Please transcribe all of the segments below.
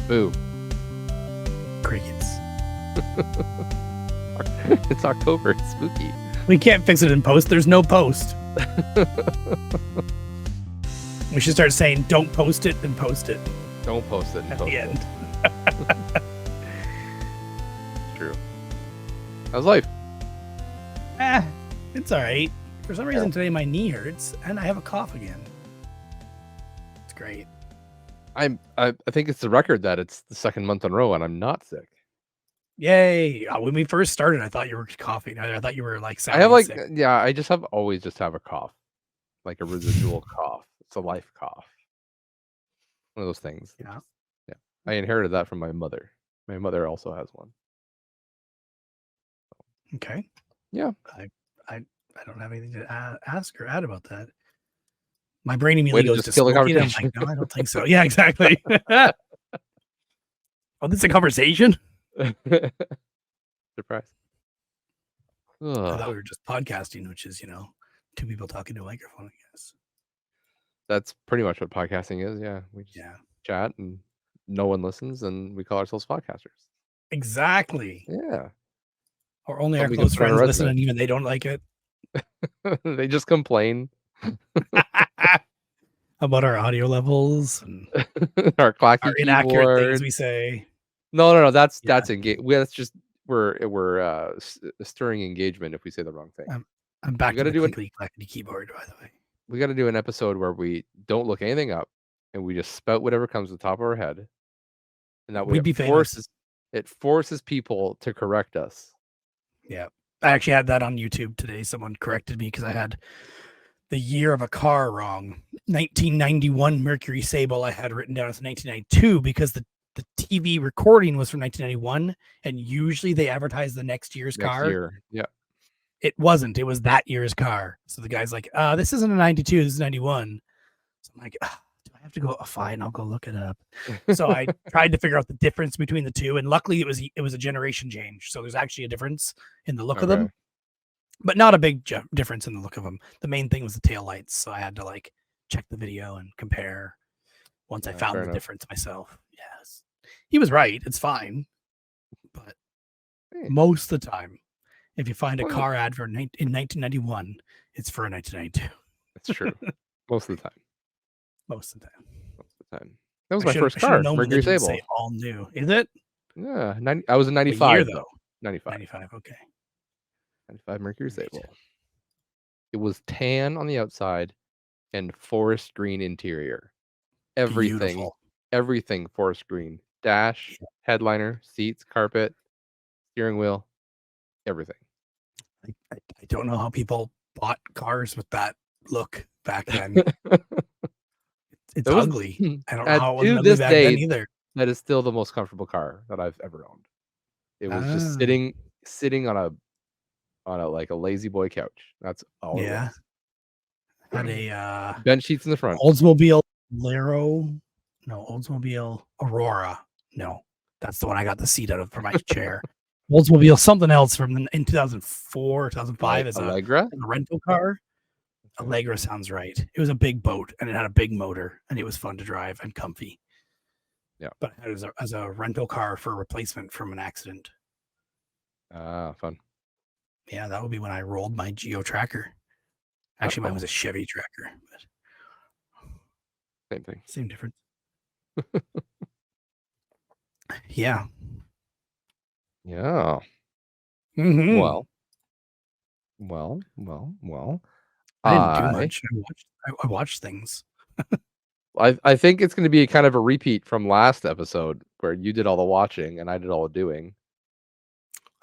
Boo. Crickets. It's October. It's spooky. We can't fix it in post. There's no post. We should start saying, don't post it and post it. Don't post it and at post the it. end. True. How's life? It's all right. For some reason today my knee hurts and I have a cough again. It's great. I think it's the record that it's the second month in a row and I'm not sick. Yay. When we first started, I thought you were coughing. I thought you were like I have like sick. yeah, I just have a cough. Like a residual cough. It's a life cough. One of those things. Yeah. Yeah. I inherited that from my mother. My mother also has one. Okay. Yeah. I don't have anything to ask or add about that. My brain immediately goes to kill the smoking. I'm like, no, I don't think so. Yeah, exactly. Oh, this is a conversation? Surprise. I thought we were just podcasting, which is, two people talking to a microphone, I guess. That's pretty much what podcasting is. Yeah. We just chat and no one listens and we call ourselves podcasters. Exactly. Yeah. Or only our close friends listen and even they don't like it. They just complain about our audio levels and our clacky our inaccurate keyboard. Things we say. No. That's engage. That's just we're stirring engagement if we say the wrong thing. I'm back to the clackety keyboard, by the way. We got to do an episode where we don't look anything up and we just spout whatever comes to the top of our head, and that way it forces people to correct us. Yeah. I actually had that on YouTube today. Someone corrected me because I had the year of a car wrong. 1991 Mercury Sable I had written down as 1992 because the TV recording was from 1991, and usually they advertise the next year's car. Yeah. It wasn't. It was that year's car. So the guy's like, this isn't a 92, this is 91. So I'm like, do I have to go? Fine, I'll go look it up. So I tried to figure out the difference between the two, and luckily it was a generation change. So there's actually a difference in the look of them, but not a big difference in the look of them. The main thing was the taillights. So I had to check the video and compare once I found the difference myself. Yes. He was right. It's fine. But most of the time, if you find a car ad in 1991, it's for a 1992. That's true. Most of the time. Most of the time. That was my first car, Mercury Sable. Say all new. Is it? Yeah. I was in 95, though. 95. 95, okay. 95 Mercury Sable. It was tan on the outside and forest green interior. Everything forest green. Dash, headliner, seats, carpet, steering wheel, everything. I don't know how people bought cars with that look back then. It's ugly. I don't know how it was ugly back then either. That is still the most comfortable car that I've ever owned. It was just sitting on a like a lazy boy couch. That's all it was. Had a bench seats in the front. Oldsmobile Oldsmobile Aurora. No, that's the one I got the seat out of for my chair. Oldsmobile something else in 2004, 2005 as Allegra? a rental car. Allegra sounds right. It was a big boat and it had a big motor and it was fun to drive and comfy. Yeah. But it was as a rental car for replacement from an accident. Fun. Yeah, that would be when I rolled my Geo Tracker. Actually, mine was a Chevy Tracker. But same difference. Yeah. Yeah. Mm-hmm. Well. I didn't do much. I watched things. I think it's going to be kind of a repeat from last episode where you did all the watching and I did all the doing.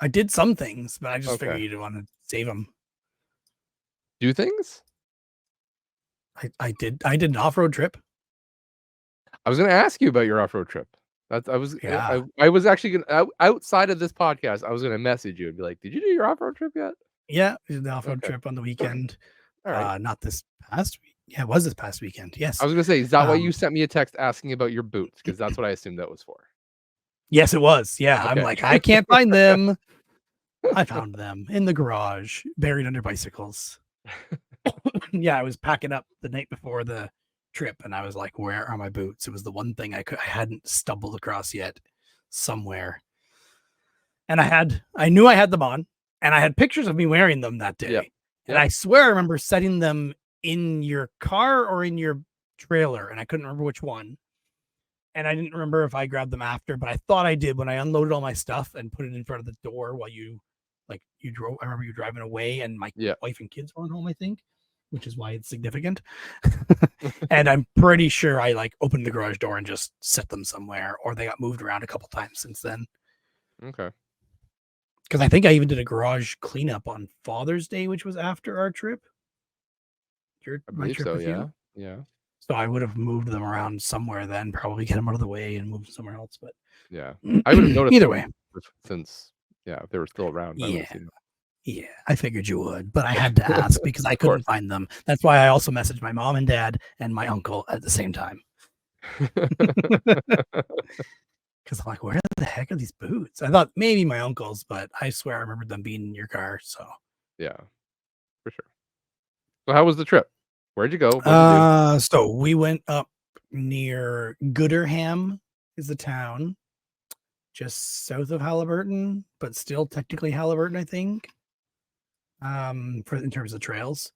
I did some things, but I just figured you'd want to save them. Do things? I did an off-road trip. I was going to ask you about your off-road trip. I was actually going outside of this podcast, I was going to message you and be like, did you do your off-road trip yet? Yeah, we did the off-road trip on the weekend. Not this past week. Yeah, it was this past weekend. Yes. I was going to say, is that why you sent me a text asking about your boots? Because that's what I assumed that was for. Yes, it was. Yeah. Okay. I'm like, I can't find them. I found them in the garage, buried under bicycles. Yeah, I was packing up the night before the trip, and I was like, where are my boots? It was the one thing I hadn't stumbled across yet somewhere. And I knew I had them on, and I had pictures of me wearing them that day. Yep. And I swear I remember setting them in your car or in your trailer, and I couldn't remember which one. And I didn't remember if I grabbed them after, but I thought I did when I unloaded all my stuff and put it in front of the door while you drove. I remember you driving away, and my wife and kids weren't home, I think, which is why it's significant. And I'm pretty sure I like opened the garage door and just set them somewhere, or they got moved around a couple times since then. Okay. Because I think I even did a garage cleanup on Father's Day, which was after our trip. I believe so. Yeah. Yeah. So I would have moved them around somewhere then, probably get them out of the way and move them somewhere else. But yeah, I would have noticed either way, since if they were still around. Yeah, I figured you would, but I had to ask because I couldn't find them. That's why I also messaged my mom and dad and my uncle at the same time. Because I'm like, where the heck are these boots? I thought maybe my uncle's, but I swear I remembered them being in your car. So yeah, for sure. So how was the trip? Where'd you go? So we went up near Gooderham is the town, just south of Halliburton, but still technically Halliburton, I think. In terms of trails,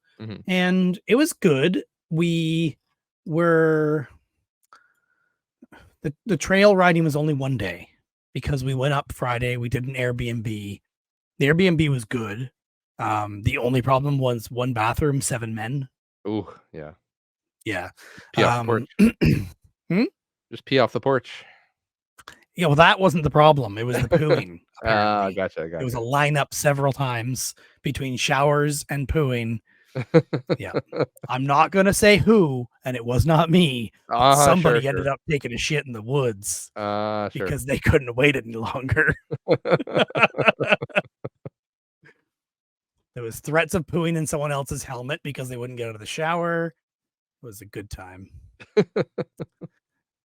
and it was good. We were the trail riding was only one day because we went up Friday. We did an Airbnb. The Airbnb was good. The only problem was one bathroom, 7 men. Oh, yeah. Yeah. Pee off the porch. Just pee off the porch. Yeah, well, that wasn't the problem. It was the pooing. Gotcha. It was a lineup several times between showers and pooing. Yeah. I'm not going to say who, and it was not me. Somebody ended up taking a shit in the woods because they couldn't wait any longer. There was threats of pooing in someone else's helmet because they wouldn't get out of the shower. It was a good time.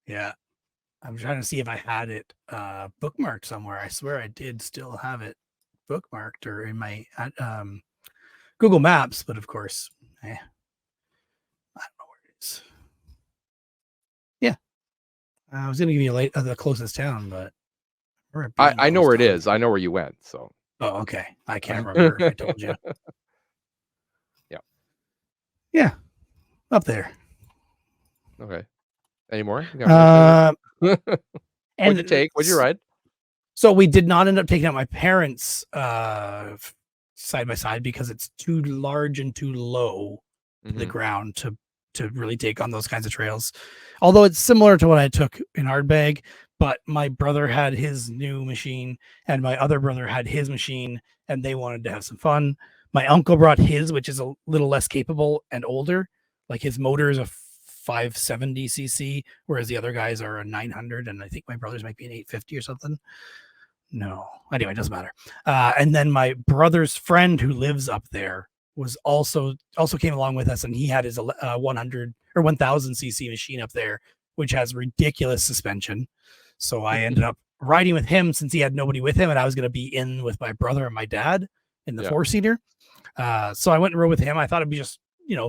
Yeah. I'm trying to see if I had it bookmarked somewhere. I swear I did still have it bookmarked or in my Google Maps, but of course, I don't know where it is. Yeah. I was going to give you the closest town, but I know where it is. I know where you went. So. Oh, okay. I can't remember. I told you. Yeah. Yeah. Up there. Okay. Any more? What'd you take? What'd you ride? So we did not end up taking out my parents' side by side because it's too large and too low to the ground to really take on those kinds of trails. Although it's similar to what I took in Hardbag, but my brother had his new machine and my other brother had his machine and they wanted to have some fun. My uncle brought his, which is a little less capable and older. Like his motor is a 570 cc, whereas the other guys are a 900, and I think my brother's might be an 850 or something. No, anyway, it doesn't matter. And then my brother's friend who lives up there was also came along with us, and he had his 100 or 1000 cc machine up there, which has ridiculous suspension. So I ended up riding with him since he had nobody with him, and I was going to be in with my brother and my dad in the 4-seater. So I went and rode with him. I thought it'd be just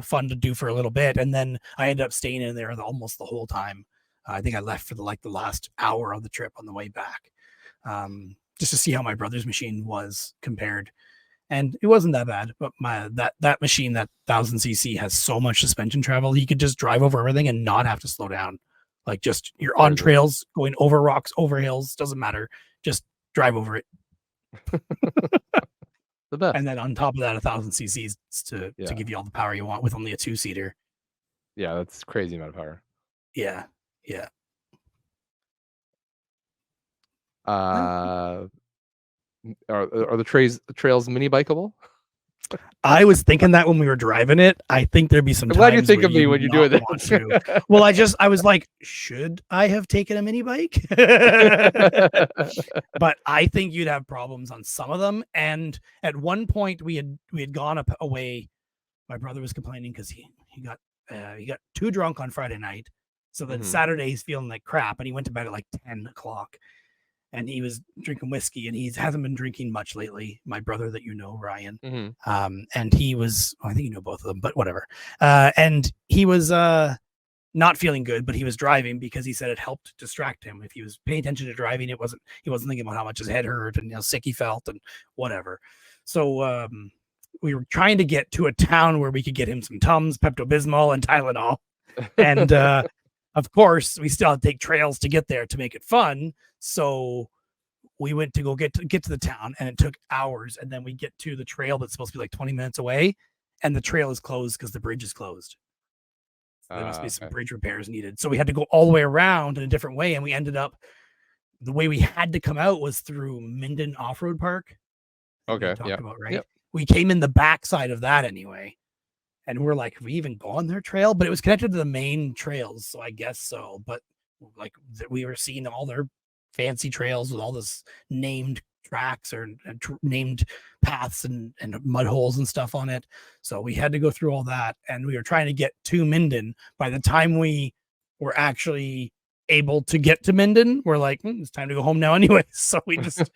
fun to do for a little bit, and then I ended up staying in there almost the whole time. I think I left for the last hour of the trip on the way back, just to see how my brother's machine was compared, and it wasn't that bad. But that machine, that 1000 cc, has so much suspension travel. You could just drive over everything and not have to slow down. Like just you're on trails, going over rocks, over hills, doesn't matter. Just drive over it. The best. And then on top of that, 1000 cc's to give you all the power you want with only a 2-seater. Yeah, that's crazy amount of power. Yeah. Are the trails mini bikeable? I was thinking that when we were driving it. I think there'd be some. I'm glad you think of me when you do it. Well, I was like, should I have taken a mini bike? But I think you'd have problems on some of them. And at one point, we had gone away. My brother was complaining because he got too drunk on Friday night. So then Saturday he's feeling like crap, and he went to bed at like 10 o'clock. And he was drinking whiskey, and he hasn't been drinking much lately. My brother that Ryan. And he was, I think both of them, but whatever. And he was not feeling good, but he was driving because he said it helped distract him. If he was paying attention to driving, he wasn't thinking about how much his head hurt and how sick he felt and whatever. So we were trying to get to a town where we could get him some Tums, Pepto-Bismol, and Tylenol. And of course, we still had to take trails to get there to make it fun. So we went to go get to the town, and it took hours. And then we get to the trail that's supposed to be like 20 minutes away, and the trail is closed because the bridge is closed. So there must be some bridge repairs needed. So we had to go all the way around in a different way, and we ended up, the way we had to come out was through Minden Off-Road Park. Okay, talked about, right? Yep. We came in the backside of that anyway. And we're like, have we even gone their trail? But it was connected to the main trails, so I guess so. But like we were seeing all their fancy trails with all this named tracks or named paths and mud holes and stuff on it. So we had to go through all that, and we were trying to get to Minden. By the time we were actually able to get to Minden, we're like, it's time to go home now anyway. So we just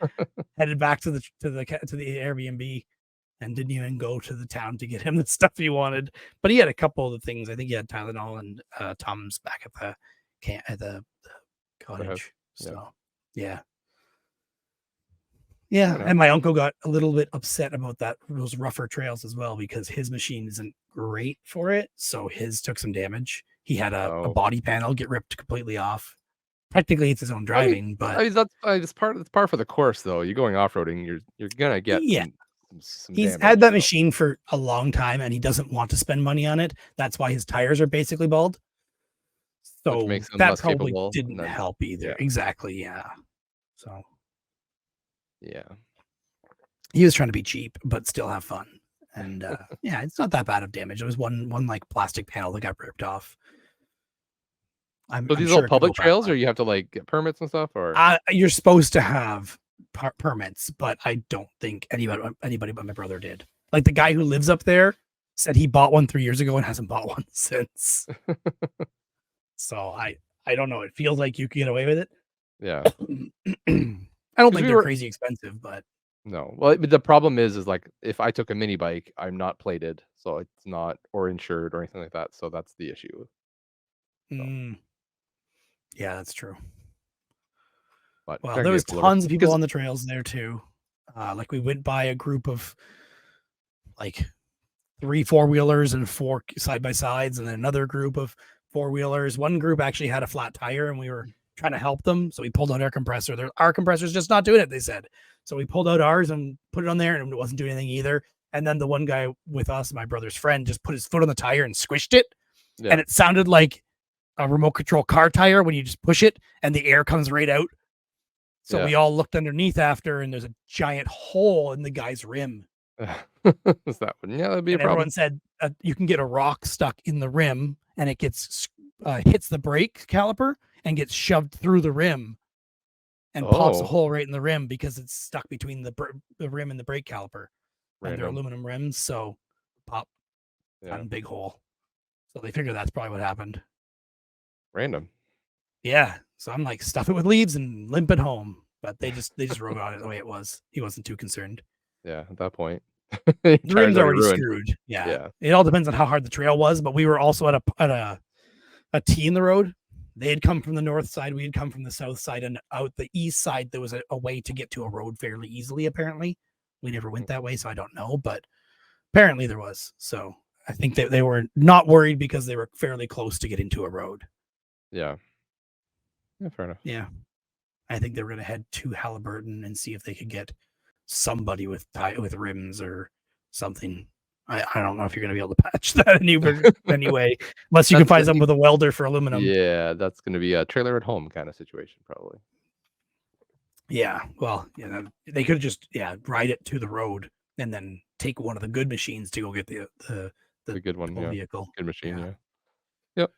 headed back to the Airbnb. And didn't even go to the town to get him the stuff he wanted. But he had a couple of the things. I think he had Tylenol and Tums back at the cottage. So yeah. And my uncle got a little bit upset about those rougher trails as well, because his machine isn't great for it. So his took some damage. He had a body panel get ripped completely off. Technically, it's his own driving, but that's part for the course, though. You're going off roading. You're gonna get he's had that machine for a long time, and he doesn't want to spend money on it. That's why his tires are basically bald. So that probably didn't help either. Exactly. Yeah. So. Yeah. He was trying to be cheap, but still have fun. And it's not that bad of damage. There was one like plastic panel that got ripped off. So these are all public trails, or you have to like get permits and stuff, or you're supposed to have permits, but I don't think anybody but my brother did. Like the guy who lives up there said he bought one 3 years ago and hasn't bought one since. So I don't know. It feels like you can get away with it. Yeah. I don't think they're crazy expensive, but no. Well, the problem is like if I took a mini bike, I'm not plated, so it's not or insured or anything like that. So that's the issue. So. Yeah, that's true. But well, there was tons of people on the trails there too. Like we went by a group of like 3 4-wheelers and 4 side-by-sides, and then another group of 4-wheelers. One group actually had a flat tire, and we were trying to help them. So we pulled out our compressor. Our compressor's just not doing it, they said. So we pulled out ours and put it on there, and it wasn't doing anything either. And then the one guy with us, my brother's friend, just put his foot on the tire and squished it. Yeah. And it sounded like a remote control car tire when you just push it and the air comes right out. So we all looked underneath after, and there's a giant hole in the guy's rim. Is that one? Yeah, that'd be a problem. Everyone said you can get a rock stuck in the rim, and it gets hits the brake caliper and gets shoved through the rim and pops a hole right in the rim because it's stuck between the rim and the brake caliper. And they're aluminum rims, so pop and big hole. So they figure that's probably what happened. Random. Yeah. So I'm like, stuff it with leaves and limp it home. But they just wrote on it the way it was. He wasn't too concerned. Yeah, at that point. The rim's already screwed. Yeah. It all depends on how hard the trail was, but we were also at a T in the road. They had come from the north side, we had come from the south side, and out the east side there was a way to get to a road fairly easily, apparently. We never went that way, so I don't know, but apparently there was. So I think that they were not worried because they were fairly close to getting to a road. Yeah. Yeah, fair enough. Yeah. I think they were going to head to Halliburton and see if they could get somebody with rims or something. I don't know if you're going to be able to patch that anyway, unless you can find someone with a welder for aluminum. Yeah, that's going to be a trailer at home kind of situation, probably. Yeah, well, they could just ride it to the road and then take one of the good machines to go get the good one, vehicle. Good machine, Yep.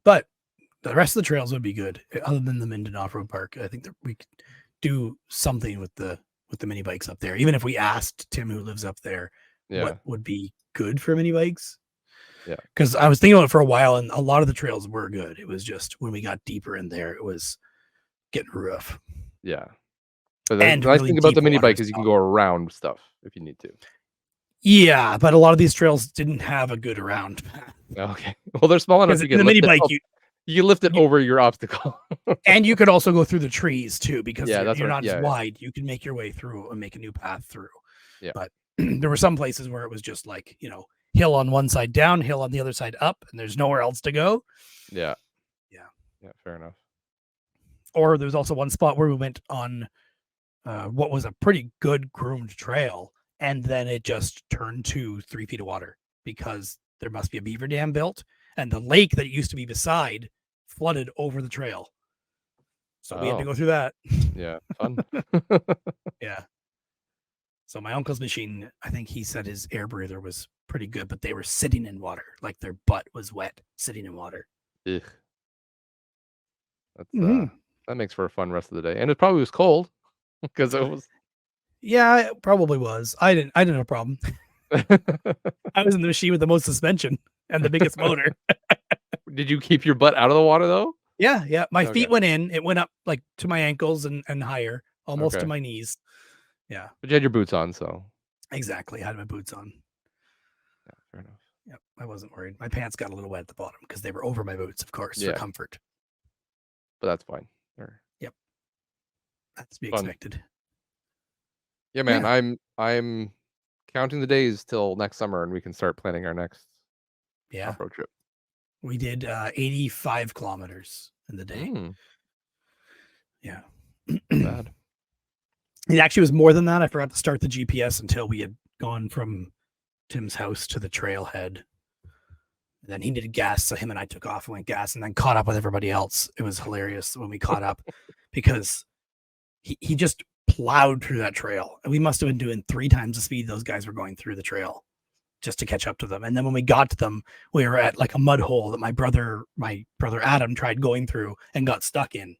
But the rest of the trails would be good, other than the Minden Off-Road Park. I think that we could do something with the mini bikes up there. Even if we asked Tim, who lives up there, what would be good for mini bikes. Yeah. Because I was thinking about it for a while, and a lot of the trails were good. It was just when we got deeper in there, it was getting rough. Yeah. But the nice thing about the mini bike is you can go around stuff if you need to. Yeah, but a lot of these trails didn't have a good around path. Okay. Well, they're small enough Because you in can the lift mini it bike, up. You can lift it you over your obstacle. and you could also go through the trees too, because Yeah, that's you're what not as yeah, yeah. wide. You can make your way through and make a new path through. Yeah. But there were some places where it was just like, hill on one side down, hill on the other side up, and there's nowhere else to go. Yeah. Yeah. Yeah, fair enough. Or there's also one spot where we went on what was a pretty good groomed trail, and then it just turned to 3 feet of water because there must be a beaver dam built, and the lake that used to be beside flooded over the trail. So we had to Oh, go through that. yeah, fun. Yeah. So my uncle's machine, I think he said his air breather was pretty good, but they were sitting in water, like their butt was wet, sitting in water. Ugh, that's, Mm-hmm. that makes for a fun rest of the day, and it probably was cold because it was Yeah, it probably was. I didn't have a problem. I was in the machine with the most suspension and the biggest motor. Did you keep your butt out of the water, though? Yeah, yeah. My Okay, feet went in. It went up like to my ankles and higher, almost to okay. my knees. Yeah, But you had your boots on, so exactly. I had my boots on. yeah, fair enough. Yep, I wasn't worried. My pants got a little wet at the bottom because they were over my boots, of course, for Yeah, comfort. but that's fine. Or Yep, that's to be fun. expected. Yeah, man, Yeah, I'm counting the days till next summer, and we can start planning our next yeah. off-road trip. We did 85 kilometers in the day. Mm, Yeah. not bad. It actually was more than that. I forgot to start the GPS until we had gone from Tim's house to the trailhead. Then he needed gas, so him and I took off and went gas, and then caught up with everybody else. It was hilarious when we caught up because he just plowed through that trail, and we must have been doing 3 times the speed those guys were going through the trail just to catch up to them. And then when we got to them, we were at like a mud hole that my brother Adam tried going through and got stuck in.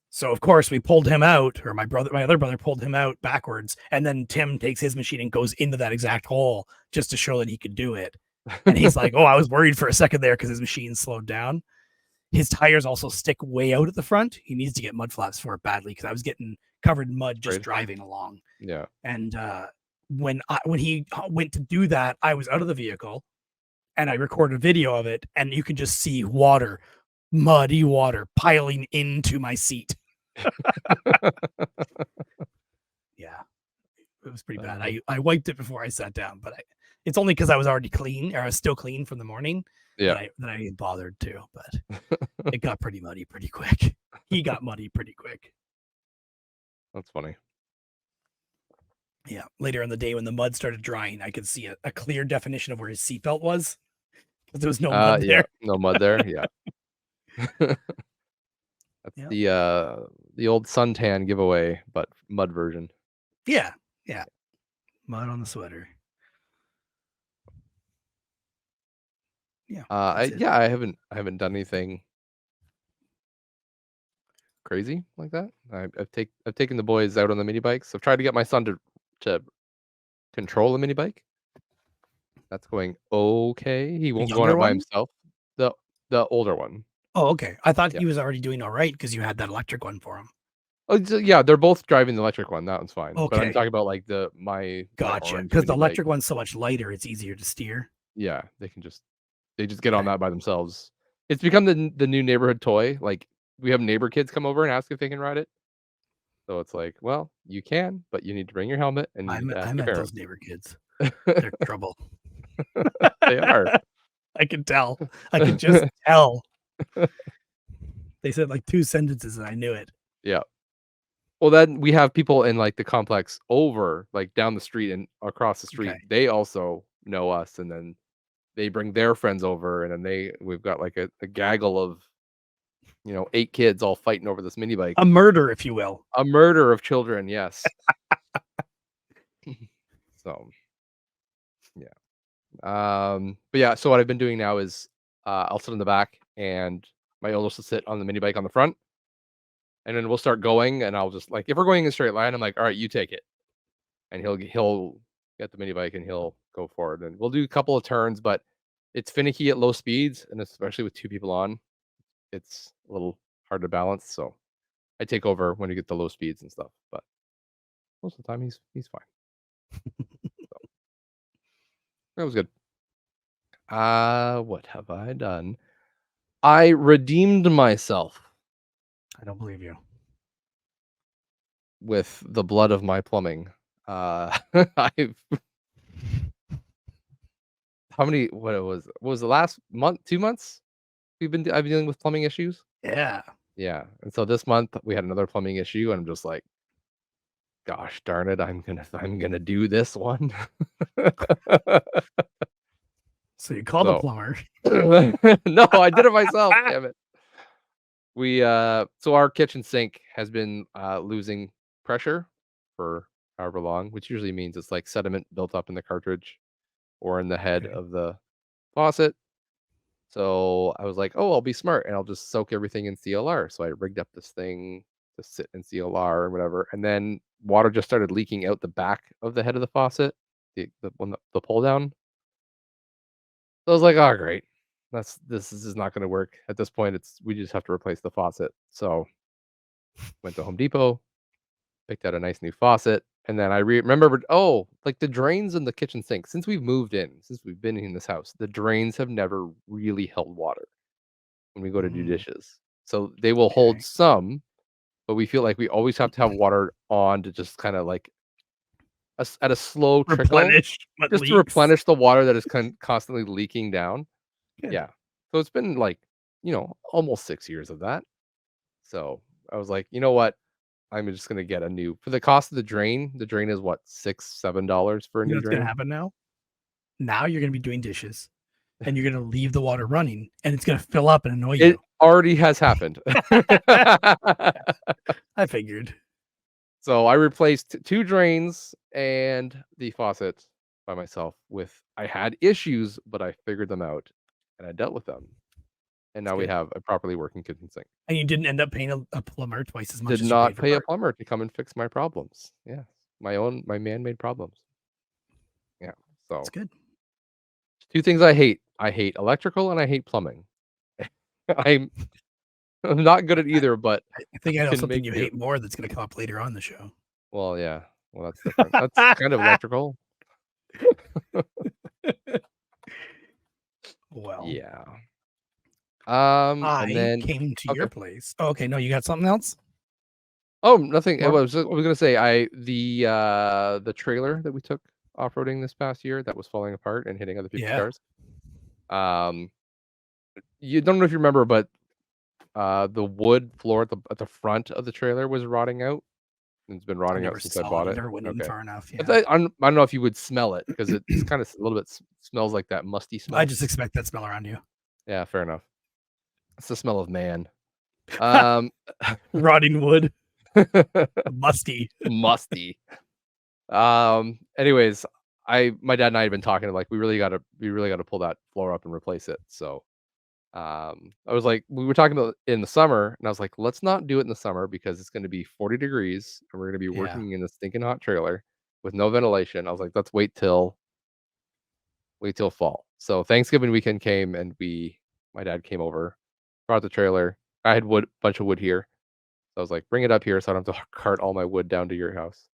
So of course we pulled him out, or my other brother pulled him out backwards, and then Tim takes his machine and goes into that exact hole just to show that he could do it. And he's like, "Oh, I was worried for a second there because his machine slowed down." His tires also stick way out at the front. He needs to get mud flaps for it badly because I was getting covered in mud just Right? driving along. Yeah. And when he went to do that, I was out of the vehicle and I recorded a video of it, and you can just see water, muddy water piling into my seat. Yeah, it was pretty bad. I wiped it before I sat down, but it's only because I was already clean, or I was still clean from the morning, Yeah. that I bothered to. But it got pretty muddy pretty quick. He got muddy pretty quick. That's funny. Yeah. Later in the day, when the mud started drying, I could see a clear definition of where his seatbelt was because there was no mud Yeah, there. no mud there, yeah. That's Yeah. the old suntan giveaway, but mud version. Yeah. Yeah. Mud on the sweater. Yeah. That's it. I haven't done anything crazy like that. I've taken the boys out on the mini bikes. I've tried to get my son to control a mini bike. That's going okay. He A won't go on younger it by one? himself. The the older one. Oh, okay. I thought Yeah. he was already doing all right because you had that electric one for him. Oh, yeah, they're both driving the electric one. That one's fine. But I'm Okay. talking about like my Gotcha. orange Because the mini bike. electric one's so much lighter, it's easier to steer. Yeah, they just get on Okay. that by themselves. It's become the new neighborhood toy. Like we have neighbor kids come over and ask if they can ride it. So it's like, well, you can, but you need to bring your helmet and you need to I ask your met those parents. neighbor kids. They're trouble. They are. I can tell. I could just tell. They said like 2 sentences and I knew it. Yeah. Well, then we have people in like the complex over, like down the street and across the street. Okay. They also know us, and then they bring their friends over, and then we've got like a gaggle of 8 kids all fighting over this mini bike. A murder, if you will. A murder of children, yes. So yeah. But yeah, so what I've been doing now is I'll sit in the back and my oldest will sit on the mini bike on the front, and then we'll start going, and I'll just like if we're going in a straight line, I'm like, all right, you take it. And he'll get the mini bike and he'll go forward. And we'll do a couple of turns, but it's finicky at low speeds, and especially with 2 people on, it's a little hard to balance. So I take over when you get the low speeds and stuff. But most of the time he's fine. That was good. What have I done? I redeemed myself I don't believe you. with the blood of my plumbing. I've how many what was the last month, 2 months I've been dealing with plumbing issues? Yeah. Yeah, and so this month we had another plumbing issue, and I'm just like, "Gosh darn it, I'm gonna do this one." So you called a So plumber. no, I did it myself, damn it. So our kitchen sink has been, losing pressure for however long, which usually means it's, like, sediment built up in the cartridge or in the head Okay. of the faucet. So I was like, "Oh, I'll be smart and I'll just soak everything in CLR." So I rigged up this thing to sit in CLR and whatever, and then water just started leaking out the back of the head of the faucet, the pull down. So I was like, "Oh, great. This is not gonna work. At this point, we just have to replace the faucet." So went to Home Depot, picked out a nice new faucet, and then I remembered, oh, like the drains in the kitchen sink. Since we've moved in, since we've been in this house, the drains have never really held water when we go to do Mm, dishes. So they will hold okay. some, but we feel like we always have to have water on to just kind of like at a slow trickle, Replenish what just to leaks. replenish the water that is constantly leaking down. Good. Yeah. So it's been like, almost 6 years of that. So I was like, you know what? I'm just gonna get a new for the cost of the drain is what, $6, $7 for a You know new what's gonna drain? happen now? Now you're gonna be doing dishes and you're gonna leave the water running and it's gonna fill up and annoy It you. already has happened. I figured. So I replaced 2 drains and the faucet by myself with I had issues, but I figured them out and I dealt with them. And It's now we good. have a properly working kitchen sink. And you didn't end up paying a plumber twice as much Did as you not paid for pay a parts. plumber to come and fix my problems. Yes. My man-made problems. Yeah. It's So, good. 2 things I hate. I hate electrical and I hate plumbing. I'm I'm not good at either, but I I think I know can something make you do. hate more that's gonna come up later on the show. Well, yeah. Well, that's different. That's kind of electrical. Well, Yeah. And I then came to your okay. place. Oh, okay, no, you got something else? Oh, nothing. More I was gonna say the trailer that we took off-roading this past year that was falling apart and hitting other people's yeah. cars. Um, you don't know if you remember, but the wood floor at the front of the trailer was rotting out. And it's been I rotting out never since I saw it. bought I it. never went in Okay. far enough, But yeah. I don't know if you would smell it because it's kind of a little bit smells like that musty I smell. just expect that smell around you. Yeah, fair enough. It's the smell of man. Um, Rotting wood, musty. musty. Anyways, my dad and I had been talking like we really gotta pull that floor up and replace it. So I was like, we were talking about in the summer, and I was like, let's not do it in the summer because it's gonna be 40 degrees and we're gonna be Yeah. working in a stinking hot trailer with no ventilation. I was like, let's wait till fall. So Thanksgiving weekend came and my dad came over, brought the trailer. I had bunch of wood here. So I was like, bring it up here so I don't have to cart all my wood down to your house.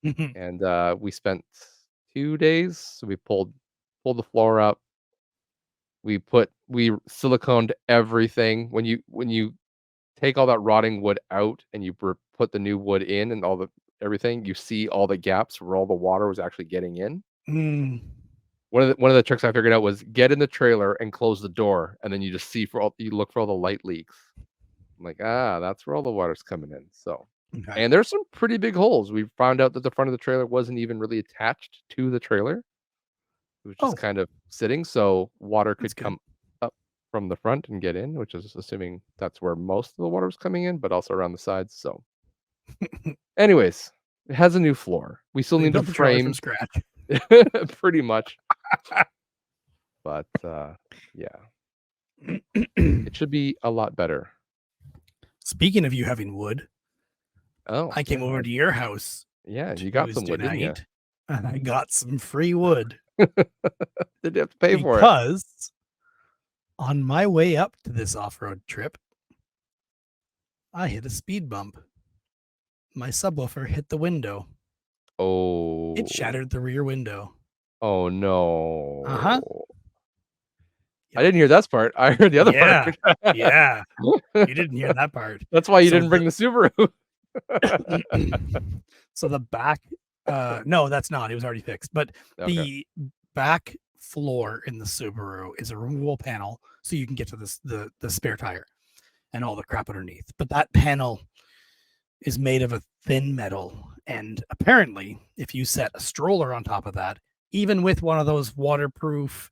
And we spent 2 days. So we pulled the floor up. We siliconed everything. When you take all that rotting wood out and you put the new wood in and all the everything, you see all the gaps where all the water was actually getting in. Mm. One of the tricks I figured out was get in the trailer and close the door, and then you look for all the light leaks. I'm like, that's where all the water's coming in. So, Okay. and there's some pretty big holes. We found out that the front of the trailer wasn't even really attached to the trailer. It was just Oh, kind of sitting, so water that's could good. come up from the front and get in, which is assuming that's where most of the water was coming in, but also around the sides. So, anyways, it has a new floor. We still So you need to built the trailer from frame scratch. pretty much, but yeah. It should be a lot better. Speaking of you having wood, Oh, I came over to your house yeah, you got some Tuesday wood, didn't you? night and I got some free wood Did you have to pay for it? because on my way up to this off-road trip, I hit a speed bump. My subwoofer hit the window. It Oh, shattered the rear window. Oh, Uh-huh. no. I Yep. didn't hear that part. I heard the other part. Yeah. Yeah. You didn't hear that part. That's why you So didn't the bring the Subaru. so the back no, that's not. It was already fixed. But Okay. the back floor in the Subaru is a removable panel so you can get to the spare tire and all the crap underneath. But that panel is made of a thin metal. And apparently, if you set a stroller on top of that, even with one of those waterproof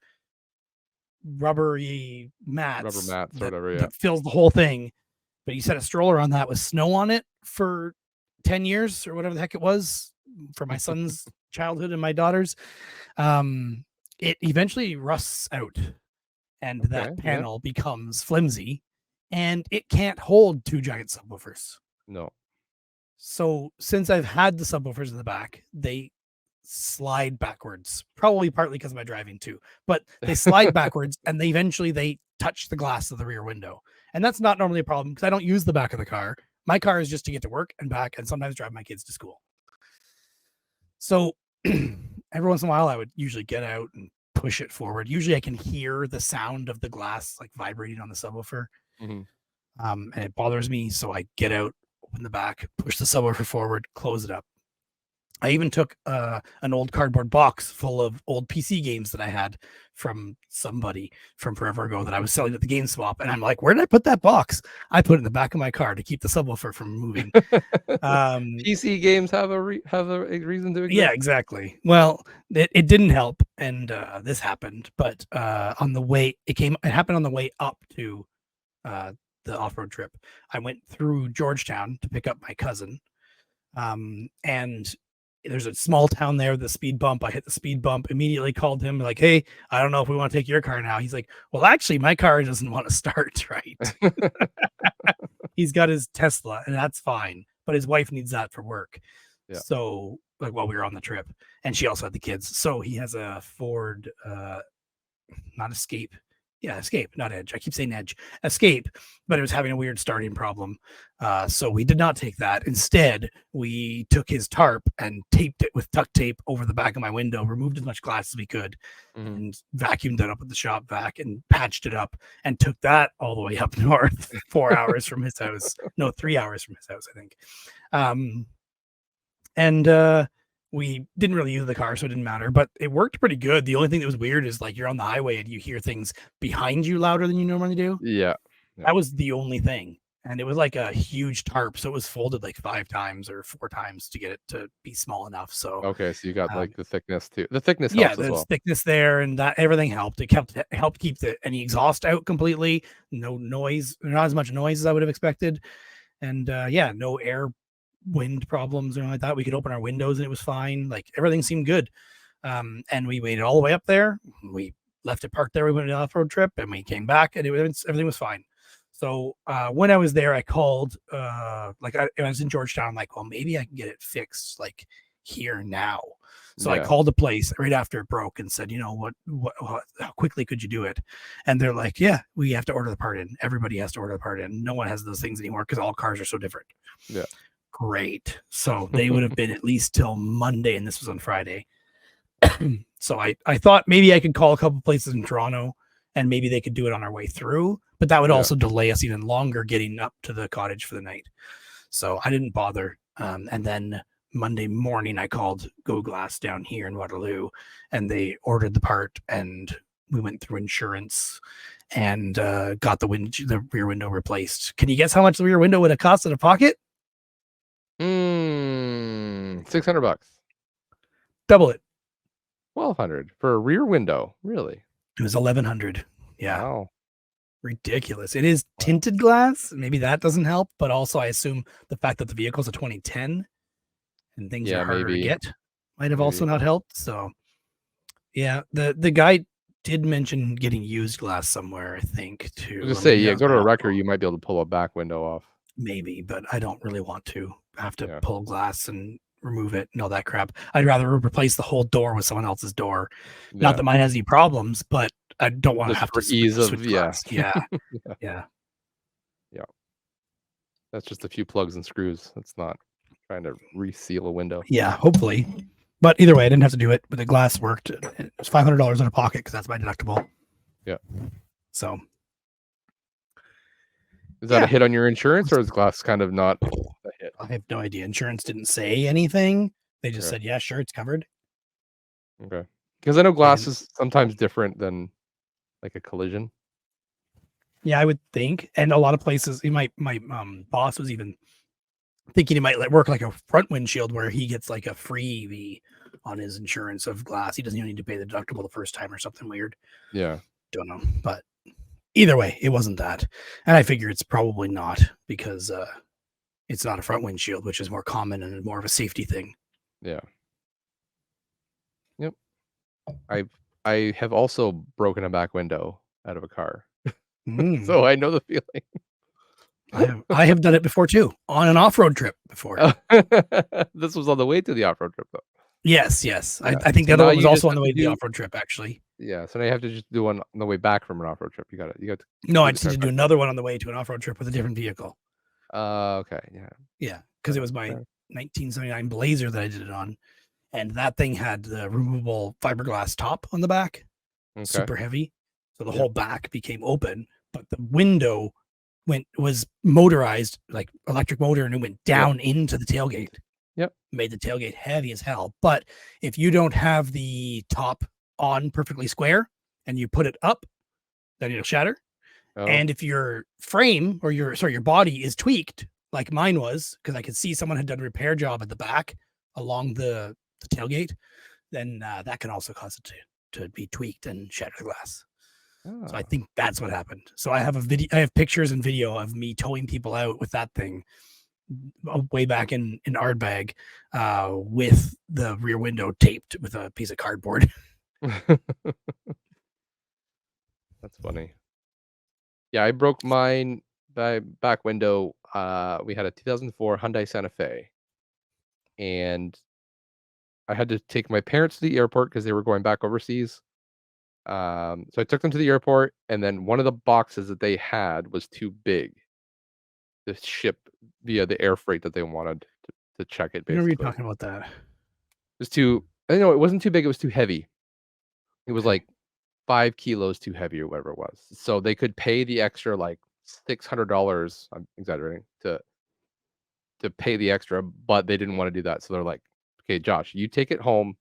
rubbery Rubber mats mats or that whatever, yeah. that fills the whole thing, but you set a stroller on that with snow on it for 10 years or whatever the heck it was for my son's childhood and my daughter's, um, it eventually rusts out and that Okay, yeah. panel becomes flimsy and it can't hold two giant subwoofers. No. So since I've had the subwoofers in the back, they slide backwards, probably partly because of my driving too, but they slide backwards and they touch the glass of the rear window. And that's not normally a problem because I don't use the back of the car. My car is just to get to work and back and sometimes drive my kids to school. So every once in a while I would usually get out and push it forward. Usually I can hear the sound of the glass like vibrating on the subwoofer. Mhm. And it bothers me. So I get out, open the back, push the subwoofer forward, close it up. I even took an old cardboard box full of old PC games that I had from somebody from forever ago that I was selling at the Game Swap, and I'm like, "Where did I put that box?" I put it in the back of my car to keep the subwoofer from moving. Um, PC games have a reason to yeah, exist. exactly. Well, it didn't help, and this happened, but on the way, it happened on the way up to uh, the off road trip. I went through Georgetown to pick up my cousin, and there's a small town there, the speed bump. I hit the speed bump, immediately called him, like, "Hey, I don't know if we want to take your car now." He's like, "Well, actually, my car doesn't want to start right." He's got his Tesla, and that's fine, but his wife needs that for work. Yeah. So, like, while we were on the trip, and she also had the kids. So he has a Ford, not Escape. Yeah, Escape, not Edge. I keep saying Edge. Escape, but it was having a weird starting problem. So we did not take that. Instead, we took his tarp and taped it with duct tape over the back of my window, removed as much glass as we could, Mhm. and vacuumed it up at the shop vac and patched it up and took that all the way up north, 4 hours from his house. No, 3 hours from his house, I think. Um, and we didn't really use the car, so it didn't matter. But it worked pretty good. The only thing that was weird is like you're on the highway and you hear things behind you louder than you normally do. Yeah. Yeah. That was the only thing. And it was like a huge tarp, so it was folded like 5 times or 4 times to get it to be small enough. So Okay, so you got, um, like, the thickness too. The thickness yeah, helps as there's well. thickness there, and that everything helped. It helped keep any exhaust out completely. No noise, not as much noise as I would have expected, and yeah, no air wind problems or anything like that. We could open our windows and it was fine. Like everything seemed good. And we waited all the way up there. We left it parked there. We went on an off-road trip and we came back and everything was fine. So when I was there, I called like I was in Georgetown. I'm like, well, maybe I can get it fixed like here now. So I Yeah. called the place right after it broke and said, you know what, how quickly could you do it? And they're like, yeah, we have to order the part in. Everybody has to order the part in. No one has those things anymore because all cars are so different. Yeah. Great. So they would have been at least till Monday, and this was on Friday. So I thought maybe I could call a couple places in Toronto and maybe they could do it on our way through, but that would Yeah. also delay us even longer getting up to the cottage for the night. So I didn't bother. And then Monday morning, I called Go Glass down here in Waterloo, and they ordered the part, and we went through insurance and got the rear window replaced. Can you guess how much the rear window would have cost out of pocket? $600. Double it. 1,200 for a rear window, really? It was 1,100. Yeah, Wow. ridiculous. It is Wow. tinted glass. Maybe that doesn't help, but also I assume the fact that the vehicle's a 2010 and things Yeah, are harder to maybe, get might have also maybe. not helped. So yeah, the guy did mention getting used glass somewhere, I think, I was too. gonna Or say, maybe that yeah, was go my to a wrecker, uncle. you might be able to pull a back window off. Maybe, but I don't really want to have to Yeah. pull glass and remove it and all that crap. I'd rather replace the whole door with someone else's door. Not Yeah. that mine has any problems, but I don't want to Just have for to ease of, switch yeah. glass. Yeah, Yeah. yeah. Yeah. That's just a few plugs and screws. That's not trying to reseal a window. Yeah, hopefully. But either way, I didn't have to do it. But the glass worked. It was $500 out of pocket because that's my deductible. Yeah. So Is that a hit on your insurance, or is glass kind of not a hit? I have no idea. Insurance didn't say anything. They just said, yeah, sure, it's covered. Okay. Because I know glass is sometimes different than like a collision. Yeah, I would think. And a lot of places, my boss was even thinking he might work like a front windshield where he gets like a freebie on his insurance of glass. He doesn't even need to pay the deductible the first time or something weird. Yeah. Don't know. But either way, it wasn't that. And I figure it's probably not because it's not a front windshield, which is more common and more of a safety thing. Yeah. Yep. I have also broken a back window out of a car. So I know the feeling. I have done it before too, on an off-road trip before. This was on the way to the off-road trip, though. Yes. Yeah. I think the other one was also on the way to the off-road trip, actually. Yeah, so now you have to just do one on the way back from an off-road trip. You got to. No, I just need to do another one on the way to an off-road trip with a different vehicle. Okay, yeah. Yeah, because it was my 1979 Blazer that I did it on, and that thing had the removable fiberglass top on the back, super heavy. So the whole back became open, but the window was motorized, like electric motor, and it went down into the tailgate. Yep. Made the tailgate heavy as hell. But if you don't have the top on perfectly square and you put it up, then it'll shatter. And if your frame or your body is tweaked, like mine was, because I could see someone had done a repair job at the back along the tailgate, then that can also cause it to be tweaked and shatter the glass. So I think that's what happened. So I have I have pictures and video of me towing people out with that thing way back in Ardbeg with the rear window taped with a piece of cardboard. That's funny. Yeah, I broke mine back window. We had a 2004 Hyundai Santa Fe, and I had to take my parents to the airport because they were going back overseas. So I took them to the airport, and then one of the boxes that they had was too big to ship via the air freight that they wanted to check it. Basically, When are you talking about that? It was too. I know it wasn't too big. It was too heavy. It was like 5 kilos too heavy or whatever it was. So they could pay the extra like $600. I'm exaggerating to pay the extra, but they didn't want to do that. So they're like, "Okay, Josh, you take it home,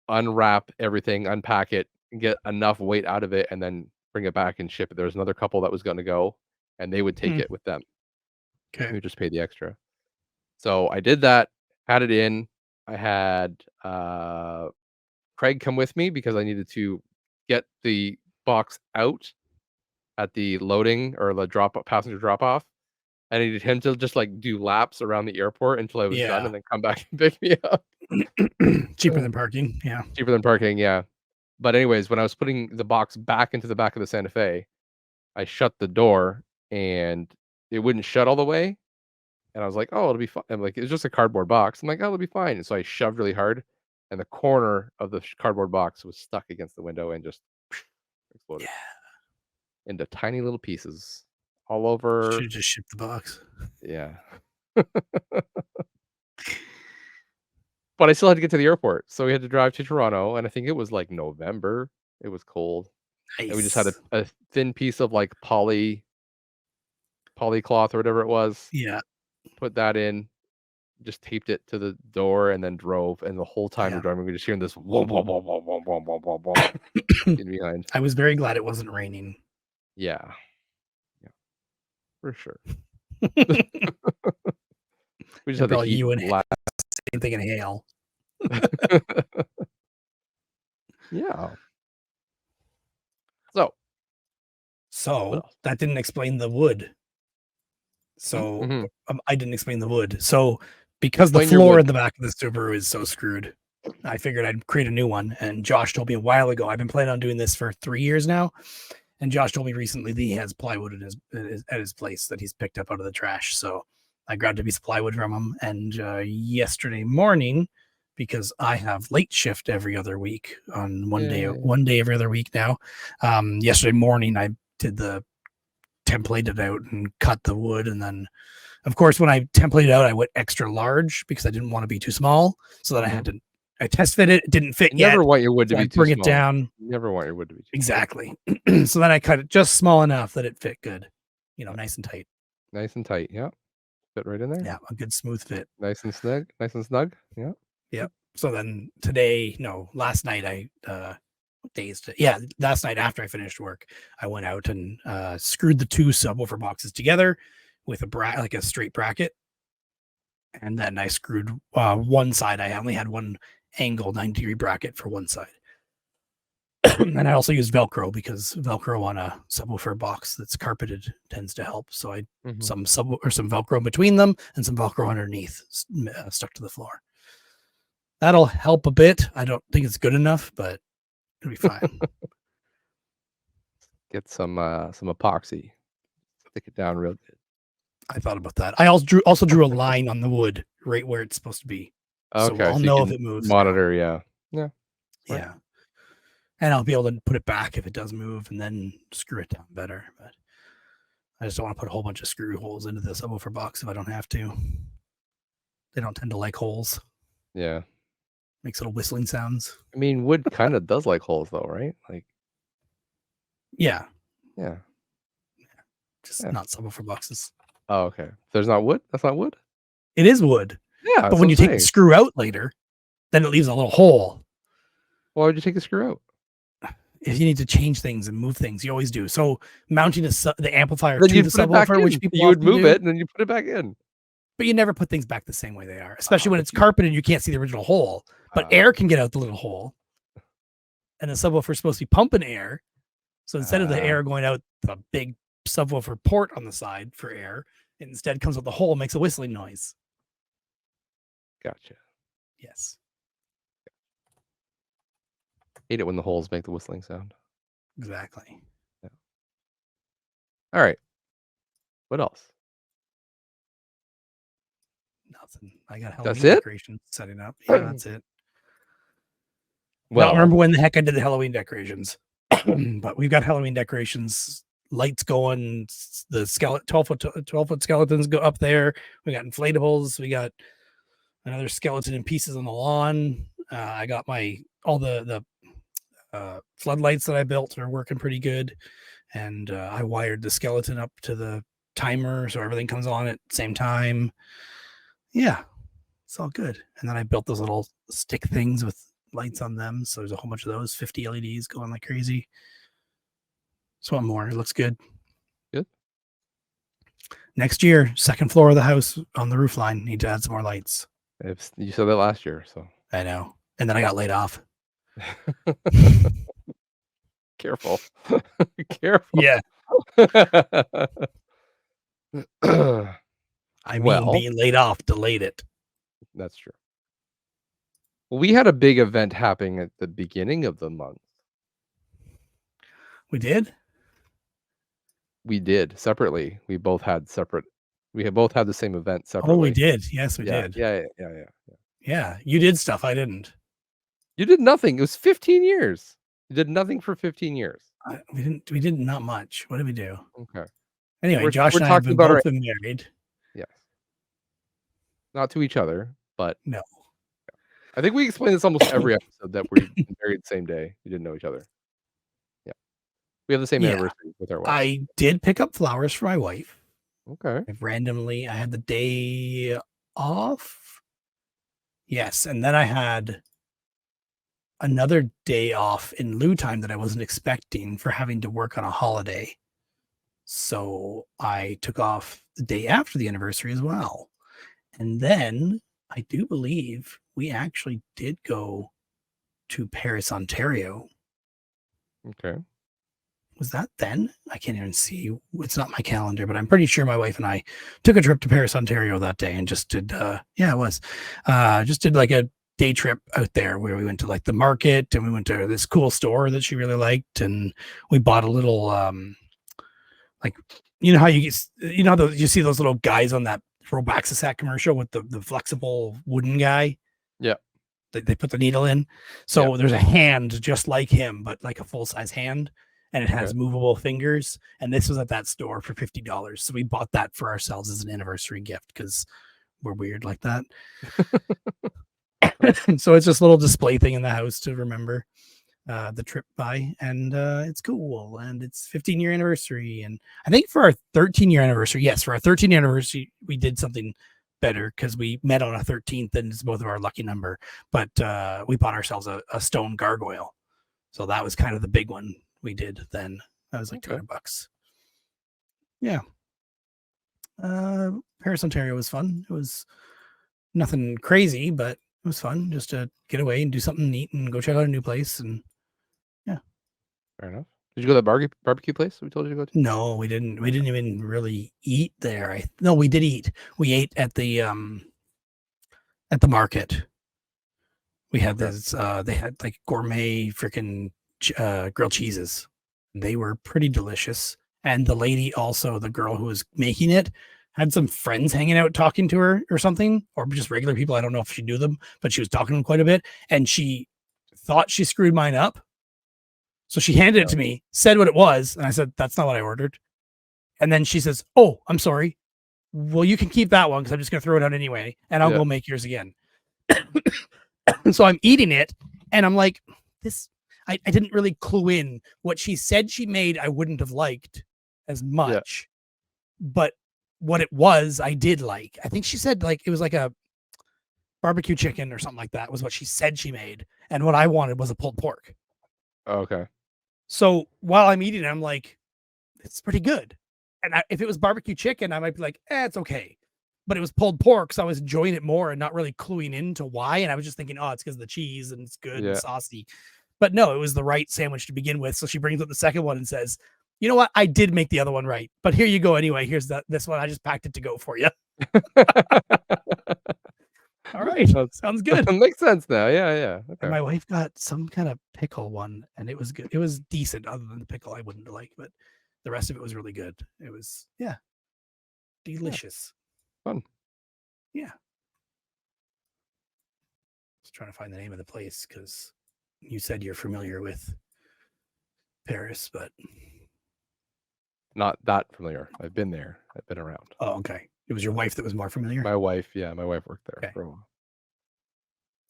unwrap everything, unpack it, and get enough weight out of it, and then bring it back and ship it." There was another couple that was going to go, and they would take it with them. Okay. We would just pay the extra. So I did that, had it in. I had Craig come with me because I needed to get the box out at the loading or the passenger drop off. I needed him to just like do laps around the airport until I was done and then come back and pick me up. Cheaper than parking. Yeah. Cheaper than parking. Yeah. But anyways, when I was putting the box back into the back of the Santa Fe, I shut the door and it wouldn't shut all the way. And I was like, "Oh, it'll be fine." I'm like, "It's just a cardboard box." I'm like, "Oh, it'll be fine." And so I shoved really hard, and the corner of the cardboard box was stuck against the window and just exploded into tiny little pieces all over. Should have just shipped the box. Yeah. But I still had to get to the airport, so we had to drive to Toronto, and I think it was like November. It was cold. Nice. And we just had a thin piece of like polycloth or whatever it was. Yeah. Put that in, just taped it to the door, and then drove. And the whole time we're driving, we're just hearing this whoom, whoom, whoom, whoom, whoom, whoom, whoom, whoom, whoom in behind. I was very glad it wasn't raining. Yeah. Yeah. For sure. We just had the heat. You and same thing in hail. Yeah. So that didn't explain the wood. So I didn't explain the wood. So because the floor in the back of the Subaru is so screwed, I figured I'd create a new one. And Josh told me a while ago, I've been planning on doing this for 3 years now. And Josh told me recently that he has plywood at his place that he's picked up out of the trash. So I grabbed a piece of plywood from him. And yesterday morning, because I have late shift every other week on one day every other week now. Yesterday morning, I did the templated out and cut the wood. And then, of course, when I templated out, I went extra large because I didn't want to be too small. So then I test fit it. It didn't fit You yet. never want your wood to So I be too bring it small. down. You never want your wood to be too Exactly. So then I cut it just small enough that it fit good, nice and tight. nice and tight. Yeah. Fit right in there. Yeah, a good smooth fit. Nice and snug. Nice and snug. Yeah. Yep. So then last night what day is it? Yeah, last night after I finished work, I went out and screwed the two subwoofer boxes together with like a straight bracket. And then I screwed one side. I only had one angle 90-degree bracket for one side. And I also used Velcro because Velcro on a subwoofer box that's carpeted tends to help. So I some Velcro between them and some Velcro underneath stuck to the floor. That'll help a bit. I don't think it's good enough, but it'll be fine. Get some epoxy. Stick it down real good. I thought about that. I also drew a line on the wood right where it's supposed to be. Okay, so I'll know if it moves. Monitor, yeah. Right. Yeah. And I'll be able to put it back if it does move and then screw it down better. But I just don't want to put a whole bunch of screw holes into the subwoofer box if I don't have to. They don't tend to like holes. Yeah. Makes little whistling sounds. I mean, wood kind of does like holes though, right? Like, yeah. Just not subwoofer boxes. Oh, okay. There's not wood? That's not wood? It is wood. Yeah. But when you take the screw out later, then it leaves a little hole. Why would you take the screw out? If you need to change things and move things, you always do. So mounting the amplifier to the subwoofer, which people you would move it and then you put it back in. But you never put things back the same way they are, especially when it's carpeted. You can't see the original hole, but air can get out the little hole. And the subwoofer is supposed to be pumping air. So instead of the air going out the big subwoofer port on the side for air, it instead comes out the hole and makes a whistling noise. Gotcha. Yes. Hate it when the holes make the whistling sound. Exactly. Yeah. All right. What else? Nothing. I got Halloween decorations setting up. Yeah, that's it. Well, I don't remember when the heck I did the Halloween decorations, but we've got Halloween decorations, lights going, the 12-foot skeletons go up there. We got inflatables. We got another skeleton in pieces on the lawn. I got all the floodlights that I built are working pretty good. And I wired the skeleton up to the timer so everything comes on at the same time. Yeah, it's all good. And then I built those little stick things with lights on them. So there's a whole bunch of those, 50 LEDs going like crazy. So one more. It looks good. Good. Next year, second floor of the house on the roof line, need to add some more lights. You said that last year, so. I know. And then I got laid off. Careful. Careful. Yeah. I mean, being laid off delayed it. That's true. Well, we had a big event happening at the beginning of the month. We did? We did separately. We both had the same event separately. Oh, we did. Yes, we did. Yeah. Yeah, you did stuff. I didn't. You did nothing. It was 15 years. You did nothing for 15 years. We did not much. What did we do? Okay. Anyway, Josh and I have both been married. Yes. Not to each other, but no. I think we explain this almost every episode that we're married the same day. We didn't know each other. Yeah. We have the same anniversary with our wife. I did pick up flowers for my wife. Okay. I had the day off. Yes. And then I had another day off in lieu time that I wasn't expecting for having to work on a holiday. So I took off the day after the anniversary as well. And then I do believe we actually did go to Paris, Ontario. Okay. Was that then? I can't even see. It's not my calendar, but I'm pretty sure my wife and I took a trip to Paris, Ontario that day and just did, it was, just did like a day trip out there where we went to like the market and we went to this cool store that she really liked. And we bought a little, like, you know how you see those little guys on that Robaxasac commercial with the flexible wooden guy. Yeah. They put the needle in. So there's a hand just like him, but like a full size hand. and it has Okay. movable fingers. And this was at that store for $50. So we bought that for ourselves as an anniversary gift because we're weird like that. So it's just a little display thing in the house to remember the trip by, and it's cool. And it's 15-year anniversary. And I think for our 13-year anniversary, yes, for our 13th anniversary, we did something better because we met on a 13th and it's both of our lucky number. But we bought ourselves a stone gargoyle. So that was kind of the big one we did then. That was like Okay. $200. Yeah. Paris, Ontario was fun. It was nothing crazy, but it was fun just to get away and do something neat and go check out a new place. And yeah. Fair enough. Did you go to that barbecue place we told you to go to? No, we didn't. We didn't even really eat there. No, we did eat. We ate at the market. We had Okay. this. They had like gourmet freaking grilled cheeses. They were pretty delicious. And the lady, also the girl who was making it, had some friends hanging out talking to her or something, or just regular people. I don't know if she knew them, but she was talking to them quite a bit. And she thought she screwed mine up. So she handed it to me, said what it was, and I said, "That's not what I ordered." And then she says, "Oh, I'm sorry. Well, you can keep that one because I'm just going to throw it out anyway, and I'll Yeah. go make yours again." So I'm eating it, and I'm like, "This." I didn't really clue in what she said she made. I wouldn't have liked as Yeah. much, but what it was, I did like. I think she said like it was like a barbecue chicken or something like that. Was what she said she made, and what I wanted was a pulled pork. Okay. So while I'm eating, I'm like, it's pretty good. And if it was barbecue chicken, I might be like, it's okay. But it was pulled pork, so I was enjoying it more and not really cluing into why. And I was just thinking, oh, it's because of the cheese and it's good and Yeah. saucy. But no, it was the right sandwich to begin with. So she brings up the second one and says, "You know what? I did make the other one right, but here you go anyway. Here's this one. I just packed it to go for you." All right, That's sounds good. makes sense now. Yeah, yeah. And Okay. my wife got some kind of pickle one, and it was good. It was decent, other than the pickle I wouldn't like, but the rest of it was really good. It was, yeah, Yeah. delicious. Fun. Yeah. Just trying to find the name of the place because you said you're familiar with Paris, but Not that familiar. I've been there. I've been around. oh, okay. It was your wife that was more familiar. My wife, my wife worked there Okay. for a while.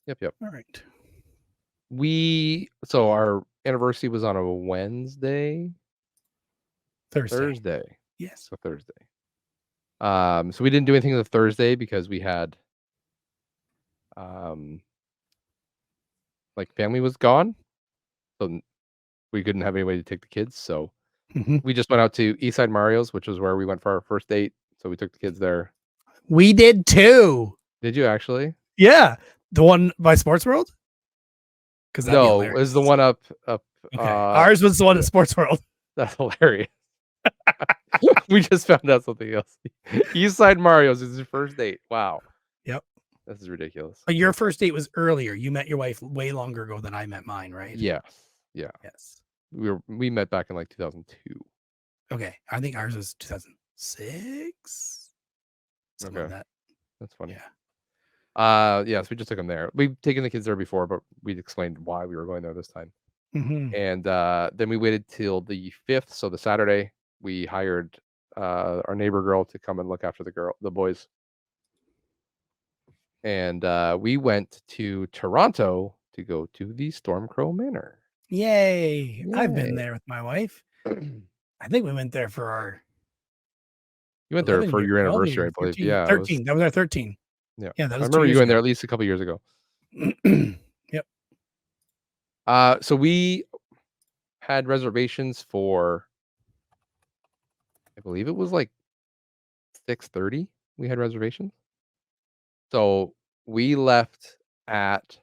Yep. All right. So our anniversary was on a Thursday. Thursday. Yes. So Thursday. So we didn't do anything on the Thursday because we had like family was gone. So we couldn't have any way to take the kids. So Mhm. we just went out to Eastside Mario's, which was where we went for our first date. So we took the kids there. We did too. Did you actually? Yeah. The one by Sports World? Because that'd be No, it hilarious. was the one up. Okay. Ours was the one at Sports World. That's hilarious. We just found out something else. Eastside Mario's is his first date. Wow. Yep. This is ridiculous. But your first date was earlier. You met your wife way longer ago than I met mine, right? Yes. Yeah. Yes. We met back in like 2002. Okay. I think ours was 2006. Something like Okay. that. That's funny. Yeah. Yes, we just took them there. We've taken the kids there before, but we explained why we were going there this time. Mhm. And then we waited till the 5th, so the Saturday, we hired our neighbor girl to come and look after the boys. And we went to Toronto to go to the Stormcrow Manor. Yay. I've been Yay. there with my wife. I think we went there for our You went there 11 for year, your 12 anniversary, year, I believe. 13. Yeah, 13. That was our 13. yeah. Yeah, that I was 2 remember you years going there ago. at least a couple years ago. Yep. So we had reservations for, I believe it was like 6:30. We had reservations. So we left at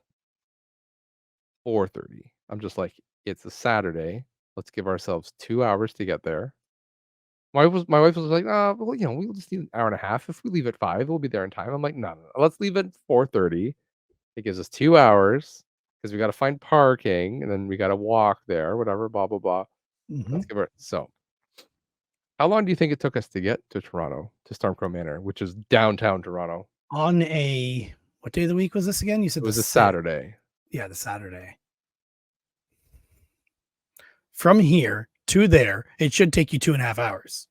4:30. I'm just like, it's a Saturday. Let's give ourselves 2 hours to get there. My wife was like, well, we'll just need an hour and a half. If we leave at 5, we'll be there in time. I'm like, no, no, no. Let's leave at 4:30. It gives us 2 hours because we got to find parking and then we got to walk there, whatever, blah, blah, blah. Mhm. Let's give it. So, how long do you think it took us to get to Toronto, to Stormcrow Manor, which is downtown Toronto? On what day of the week was this again? You said It was the a 6th. Saturday. Yeah, the Saturday. From here, to there, it should take you 2.5 hours.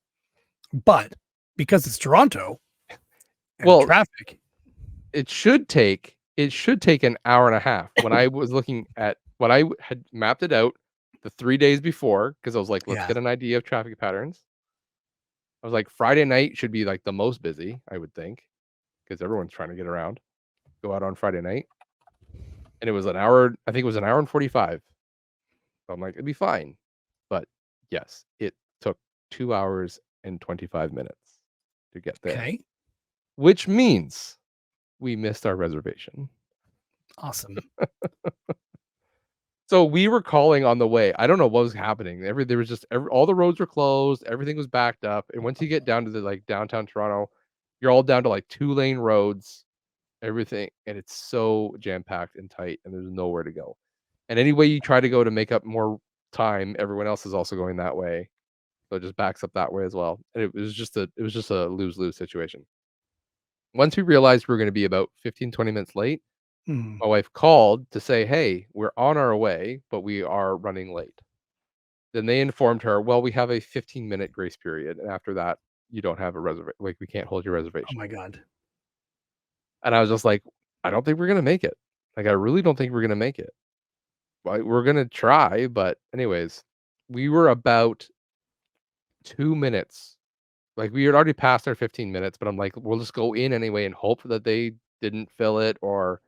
But because it's Toronto and the Well, traffic, it should take an hour and a half. When I was looking at when I had mapped it out the 3 days before, because I was like, "Let's yeah. get an idea of traffic patterns." I was like, "Friday night should be, like, the most busy, I would think, because everyone's trying to get around, go out on Friday night." And it was an hour I think it was an hour and 45. So I'm like, "It'd be fine." But, yes, it took 2 hours and 25 minutes to get there, Okay. which means we missed our reservation. Awesome. So we were calling on the way. I don't know what was happening. There was just all the roads were closed, everything was backed up, and once you get down to the, like, downtown Toronto, you're all down to, like, 2-lane roads, everything, and it's so jam-packed and tight, and there's nowhere to go. And any way you try to go to make up more time, everyone else is also going that way, so it just backs up that way as well, and it was just a lose-lose situation. Once we realized we were gonna be about 15, 20 minutes late, Hmm. my wife called to say, "Hey, we're on our way, but we are running late." Then they informed her, "Well, we have a 15-minute grace period, and after that, you don't have a reservation. Like, we can't hold your Oh reservation." my god. And I was just like, "I don't think we're gonna make it. Like, I really don't think we're gonna make it. Like, we're gonna try," but anyways, we were about 2 minutes. Like, we had already passed our 15 minutes, but I'm like, "We'll just go in anyway and hope that they didn't fill it or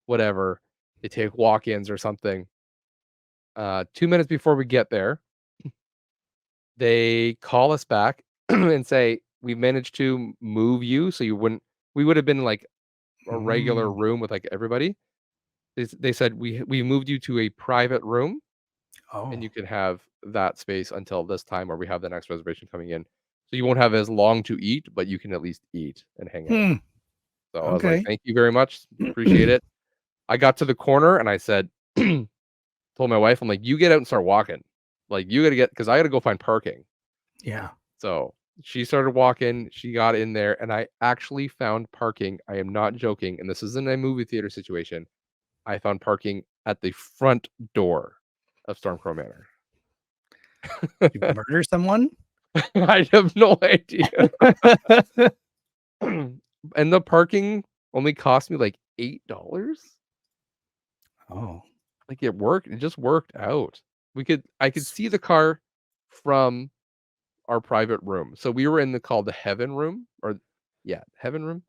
whatever. They take walk-ins or something." 2 minutes before we get there, they call us back and say, "We managed to move you, so you wouldn't we would have been, like, a regular Mm. room with, like, everybody." They said, "We moved you to a private room, and Oh. you can have that space until this time where we have the next reservation coming in. So you won't have as long to eat, but you can at least eat and hang out." Hmm. So I was like, Okay. "Thank you very much, appreciate it." I got to the corner and I said told my wife, I'm like, "You get out and start walking. Like, you gotta get because I gotta go find parking." Yeah. So, she started walking, she got in there, and I actually found parking. I am not joking, and this isn't a movie theater situation. I found parking at the front door of Stormcrow Manor. You murder someone? I have no idea. And the parking only cost me, like, $8? Oh. Like, it just worked out. I could S see the car from our private room. So we were in called the heaven room or yeah, heaven room.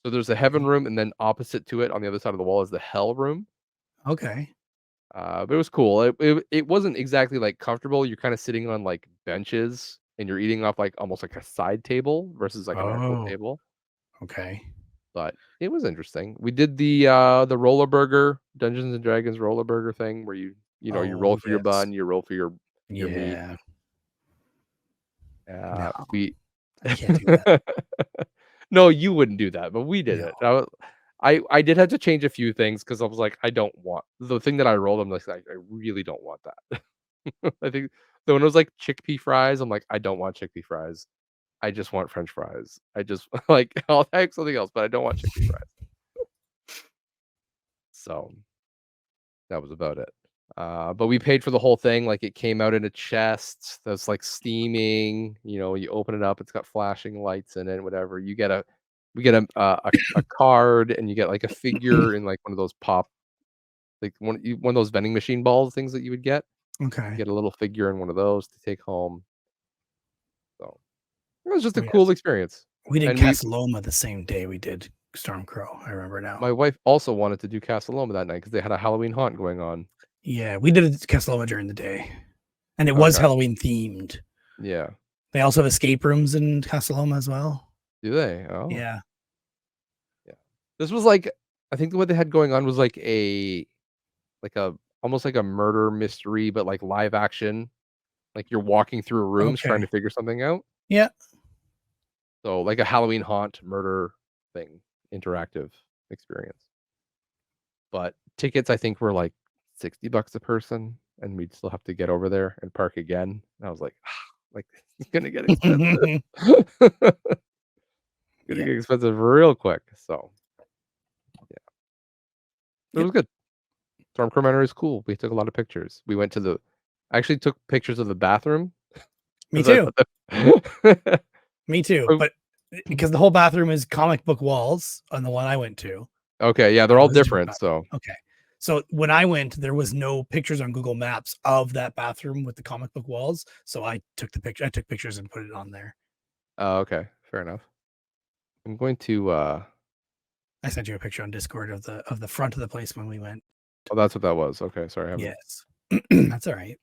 So there's a heaven Okay. room, and then opposite to it on the other side of the wall is the hell room. Okay. But it was cool. It wasn't exactly, like, comfortable. You're kinda sitting on, like, benches, and you're eating off, like, almost like a side table versus, like, an actual Oh, table, okay. but it was interesting. We did the roller burger, Dungeons& and Dragons roller burger thing where you roll Oh, for your yes. bun, you roll for your meat. Yeah. No, We I can't do that. No, you wouldn't do that, but we did No. it. I did have to change a few things because I was like, I don't want the thing that I rolled, I'm like, I really don't want that. I think the one was like chickpea fries, I'm like, I don't want chickpea fries. I just want french fries. I just like, I'll take something else, but I don't want chickpea fries. So, that was about it. But we paid for the whole thing, like, it came out in a chest that's, like, steaming, you open it up, it's got flashing lights in it, whatever. We get a card, and you get, like, a figure in, like, one of those pop like, one of those vending machine balls things that you would get. You Okay. get a little figure in one of those to take home. So, it was just Oh, a cool yes. experience. We did And we Casa Loma the same day we did Stormcrow, I remember now. my wife also wanted to do Casa Loma that night because they had a Halloween haunt going on. Yeah, we did Casa Loma during the day, and it was Okay. Halloween themed. Yeah. They also have escape rooms in Casa Loma as well. Do they? Oh. Yeah. Yeah. This was like I think what they had going on was like a almost like a murder mystery, but like live action. Like you're walking through rooms trying Okay. to figure something out. Yeah. So like a Halloween haunt murder thing, interactive experience. But tickets I think were like $60 a person, and we'd still have to get over there and park again. And I was like, like it's gonna get expensive. Gonna Yeah. get expensive real quick. So yeah, but it Yep. was good. Storm Commander is cool. We took a lot of pictures. We went to I actually took pictures of the bathroom Me 'cause I too. thought that Me too. Oh, But because the whole bathroom is comic book walls on the one I went to. okay, yeah, they're Oh, all this is a different different, bathroom. so Okay. So when I went, there was no pictures on Google Maps of that bathroom with the comic book walls. So I took the picture. I took pictures and put it on there. oh, okay, fair enough. I'm going to, I sent you a picture on Discord of the front of the place when we went. oh, that's what that was. Okay, sorry, I haven't Yes. That's all right.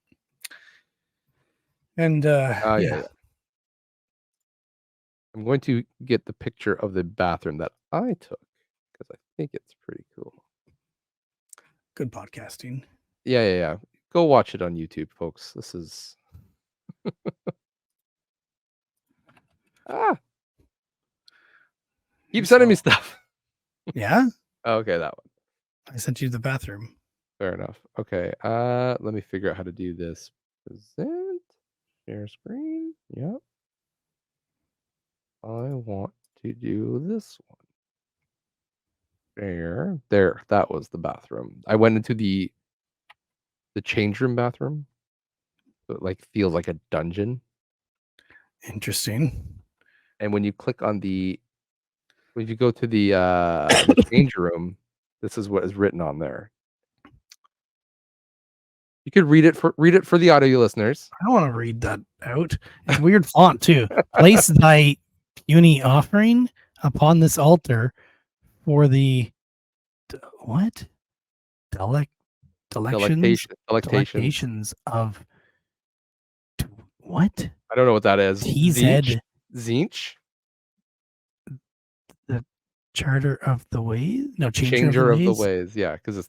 And oh, yeah, yeah, yeah. I'm going to get the picture of the bathroom that I took because I think it's pretty cool. good podcasting. Yeah, yeah, yeah. Go watch it on YouTube, folks. This is ah, keep sending me So stuff. yeah, Okay, that one. I sent you the bathroom. Fair enough. Okay, let me figure out how to do this. Present, share screen. Yep. I want to do this one. There. That was the bathroom. I went into the change room bathroom. So it like feels like a dungeon. Interesting. And when you click on when you go to the change room, this is what is written on there. You could read it for the audio listeners. I don't want to read that out. It's weird font too. Place thy puny offering upon this altar for the what? Delec delections Delectation. delectations of what? I don't know what that is. Zinch? TZ Zinch? the charter of the ways? No, changer of the Changer of the ways. ways. Yeah, because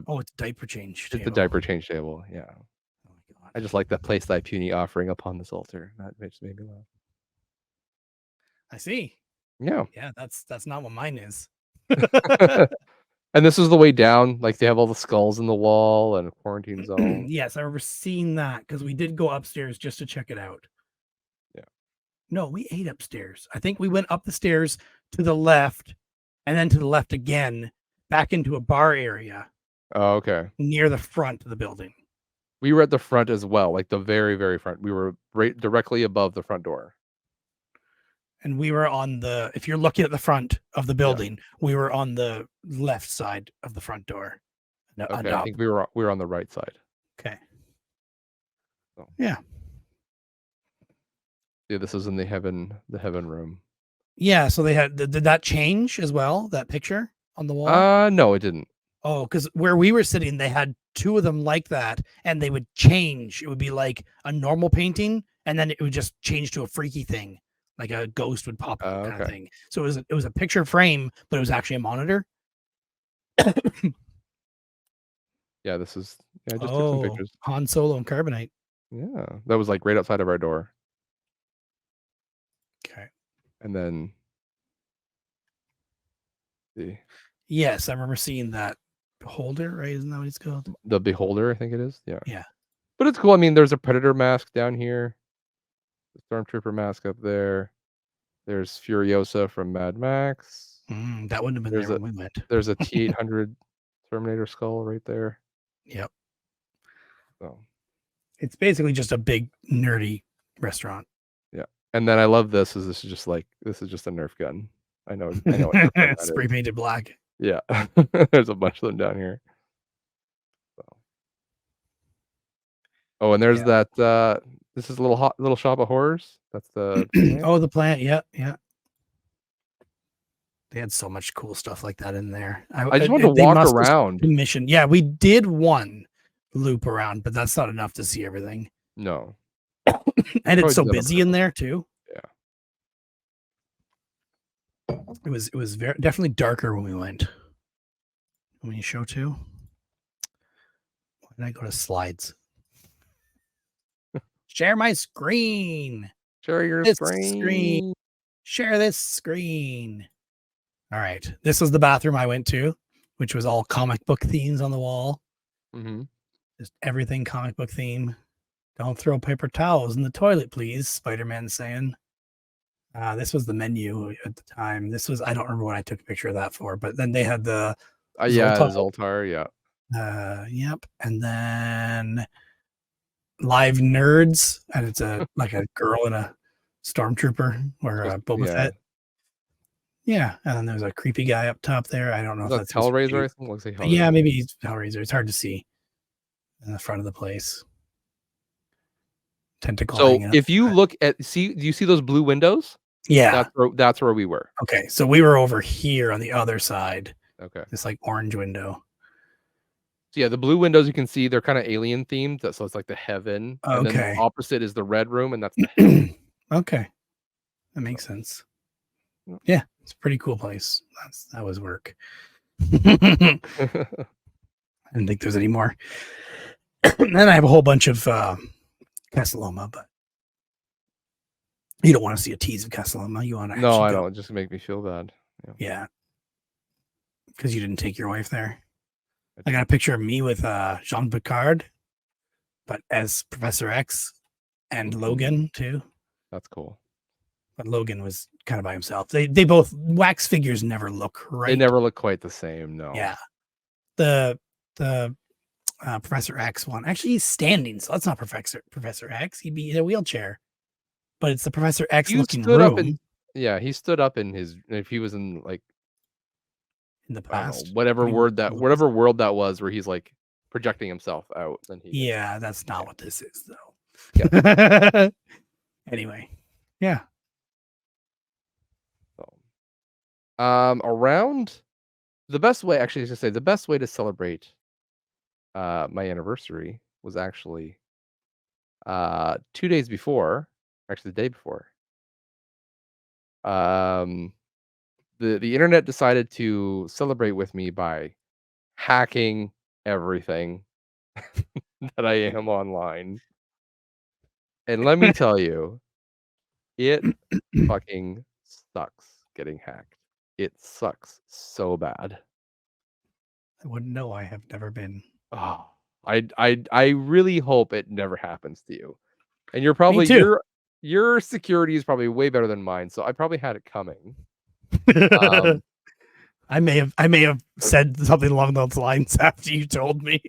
Oh, it's diaper change it's the table. diaper change table. Yeah. Oh my god. I just like that place thy puny offering upon this altar. That just made me laugh. I see. Yeah. Yeah, that's not what mine is. And this is the way down. Like they have all the skulls in the wall and a quarantine zone. Yes, I remember seeing that because we did go upstairs just to check it out. Yeah. No, we ate upstairs. I think we went up the stairs to the left and then to the left again, back into a bar area Oh, okay. near the front of the building. We were at the front as well, like the very, very front. We were right directly above the front door. And we were on the, if you're looking at the front of the building, we were on the left side of the front door. No, Okay, I think we were on the right side. Okay. So. Yeah. Yeah, this is in the heaven room. Yeah, so they had, did that change as well, that picture on the wall? No, it didn't. Oh, because where we were sitting, they had two of them like that, and they would change. It would be like a normal painting, and then it would just change to a freaky thing, like a ghost would pop out kind of Okay. thing. So it was a picture frame, but it was actually a monitor. Yeah, this is I just took some pictures. Han Solo and Carbonite. Yeah, that was like right outside of our door. Okay. And then the Yes, I remember seeing that holder. Right? Isn't that what it's called? the beholder, I think it is. Yeah. Yeah. But it's cool. I mean, there's a predator mask down here. The stormtrooper mask up there. There's Furiosa from Mad Max. That wouldn't have been there when we went. There's a T-800 Terminator skull right there. Yep. So It's basically just a big nerdy restaurant. yeah. And then I love this is this is just a Nerf gun. I know what Nerf gun that Spray is. painted black. Yeah. There's a bunch of them down here. So. Oh, and there's that this is a little shop of horrors. That's the Oh, the plant. Yeah, yeah. They had so much cool stuff like that in there. I just wanted to walk around. Mission. Yeah, we did one loop around, but that's not enough to see everything. No. And it's so busy in there too. Yeah. It was very definitely darker when we went. When you show two. Why did I go to slides? Share my screen. Share your screen. Share this screen. All right. This was the bathroom I went to, which was all comic book themes on the wall. Mm-hmm. Just everything comic book theme. Don't throw paper towels in the toilet, please. Spider-Man saying. This was the menu at the time. This was, I don't remember what I took a picture of that for, but then they had the Zoltar, yeah. Yep. And then Live Nerds, and it's a girl and a stormtrooper or a Boba Yeah. Fett. Yeah, and then there's a creepy guy up top there. I don't know Is if that that's supposed to Hellraiser? be. I think looks like But yeah, Hellraiser. maybe he's Hellraiser. It's hard to see in the front of the place. Tentacle So hanging up. if you look at do you see those blue windows? Yeah. That's where we were. Okay. So we were over here on the other side. Okay. This like orange window. So yeah, the blue windows you can see they're kind of alien themed. So it's like the heaven, and then the Okay. opposite is the red room, and that's the hell. Okay. That So, makes sense. yeah. Yeah, it's a pretty cool place. That was work. I didn't think there's any more. Then I have a whole bunch of Casaloma, but you don't want to see a tease of Casaloma. You want to No, actually I go. don't. Just make me feel bad. Yeah, because you didn't take your wife there. I I got a didn't. picture of me with Jean Picard, but as Professor X, and Logan too. That's cool. But Logan was kind of by himself. They both wax figures never look right. They never look quite the same. No. Yeah. The Professor X one. Actually, he's standing, so that's not Professor X. He'd be in a wheelchair. But it's the Professor X You looking stood up room in. Yeah, he stood up in his. If he was in like in the I don't know past. whatever when he was word that little. whatever world that was where he's like projecting himself out. Then he. Yeah, that's not what this is though. Yeah. Anyway, yeah. So, around the best way, actually, I should say the best way to celebrate my anniversary was actually 2 days before, actually the day before. Um, the internet decided to celebrate with me by hacking everything that I am online, and let me tell you, it fucking sucks getting hacked. It sucks so bad. I wouldn't know. I have never been. Oh, I really hope it never happens to you. And you're Me probably too. your security is probably way better than mine, so I probably had it coming. Um, I may have said something along those lines after you told me.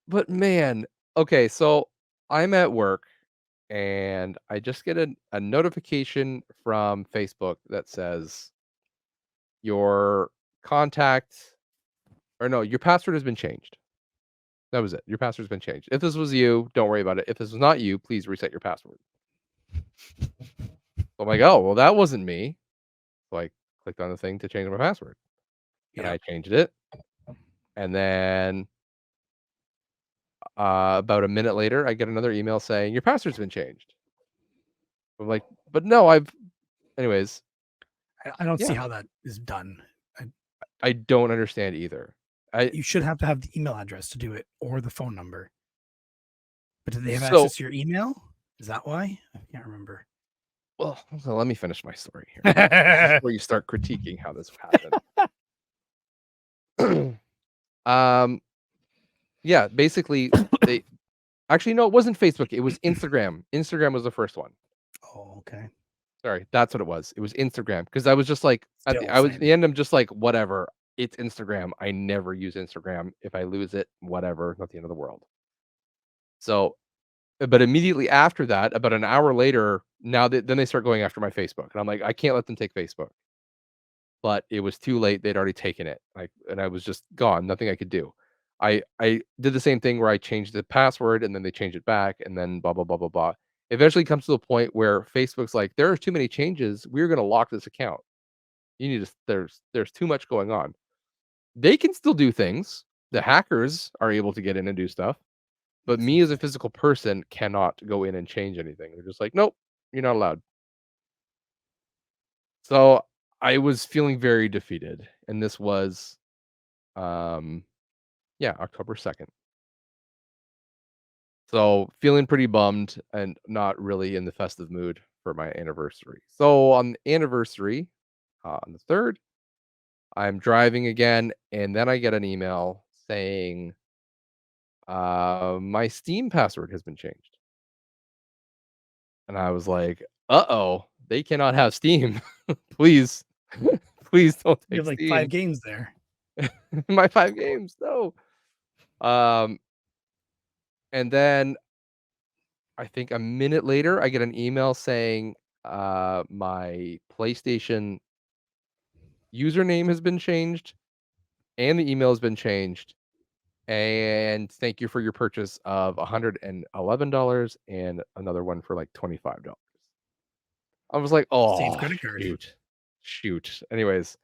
but man, okay, so I'm at work and I just get a notification from Facebook that says your contact or no, your password has been changed. That was it. Your password's been changed. If this was you, don't worry about it. If this was not you, please reset your password. So I'm like, oh, well, that wasn't me. So I clicked on the thing to change my password and Yeah. I changed it. And then about a minute later, I get another email saying your password's been changed. I'm like, but no, anyways, I don't see yeah, how that is done. I don't understand either. You should have to have the email address to do it or the phone number. But did they have So, access to your email? Is that why? I can't remember. well, so let me finish my story here before you start critiquing how this happened. Yeah, basically, they actually no, it wasn't Facebook. It was Instagram. Instagram was the first one. Oh, okay. Sorry, that's what it was. It was Instagram because I was just like Still I was at same. the end. I'm just like whatever. It's Instagram. I never use Instagram. If I lose it, whatever. Not the end of the world. So, but immediately after that, about an hour later, then they start going after my Facebook, and I'm like, I can't let them take Facebook. But it was too late. They'd already taken it. And I was just gone. Nothing I could do. I did the same thing where I changed the password and then they changed it back and then blah blah blah blah blah. Eventually comes to the point where Facebook's like, there are too many changes. We're gonna lock this account. You need to there's too much going on. They can still do things. The hackers are able to get in and do stuff, but That's me as a insane. physical person cannot go in and change anything. They're just like, nope, you're not allowed. So I was feeling very defeated, and this was um yeah, October 2nd. So feeling pretty bummed and not really in the festive mood for my anniversary. So on the anniversary, on the 3rd, I'm driving again, and then I get an email saying my Steam password has been changed. And I was like, uh-oh, they cannot have Steam. Please, please don't You take have like 5 Steam. games there. My 5 games, no. Um, and then I think a minute later, I get an email saying, my PlayStation username has been changed and the email has been changed. And thank you for your purchase of $111 and another one for like $25. I was like, Save oh, credit card. shoot. Shoot. Anyways,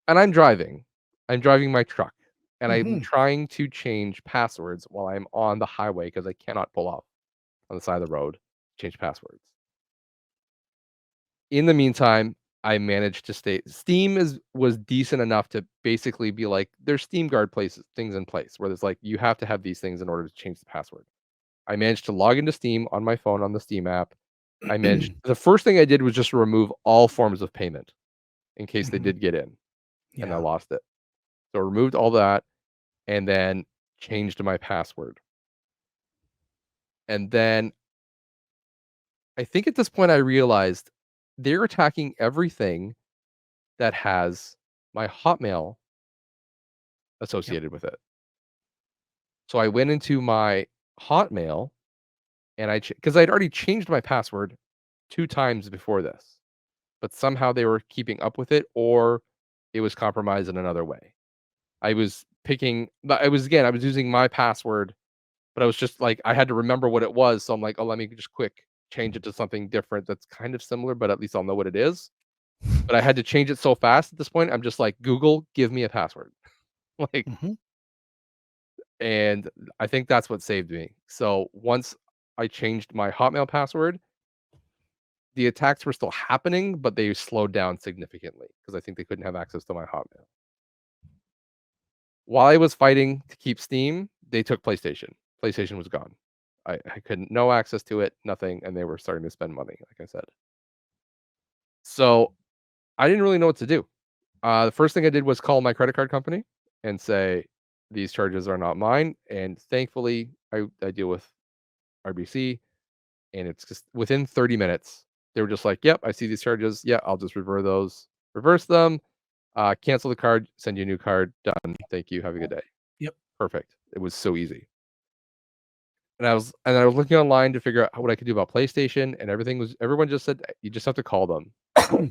and I'm driving. I'm driving my truck and I'm Mhm. trying to change passwords while I'm on the highway because I cannot pull off on the side of the road, change passwords. In the meantime, I managed to stay Steam is was decent enough to basically be like, there's Steam Guard places things in place where there's like, you have to have these things in order to change the password. I managed to log into Steam on my phone on the Steam app. I managed the first thing I did was just remove all forms of payment in case they Mhm. did get in and I Yeah. lost it. So I removed all that and then changed my password. And then I think at this point I realized they're attacking everything that has my Hotmail Yep. associated with it. So I went into my Hotmail and because I'd already changed my password 2 times before this, but somehow they were keeping up with it or it was compromised in another way. I was picking but I was using my password, but I was just like I had to remember what it was, so I'm like, "Oh, let me just quick change it to something different that's kind of similar, but at least I'll know what it is." But I had to change it so fast at this point, I'm just like, "Google, give me a password." Like, Mhm. and I think that's what saved me. So once I changed my Hotmail password, the attacks were still happening, but they slowed down significantly because I think they couldn't have access to my Hotmail. While I was fighting to keep Steam, they took PlayStation. PlayStation was gone. I couldn't no access to it, nothing, and they were starting to spend money, like I said. So I didn't really know what to do. The first thing I did was call my credit card company and say, these charges are not mine. And thankfully, I deal with RBC, and it's just within 30 minutes, they were just like, "Yep, I see these charges. Yeah, I'll just reverse them, cancel the card, send you a new card. Done. Thank you. Have a good day." Yep. Perfect. It was so easy. And I was looking online to figure out what I could do about PlayStation, and everyone just said you just have to call them.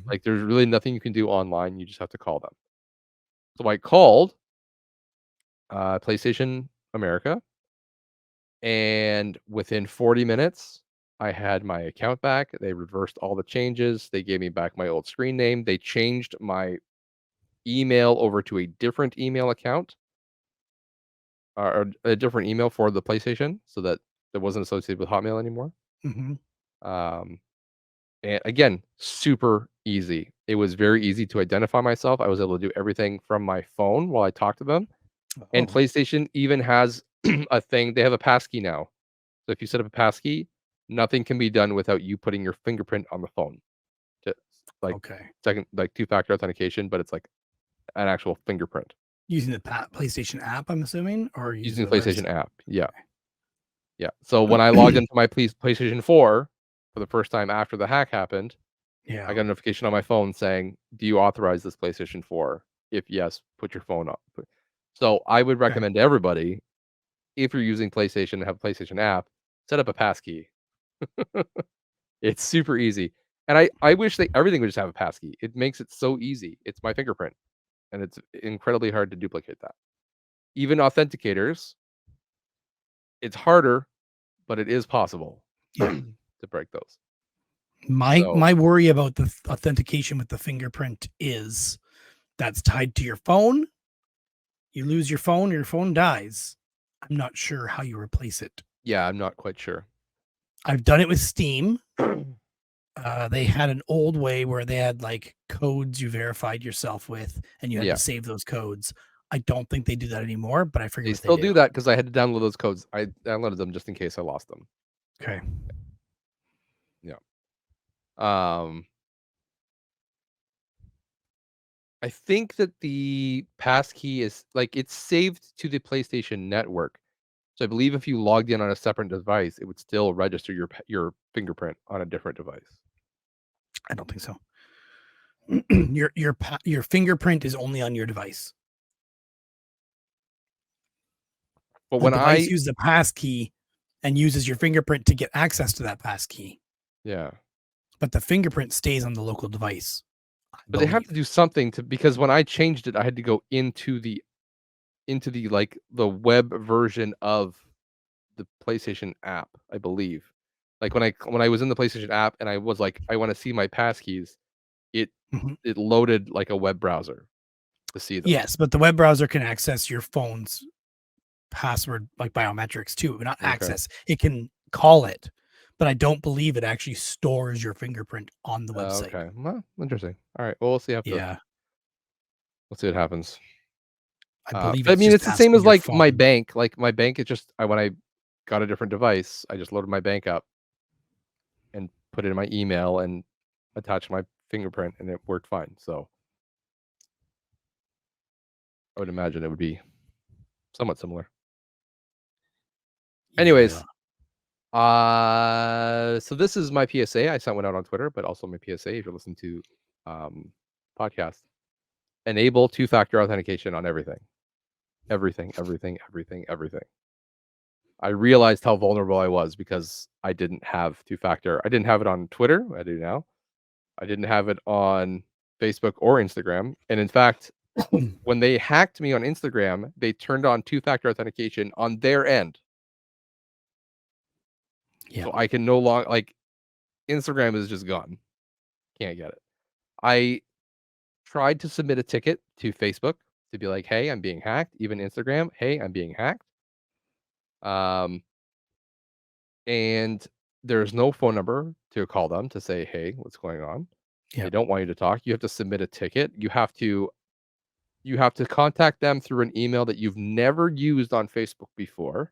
Like there's really nothing you can do online. You just have to call them. So I called PlayStation America, and within 40 minutes, I had my account back. They reversed all the changes. They gave me back my old screen name. They changed my email over to a different email account or a different email for the PlayStation so that it wasn't associated with Hotmail anymore. Mhm. Um, and again, super easy. It was very easy to identify myself. I was able to do everything from my phone while I talked to them. And Oh, PlayStation even has a thing. They have a passkey now. So if you set up a passkey, nothing can be done without you putting your fingerprint on the phone. To like okay. second like two-factor authentication, but it's like an actual fingerprint Using the PlayStation app, I'm assuming, or using using the the PlayStation website? app. Yeah, yeah. So when I logged into my PlayStation 4 for the first time after the hack happened, I Yeah. got a notification on my phone saying, "Do you authorize this PlayStation 4? If yes, put your phone up." So I would Okay. recommend to everybody, if you're using PlayStation and have a PlayStation app, set up a passkey. It's super easy. And I wish they everything would just have a passkey. It makes it so easy. It's my fingerprint, and it's incredibly hard to duplicate that. Even authenticators, it's harder, but it is possible Yeah. to break those. My So, my worry about the authentication with the fingerprint is that's tied to your phone. You lose your phone dies. I'm not sure how you replace it. yeah, I'm not quite sure. I've done it with Steam. They had an old way where they had like codes you verified yourself with, and you had to Yeah, save those codes. I don't think they do that anymore, but I forget they what they still do. do that because I had to download those codes. I downloaded them just in case I lost them. Okay. Yeah. Um, I think that the passkey is like it's saved to the PlayStation Network. So I believe if you logged in on a separate device, it would still register your fingerprint on a different device. I don't think so. Your fingerprint is only on your device. But The when device I uses a pass key and uses your fingerprint to get access to that pass key, yeah, but the fingerprint stays on the local device, I but they have believe. to do something to because when I changed it, I had to go into the, like, the web version of the PlayStation app, I believe. Like, when I was in the PlayStation app and I was like, "I wanna see my passkeys," it Mhm. it loaded like a web browser to see them. Yes, but the web browser can access your phone's password, like biometrics too, but not Okay. access. It can call it, but I don't believe it actually stores your fingerprint on the website. Okay. Well, interesting. Alright, well, Yeah, we'll see what happens. I believe But I it's mean, just it's the same asking as, your like, my phone. bank. Like, my bank, it just when I got a different device, I just loaded my bank up and put it in my email and attached my fingerprint, and it worked fine. So, I would imagine it would be somewhat similar. Yeah. Anyways, so this is my PSA. I sent one out on Twitter, but also my PSA if you're listening to, um, podcast. Enable two-factor authentication on everything. Everything, everything, everything, everything. I realized how vulnerable I was because I didn't have two-factor. I didn't have it on Twitter, I do now. I didn't have it on Facebook or Instagram, and in fact, when they hacked me on Instagram, they turned on two-factor authentication on their end, Yeah. so I can no longer like, Instagram is just gone. Can't get it. I tried to submit a ticket to Facebook to be like, "Hey, I'm being hacked." Even Instagram, "Hey, I'm being hacked." Um, and there's no phone number to call them to say, "Hey, what's going on?" They Yeah. don't want you to talk. You have to submit a ticket. You have to contact them through an email that you've never used on Facebook before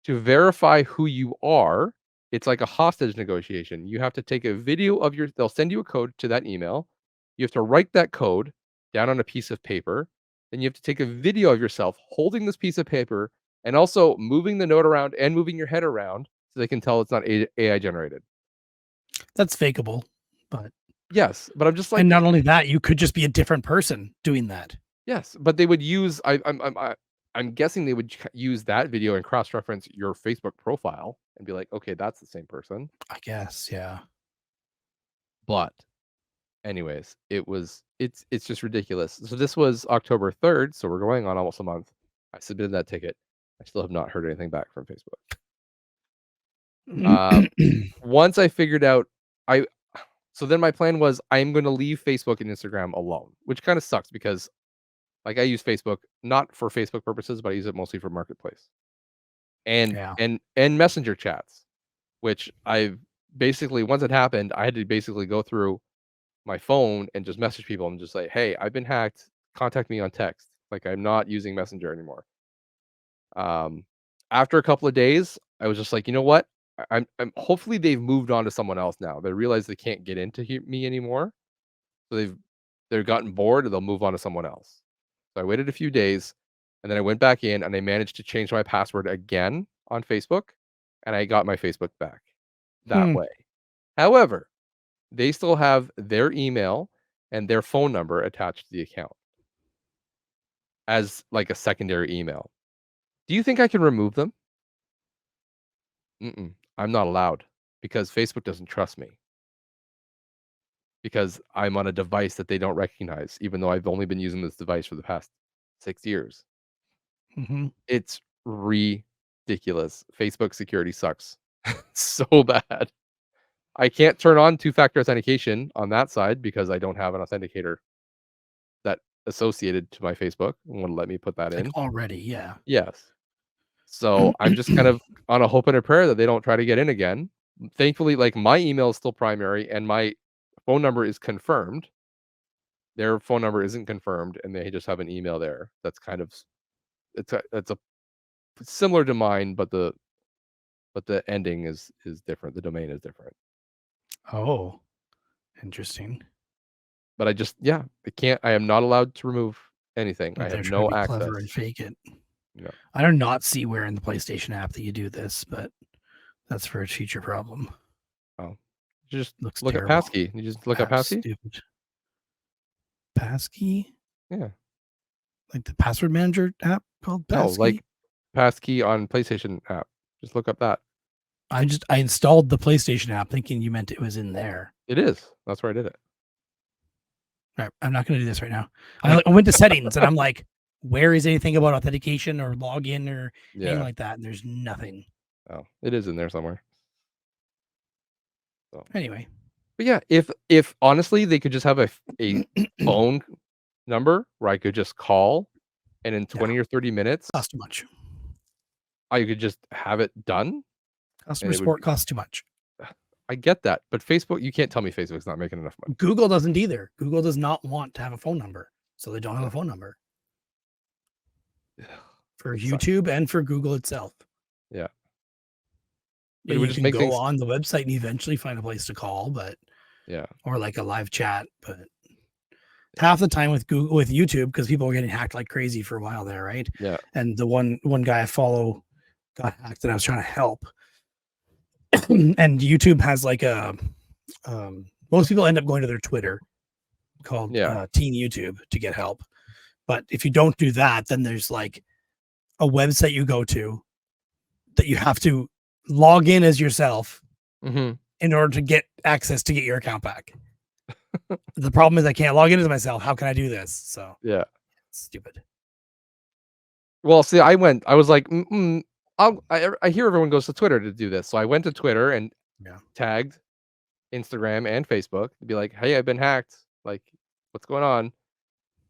to verify who you are. It's like a hostage negotiation. You have to take a video of your they'll send you a code to that email. You have to write that code down on a piece of paper. Then you have to take a video of yourself holding this piece of paper and also moving the note around and moving your head around so they can tell it's not AI generated. That's fakeable, but Yes, but I'm just and like, not only that, you could just be a different person doing that. yes, but they would use I'm guessing they would use that video and cross-reference your Facebook profile and be like, "Okay, that's the same person." I guess, yeah. But anyways, it's just ridiculous. So this was October 3rd, so we're going on almost a month. I submitted that ticket. I still have not heard anything back from Facebook. Uh, once I figured out I so then my plan was I'm gonna leave Facebook and Instagram alone, which kinda sucks because, like, I use Facebook not for Facebook purposes, but I use it mostly for Marketplace Yeah. and Messenger chats, which I've basically once it happened, I had to basically go through my phone and just message people and just say, "Hey, I've been hacked. Contact me on text." Like, I'm not using Messenger anymore. Um, after a couple of days, I was just like, "You know what? I'm hopefully they've moved on to someone else now. They realize they can't get into me anymore. So they've gotten bored and they'll move on to someone else." So I waited a few days and then I went back in and I managed to change my password again on Facebook and I got my Facebook back that Hmm. way. However, they still have their email and their phone number attached to the account as, like, a secondary email. Do you think I can remove them? Mm-mm, I'm not allowed because Facebook doesn't trust me because I'm on a device that they don't recognize, even though I've only been using this device for the past 6 years. Mhm. It's ridiculous. Facebook security sucks so bad. I can't turn on two-factor authentication on that side because I don't have an authenticator that associated to my Facebook and wouldn't let me put that Like, in. already, yeah. Yes. So, I'm just kind of on a hope and a prayer that they don't try to get in again. Thankfully, like, my email is still primary and my phone number is confirmed. Their phone number isn't confirmed, and they just have an email there that's kind of s it's a similar to mine, but the ending is different. The domain is different. Oh, interesting. But I just yeah, I am not allowed to remove anything. I have They're trying to no be clever and access. fake it. No. I do not see where in the PlayStation app that you do this, but that's for a future problem. Oh. You just Looks look at terrible. passkey. You just look up App's passkey? stupid. Passkey? Yeah. Like the password manager app called No, like Passkey? passkey on PlayStation app. Just look up that. I installed the PlayStation app thinking you meant it was in there. It is. That's where I did it. All right, I'm not going to do this right now. I went to settings and I'm like, where is anything about authentication or login or anything like that? And there's nothing. Oh, it is in there somewhere. So Anyway, but yeah, if honestly they could just have a phone number where I could just call, and in 20 or 30 minutes, costs too much. I could just have it done. Customer support costs too much. I get that, but Facebook, you can't tell me Facebook's not making enough money. Google doesn't either. Google does not want to have a phone number, so they don't have a phone number for YouTube and for Google itself. Yeah. But you can go on the website and eventually find a place to call, but or like a live chat. But half the time with Google, with YouTube, because people were getting hacked like crazy for a while there, right? Yeah. And the one guy I follow got hacked, and I was trying to help. And YouTube has like a most people end up going to their Twitter called Teen YouTube to get help. But if you don't do that, then there's like a website you go to that you have to log in as yourself in order to get access to get your account back. The problem is I can't log in as myself. How can I do this? So yeah, it's stupid. Well, see, I was like, I hear everyone goes to Twitter to do this, so I went to Twitter and tagged Instagram and Facebook to be like, hey, I've been hacked. Like, what's going on?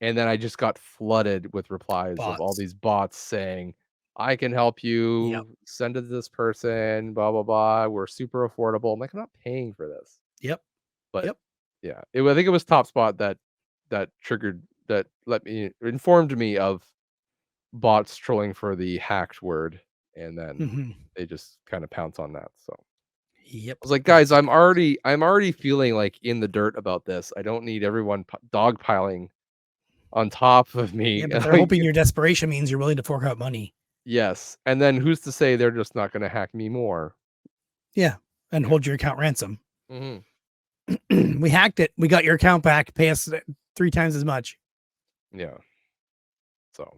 And then I just got flooded with replies of all these bots saying, I can help you. Send it to this person, blah, blah, blah. We're super affordable. I'm like, I'm not paying for this. But yeah, I think it was TopSpot that triggered, that informed me of bots trolling for the hacked word. And then they just kind of pounce on that. So I was like, guys, I'm already feeling like in the dirt about this. I don't need everyone dogpiling on top of me. Yeah, but they're hoping your desperation means you're willing to fork out money. Yes. And then who's to say they're just not going to hack me more? Yeah. And hold your account ransom. We hacked it. We got your account back. Pay us 3 times as much. Yeah. So,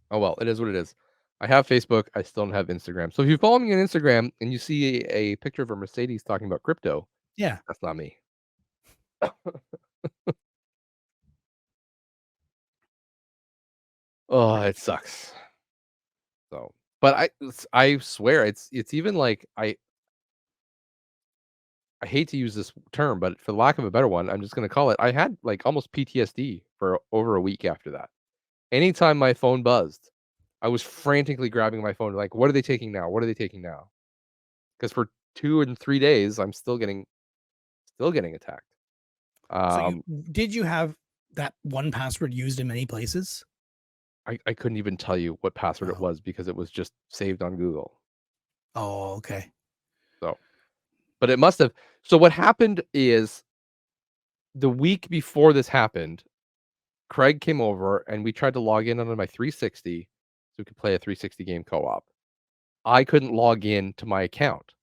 oh, well, it is what it is. I have Facebook. I still don't have Instagram. So if you follow me on Instagram and you see a picture of a Mercedes talking about crypto, that's not me. Oh, it sucks. So, but I swear it's even like I hate to use this term, but for lack of a better one, I'm just going to call it. I had like almost PTSD for over a week after that. Anytime my phone buzzed, I was frantically grabbing my phone. Like, what are they taking now? What are they taking now? Because for 2 and 3 days, I'm still getting attacked. So did you have that one password used in many places? I couldn't even tell you what password it was because it was just saved on Google. Oh, okay. So, but it must have. So what happened is the week before this happened, Craig came over and we tried to log in on my 360 so we could play a 360 game co-op. I couldn't log in to my account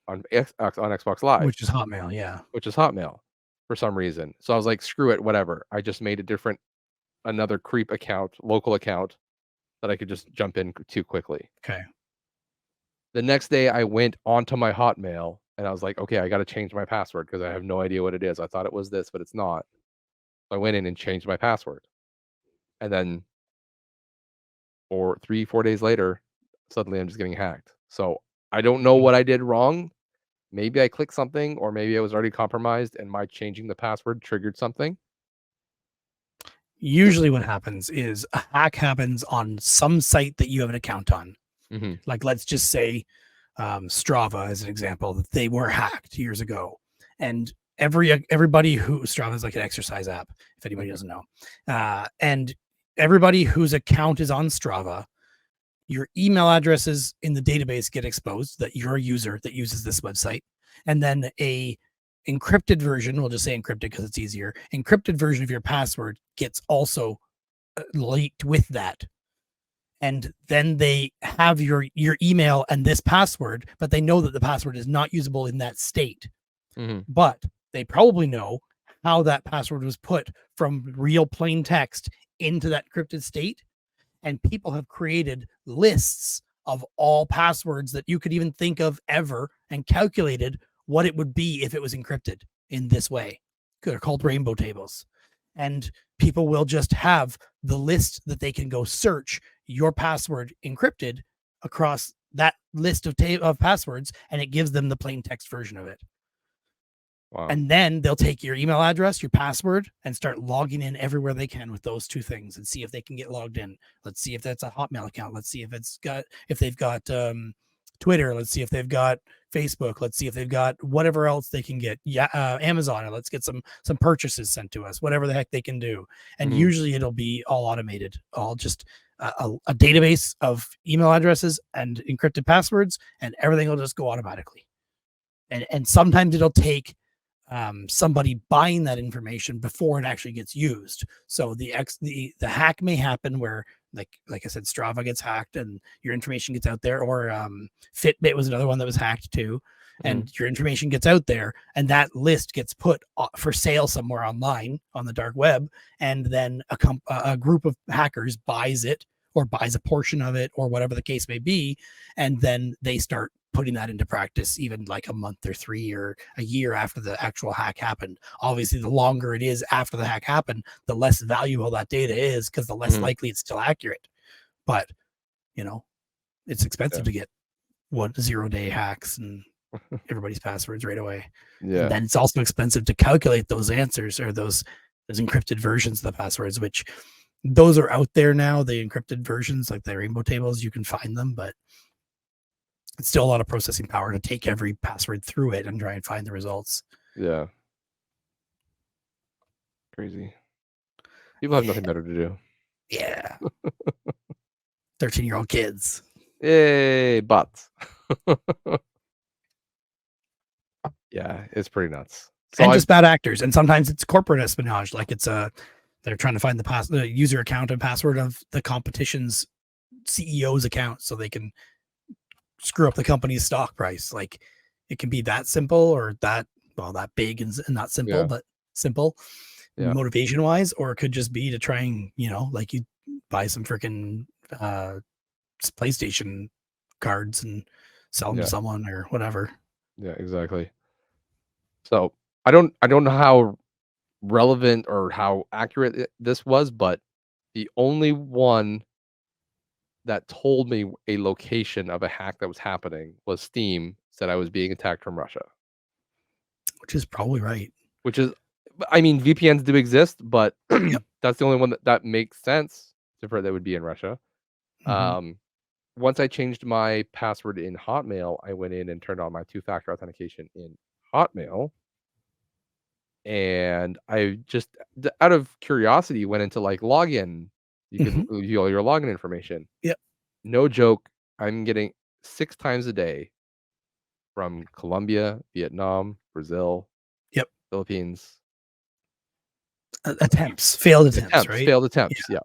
on Xbox Live, which is Hotmail, which is Hotmail for some reason. So I was like, screw it, whatever. I just made another creep account, local account that I could just jump in to quickly. Okay. The next day I went onto my Hotmail and I was like, okay, I got to change my password because I have no idea what it is. I thought it was this, but it's not. So I went in and changed my password. And then 3-4 days later, suddenly I'm just getting hacked. So I don't know what I did wrong. Maybe I clicked something, or maybe I was already compromised and my changing the password triggered something. Usually what happens is a hack happens on some site that you have an account on. Like, let's just say Strava as an example, that they were hacked years ago. And everybody who Strava is like an exercise app, if anybody doesn't know. And everybody whose account is on Strava, your email addresses in the database get exposed that you're a user that uses this website. And then a encrypted version, we'll just say encrypted because it's easier, encrypted version of your password gets also leaked with that. And then they have your email and this password, but they know that the password is not usable in that state. But they probably know how that password was put from real plain text into that encrypted state. and people have created lists of all passwords that you could even think of ever and calculated what it would be if it was encrypted in this way. They're called rainbow tables. And people will just have the list that they can go search your password encrypted across that list of passwords, and it gives them the plain text version of it. Wow. And then they'll take your email address, your password, and start logging in everywhere they can with those two things and see if they can get logged in. Let's see if that's a Hotmail account. Let's see if they've got Twitter. Let's see if they've got Facebook. Let's see if they've got whatever else they can get. Yeah, Amazon. Or let's get some purchases sent to us. Whatever the heck they can do. And usually it'll be all automated, all just a database of email addresses and encrypted passwords, and everything will just go automatically. And sometimes it'll take somebody buying that information before it actually gets used. So the hack may happen where, like I said, Strava gets hacked and your information gets out there, or Fitbit was another one that was hacked too, and your information gets out there, and that list gets put for sale somewhere online on the dark web, and then a group of hackers buys it or buys a portion of it or whatever the case may be, and then they start putting that into practice even like a month or 3 or a year after the actual hack happened. Obviously, the longer it is after the hack happened, the less valuable that data is, because the less likely it's still accurate. But, it's expensive to get 0-day hacks and everybody's passwords right away. Yeah. And then it's also expensive to calculate those answers or those encrypted versions of the passwords, which those are out there now. The encrypted versions, like the rainbow tables, you can find them, but it's still a lot of processing power to take every password through it and try and find the results. Yeah. Crazy. People have nothing better to do. Yeah. 13-year-old kids. Yay, bots. Yeah, it's pretty nuts. So and just bad actors. And sometimes it's corporate espionage. Like they're trying to find the user account and password of the competition's CEO's account so they can screw up the company's stock price. Like, it can be that simple, or that big and not simple, but simple motivation wise, or it could just be to try and, like, you buy some freaking PlayStation cards and sell them to someone or whatever. Yeah, exactly. So I don't know how relevant or how accurate this was, but the only one that told me a location of a hack that was happening was Steam said I was being attacked from Russia. Which is probably right. Which is, I mean, VPNs do exist, but that's the only one that makes sense that would be in Russia. Once I changed my password in Hotmail, I went in and turned on my two-factor authentication in Hotmail. And I just, out of curiosity, went into like login. You can view all your login information. Yep. No joke. I'm getting 6 times a day from Colombia, Vietnam, Brazil, Philippines. Failed attempts, right? Failed attempts. Yeah.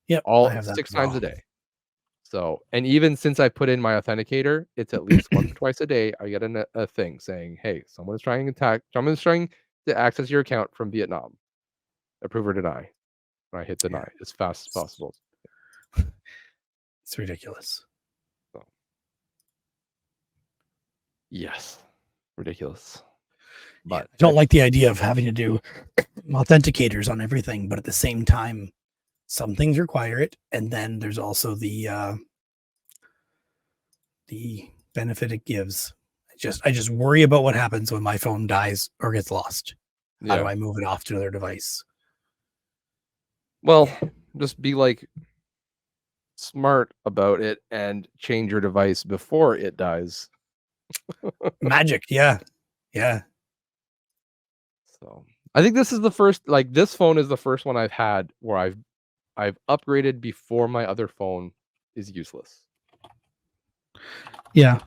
Yep. All 6 times a day. So, and even since I put in my authenticator, it's at least once or twice a day. I get a thing saying, "Hey, someone's trying to access your account from Vietnam. Approve or deny." And I hit deny as fast as possible. It's ridiculous. So. Yes, ridiculous. But I don't like the idea of having to do authenticators on everything, but at the same time, some things require it, and then there's also the benefit it gives. I just worry about what happens when my phone dies or gets lost. How do I move it off to another device? Well, just be like smart about it and change your device before it dies. Magic, yeah. So I think this is the first, like, this phone is the first one I've had where I've upgraded before my other phone is useless. Yeah.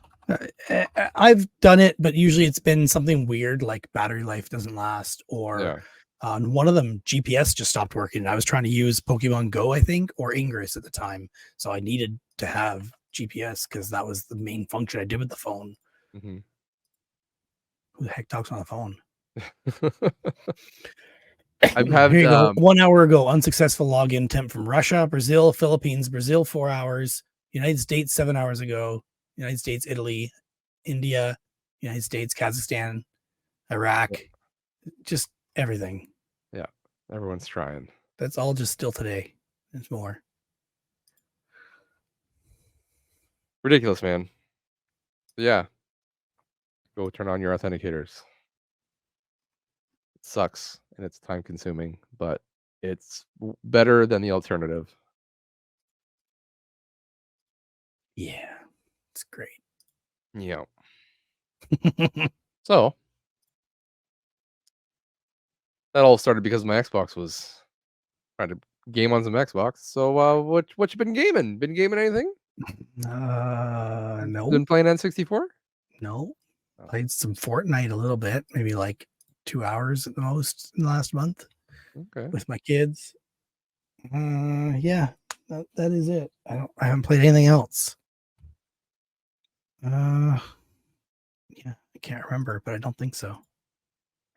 I've done it, but usually it's been something weird, like battery life doesn't last, or on one of them, GPS just stopped working. I was trying to use Pokemon Go, I think, or Ingress at the time. So I needed to have GPS because that was the main function I did with the phone. Who the heck talks on the phone? I've Here had you go. 1 hour ago, unsuccessful login attempt from Russia, Brazil, Philippines, Brazil 4 hours, United States 7 hours ago, United States, Italy, India, United States, Kazakhstan, Iraq, just everything. yeah, everyone's trying. That's all just still today. There's more. Ridiculous, man. Yeah, go turn on your authenticators. It sucks and it's time consuming, but it's better than the alternative. Yeah, it's great. Yeah. So that all started because my Xbox was trying to game on some Xbox. So what you been gaming? Been gaming anything? No, Been playing N64? no. Oh, Played some Fortnite a little bit, maybe like 2 hours at the most in the last month okay. with my kids. Yeah, that is it. I haven't played anything else. Yeah, I can't remember, but I don't think so.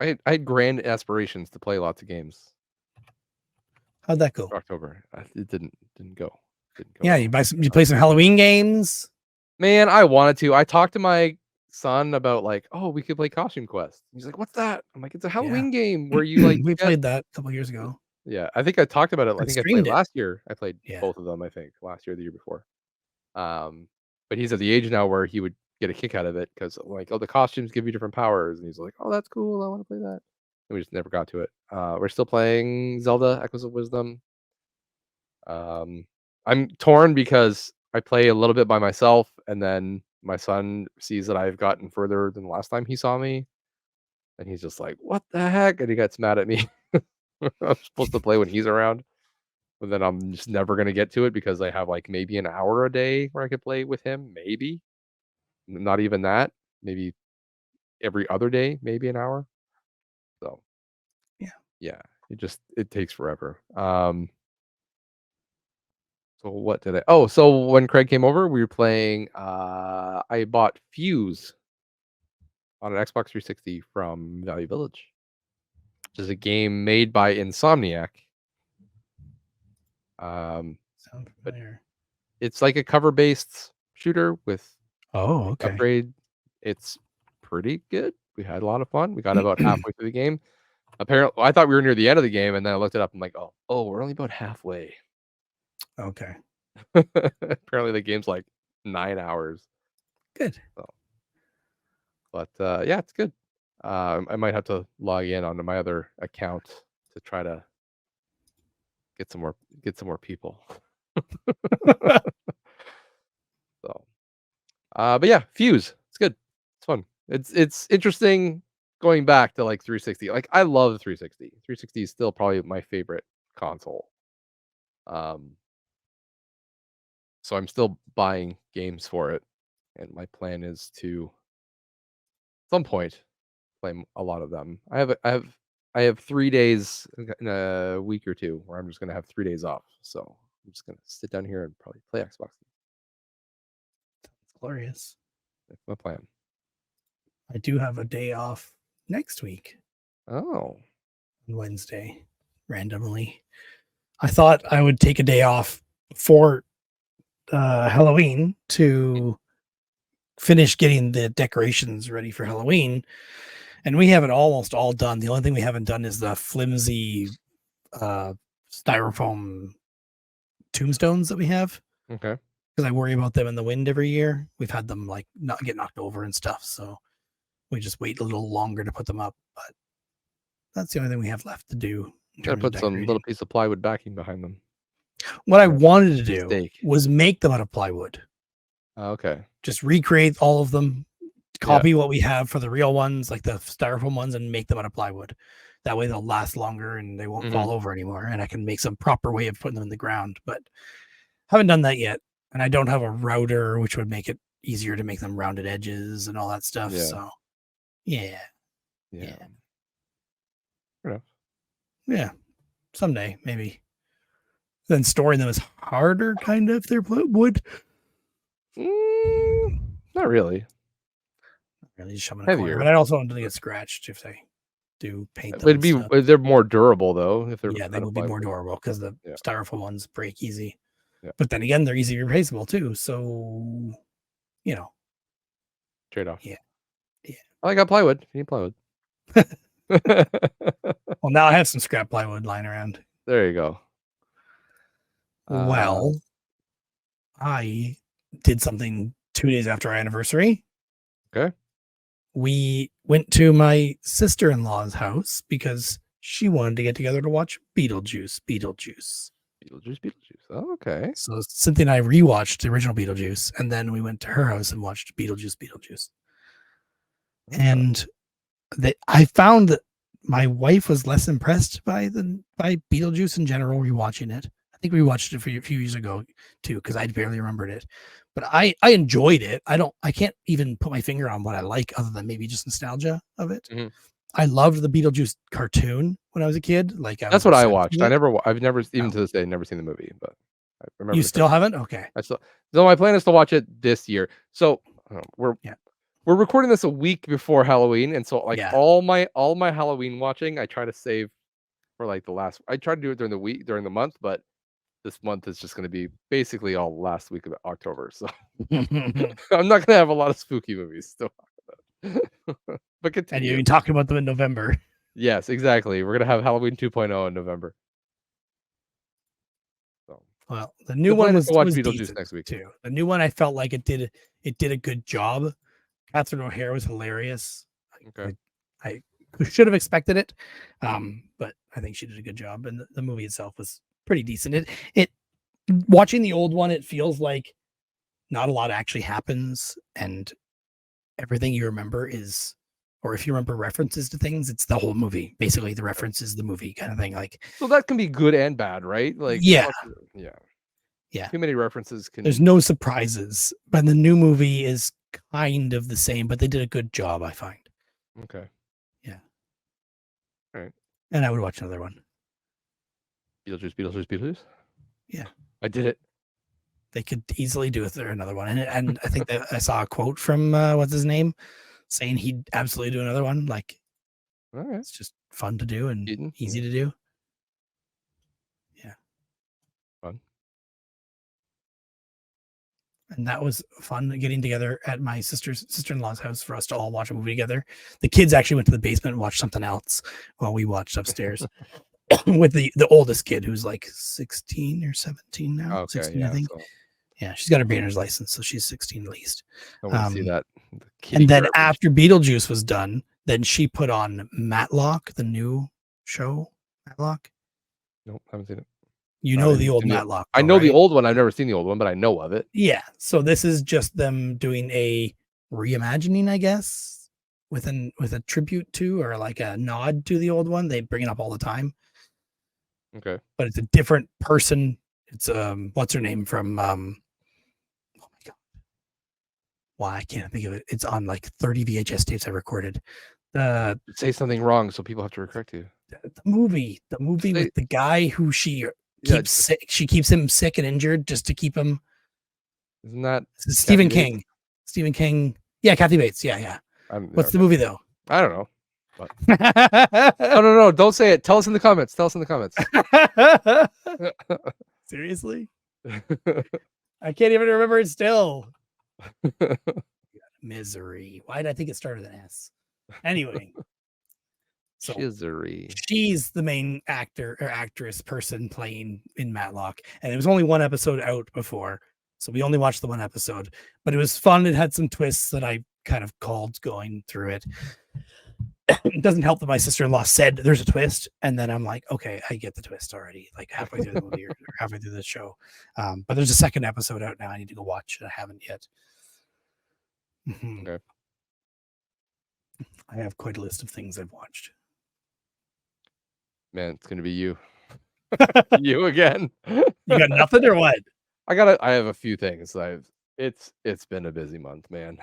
I had grand aspirations to play lots of games How'd that go? for October. It didn't go. Didn't go Yeah, well. you play some Halloween games. Man, I wanted to. I talked to my son about like, oh, we could play Costume Quest. He's like, what's that? I'm like, it's a Yeah, Halloween game where you like we get. played that a couple years ago. Yeah, I think I talked about it. I And think I played streamed it. last year. I played Yeah. both of them. I think last year, or the year before. But he's at the age now where he would get a kick out of it because like, oh, the costumes give you different powers, and he's like, oh, that's cool. I want to play that. And we just never got to it. We're still playing Zelda: Echoes of Wisdom. I'm torn because I play a little bit by myself, and then my son sees that I've gotten further than the last time he saw me, and he's just like, "What the heck?" And he gets mad at me. I'm supposed to play when he's around, but then I'm just never gonna get to it because I have like maybe an hour a day where I could play with him, maybe. Not even that. Maybe every other day, maybe an hour. So Yeah. yeah, it takes forever. So what did I so when Craig came over, we were playing, I bought Fuse on an Xbox 360 from Value Village, which is a game made by Insomniac. Sound But familiar. it's like a cover-based shooter with Oh, okay. upgrade. It's pretty good. We had a lot of fun. We got about halfway through the game. Apparently, I thought we were near the end of the game, and then I looked it up. I'm like, oh, we're only about halfway. Okay. Apparently, the game's like 9 hours. Good. So, but yeah, it's good. I might have to log in onto my other account to try to get some more people. So, but yeah, Fuse. It's good. It's fun. It's interesting going back to like 360. Like I love the 360. 360 is still probably my favorite console. Um, so I'm still buying games for it, and my plan is to at some point play a lot of them. I have 3 days in a week or two where I'm just gonna have 3 days off. So I'm just gonna sit down here and probably play Xbox. It's glorious. That's my plan. I do have a day off next week Oh, on Wednesday, randomly. I thought I would take a day off for Halloween to finish getting the decorations ready for Halloween. And we have it almost all done. The only thing we haven't done is the flimsy uh, styrofoam tombstones that we have okay. because I worry about them in the wind every year. We've had them like not get knocked over and stuff. So we just wait a little longer to put them up. But that's the only thing we have left to do in Gotta terms of put some decorating. little piece of plywood backing behind them. What I Yeah, wanted to do stake. was make them out of plywood. Okay. Just recreate all of them, Yeah. copy what we have for the real ones, like the styrofoam ones, and make them out of plywood. That way they'll last longer and they won't Hmm. fall over anymore. And I can make some proper way of putting them in the ground. But haven't done that yet. And I don't have a router, which would make it easier to make them rounded edges and all that stuff. Yeah. So yeah. Yeah. Yeah. Fair enough. Yeah. Someday, maybe. Then storing them is harder, kind of, if they're wood. Not really. Really just shove them in a corner. Heavier. But I also don't want to get scratched if they do paint them It'd and be stuff. they're more durable though if they're Yeah, they out will of be more plywood. durable because the Yeah, styrofoam ones break easy. yeah. But then again, they're easy replaceable too. So, you know, Trade off. yeah, yeah. I got plywood. You need plywood. Well, now I have some scrap plywood lying around. There you go. Well, I did something 2 days after our anniversary. Okay. We went to my sister-in-law's house because she wanted to get together to watch Beetlejuice. Beetlejuice. Oh, okay. So Cynthia and I rewatched the original Beetlejuice, and then we went to her house and watched Beetlejuice. Ah, And that I found that my wife was less impressed by Beetlejuice in general. Rewatching it, I think we watched it a few years ago too because I barely remembered it. But I enjoyed it. I can't even put my finger on what I like other than maybe just nostalgia of it. mhm. I loved the Beetlejuice cartoon when I was a kid. Like I That's was what I obsessed watched. with it. I've never, even Oh, to this day, never seen the movie, but I you remember the still cartoon. haven't? Okay. I still, so my plan is to watch it this year. So we're Yeah. we're recording this a week before Halloween, and so like Yeah. all my Halloween watching, I try to save for like the last. I try to do it during the week, during the month, but this month is just going to be basically all last week of October. So I'm not going to have a lot of spooky movies to talk about. But And you've continue. been talking about them in November. Yes, exactly. We're going to have Halloween 2.0 in November. So Well, the new the one plan is to watch was Beetlejuice decent next week. too. The new one I felt like it did a good job. Catherine O'Hara was hilarious. Okay. I should have expected it, but I think she did a good job. And the movie itself was pretty decent. It watching the old one, it feels like not a lot actually happens, and everything you remember is, or if you remember references to things, it's the whole movie. Basically, the reference is the movie kind of thing. Like, So that can be good and bad, right? Like, yeah, yeah. yeah. Too many references There's can. no surprises, but the new movie is kind of the same, but they did a good job, I find. Okay. Yeah. All right. And I would watch another one. Beetlejuice. Yeah. I did it. They could easily do another one. And I think that I saw a quote from what's his name saying he'd absolutely do another one. Like, All right. it's just fun to do and Keaton. easy Yeah. to do. Yeah. Fun. And that was fun getting together at my sister-in-law's house for us to all watch a movie together. The kids actually went to the basement and watched something else while we watched upstairs with the oldest kid who's like 16 or 17 now. Okay. 16, I Yeah. think. So Yeah, she's got her painter's license, so she's 16 at least. I want to see that. The kitty And then garbage. after Beetlejuice was done, then she put on Matlock, the new show. Matlock. Nope, haven't seen it. You I know haven't the old seen Matlock. I though, know the right? old one. I've never seen the old one, but I know of it. Yeah. So this is just them doing a reimagining, I guess, with a tribute to or like a nod to the old one. They bring it up all the time, Okay. but it's a different person. It's what's her name from oh my god. Why I can't think of it. It's on like 30 VHS tapes I recorded. The Say something wrong, so people have to correct you. movie Say, with the guy who she yeah, keeps sick. She keeps him sick and injured just to keep him. isn't that Stephen Kathy Bates? King. Stephen King. Yeah, Kathy Bates. Yeah, yeah. What's the movie though? I don't know. But... no. Don't say it. Tell us in the comments. Seriously? I can't even remember it still. Misery. Why did I think it started with an S? Anyway. So Chisery. she's the main actor or actress person playing in Matlock. And it was only one episode out before. So we only watched the one episode. But it was fun. It had some twists that I kind of called going through it. It doesn't help that my sister-in-law said there's a twist, and then I'm like, okay, I get the twist already, like halfway through the movie or halfway through the show. But there's a second episode out now. I need to go watch it. I haven't yet. Okay. I have quite a list of things I've watched. Man, it's gonna be you. You again. You got nothing or what? I have a few things. It's been a busy month, man.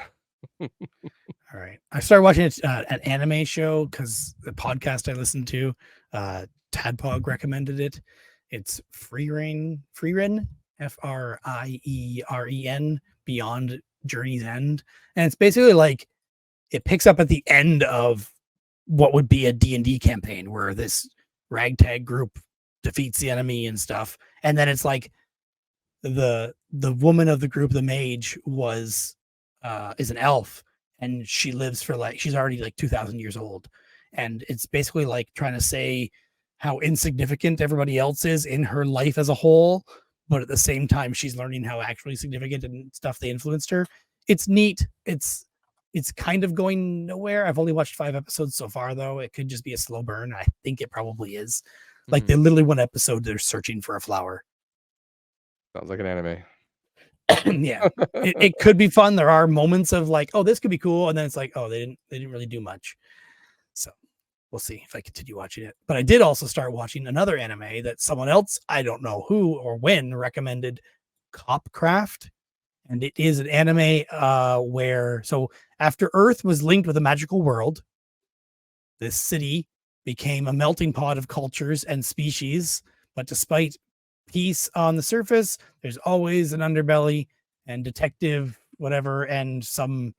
All right. I started watching an anime show because the podcast I listened to, Tadpog recommended it. It's Frieren, Frieren, Beyond Journey's End. And it's basically like it picks up at the end of what would be a D&D campaign where this ragtag group defeats the enemy and stuff. And then it's like the woman of the group, the mage, is an elf, and she lives for like, she's already like 2,000 years old, and it's basically like trying to say how insignificant everybody else is in her life as a whole, but at the same time she's learning how actually significant and stuff they influenced her. It's neat. It's kind of going nowhere. I've only watched 5 episodes so far, though. It could just be a slow burn. I think it probably is. Like, they literally, one episode, they're searching for a flower. Sounds like an anime. Yeah, it could be fun. There are moments of like, oh, this could be cool, and then it's like, oh, they didn't really do much. So we'll see if I continue watching it. But I did also start watching another anime that someone else, I don't know who or when, recommended, Copcraft. And it is an anime where, so after Earth was linked with a magical world, this city became a melting pot of cultures and species. But despite peace on the surface, there's always an underbelly, and detective whatever, and some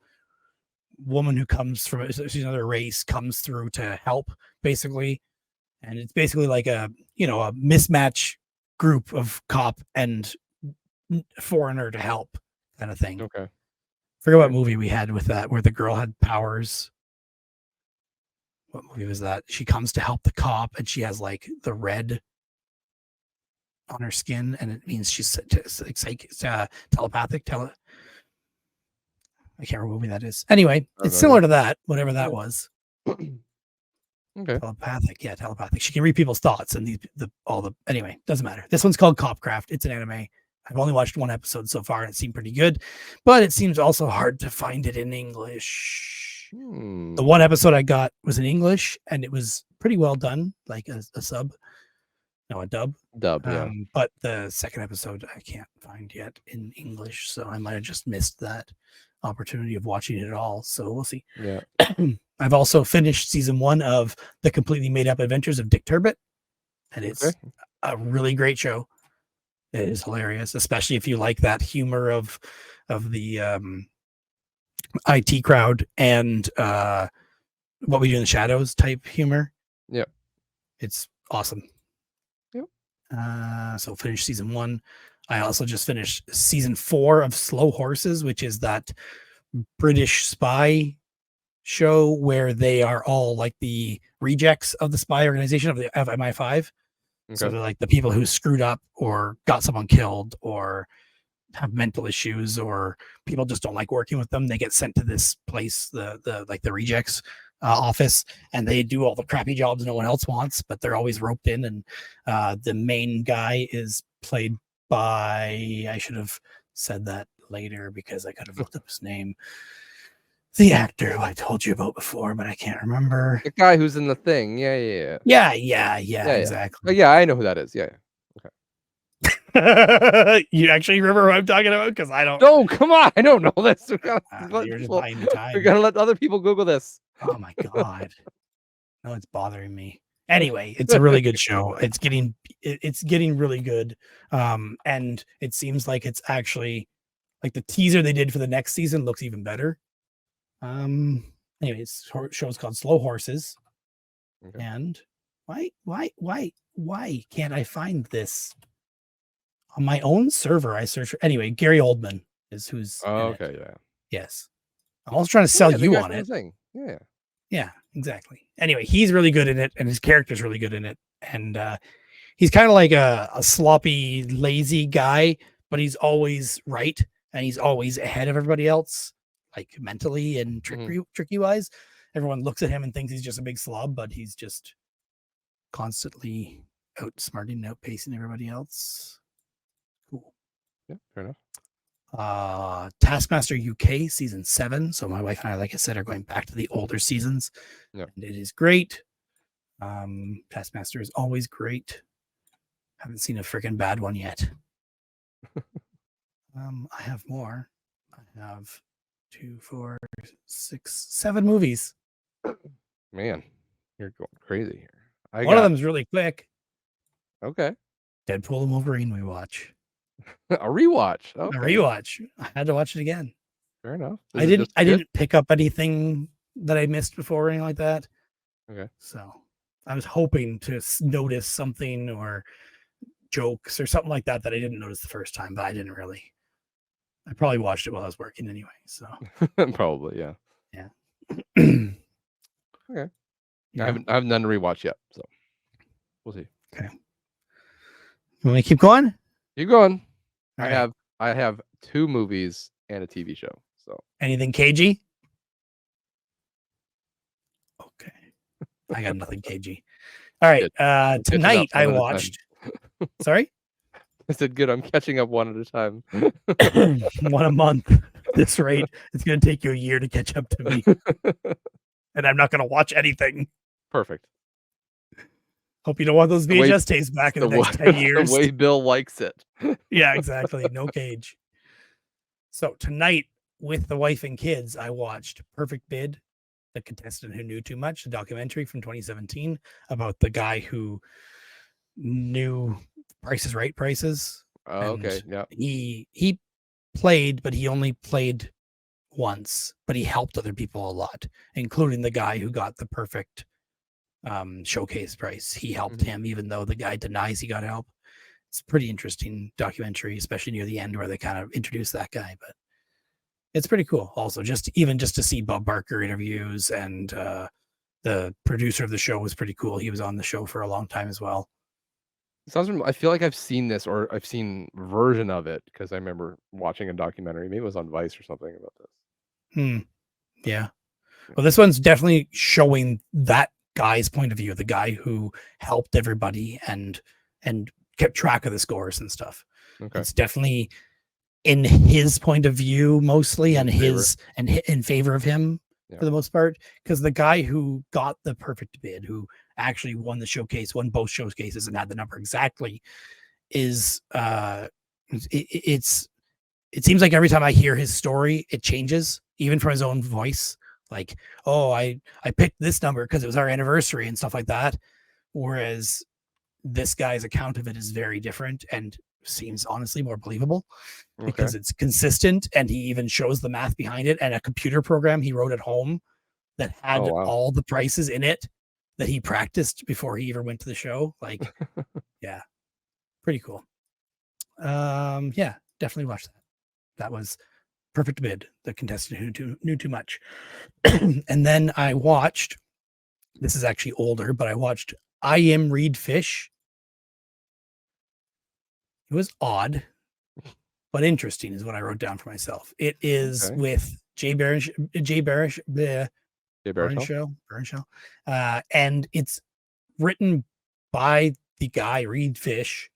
woman who comes from, she's another race, comes through to help, basically. And it's basically like a mismatch group of cop and foreigner to help kind of thing. Okay. Forget what movie we had with that, where the girl had powers. What movie was that? She comes to help the cop, and she has like the red on her skin, and it means she's telepathic. I can't remember what movie that is. Anyway, it's similar to that, whatever that was. Okay. Telepathic. Yeah, telepathic. She can read people's thoughts, and anyway, doesn't matter. This one's called Copcraft. It's an anime. I've only watched 1 episode so far, and it seemed pretty good, but it seems also hard to find it in English. The 1 episode I got was in English, and it was pretty well done, like a dub. Yeah. But the second episode I can't find yet in English, so I might have just missed that opportunity of watching it at all. So we'll see. Yeah. I've also finished season 1 of The Completely Made Up Adventures of Dick Turbitt, and it's a really great show. It is hilarious, especially if you like that humor of the IT crowd and What We Do in the Shadows type humor. Yeah. It's awesome. Yep. So finished season 1. I also just finished season 4 of Slow Horses, which is that British spy show where they are all like the rejects of the spy organization of MI5. Okay. So they're like the people who screwed up or got someone killed or have mental issues, or people just don't like working with them. They get sent to this place, the rejects office, and they do all the crappy jobs no one else wants, but they're always roped in. And the main guy is played by, I should have said that later because I could have looked up his name. The actor who I told you about before, but I can't remember. The guy who's in the thing. Yeah, exactly. Yeah, I know who that is. Yeah. Okay. You actually remember what I'm talking about? Because I don't. No, come on. I don't know this. You're just buying me time. We're gonna let other people Google this. Oh my god. No, it's bothering me. Anyway, it's a really good show. It's getting really good. And it seems like it's actually like the teaser they did for the next season looks even better. Anyways, show's called Slow Horses. Okay. And why can't I find this on my own server? I search for, anyway, Gary Oldman is who's okay, yeah. Yes. I'm also trying to sell you on it. Yeah, exactly. Anyway, he's really good in it, and his character's really good in it. And he's kind of like a sloppy, lazy guy, but he's always right, and he's always ahead of everybody else, like mentally and tricky wise. Everyone looks at him and thinks he's just a big slob, but he's just constantly outsmarting and outpacing everybody else. Cool. Yeah, fair enough. Taskmaster UK season 7. So my wife and I, like I said, are going back to the older seasons. Yep. And it is great. Taskmaster is always great. Haven't seen a freaking bad one yet. I have more. I have 2, 4, 6, 7 movies. Man, you're going crazy here. One of them is really quick. Okay. Deadpool and Wolverine we watch. A rewatch. Okay. A rewatch. I had to watch it again. Fair enough. I didn't pick up anything that I missed before or anything like that. Okay. So I was hoping to notice something or jokes or something like that that I didn't notice the first time, but I didn't really. I probably watched it while I was working anyway. So Probably, yeah. yeah. Okay. Yeah. I haven't done a rewatch yet, so we'll see. Okay. You want me to keep going? Keep going. All right. I have 2 movies and a TV show. So Anything cagey? Okay. I got nothing cagey. All right. good. I'm catching up Tonight I one at a time. watched. Sorry? I said good. I'm catching up one at a time. One a month. At this rate, it's going to take you a year to catch up to me. And I'm not going to watch anything. Perfect. Hope you don't want those The way- VHS tapes back in the next 10 years. The way Bill likes it. Yeah, exactly. No cage. So tonight, with the wife and kids, I watched Perfect Bid, The Contestant Who Knew Too Much, a documentary from 2017 about the guy who knew Price is Right prices. Oh, okay. And Yeah. he played, but he only played once, but he helped other people a lot, including the guy who got the perfect showcase price. He helped him, even though the guy denies he got help. It's a pretty interesting documentary, especially near the end where they kind of introduce that guy. But it's pretty cool. Also, just to see Bob Barker interviews, and the producer of the show was pretty cool. He was on the show for a long time as well. I feel like I've seen this, or I've seen version of it, because I remember watching a documentary. Maybe it was on Vice or something about this. Yeah. Well, this one's definitely showing that guy's point of view, the guy who helped everybody and kept track of the scores and stuff. Okay. It's definitely in his point of view mostly, and in favor of him for the most part, because the guy who got the perfect bid, who actually won both showcases and had the number exactly, is it seems like every time I hear his story, it changes, even from his own voice. Like, oh, I picked this number because it was our anniversary and stuff like that. Whereas this guy's account of it is very different and seems honestly more believable because it's consistent, and he even shows the math behind it, and a computer program he wrote at home that had all the prices in it that he practiced before he ever went to the show. Like, yeah, pretty cool. Yeah, definitely watch that. That was Perfect Bid, The Contestant Who Knew Too Much. And then I watched, this is actually older, but I watched I Am Reed Fish. It was odd, but interesting is what I wrote down for myself. It is with Jay Baruchel, and it's written by the guy Reed Fish.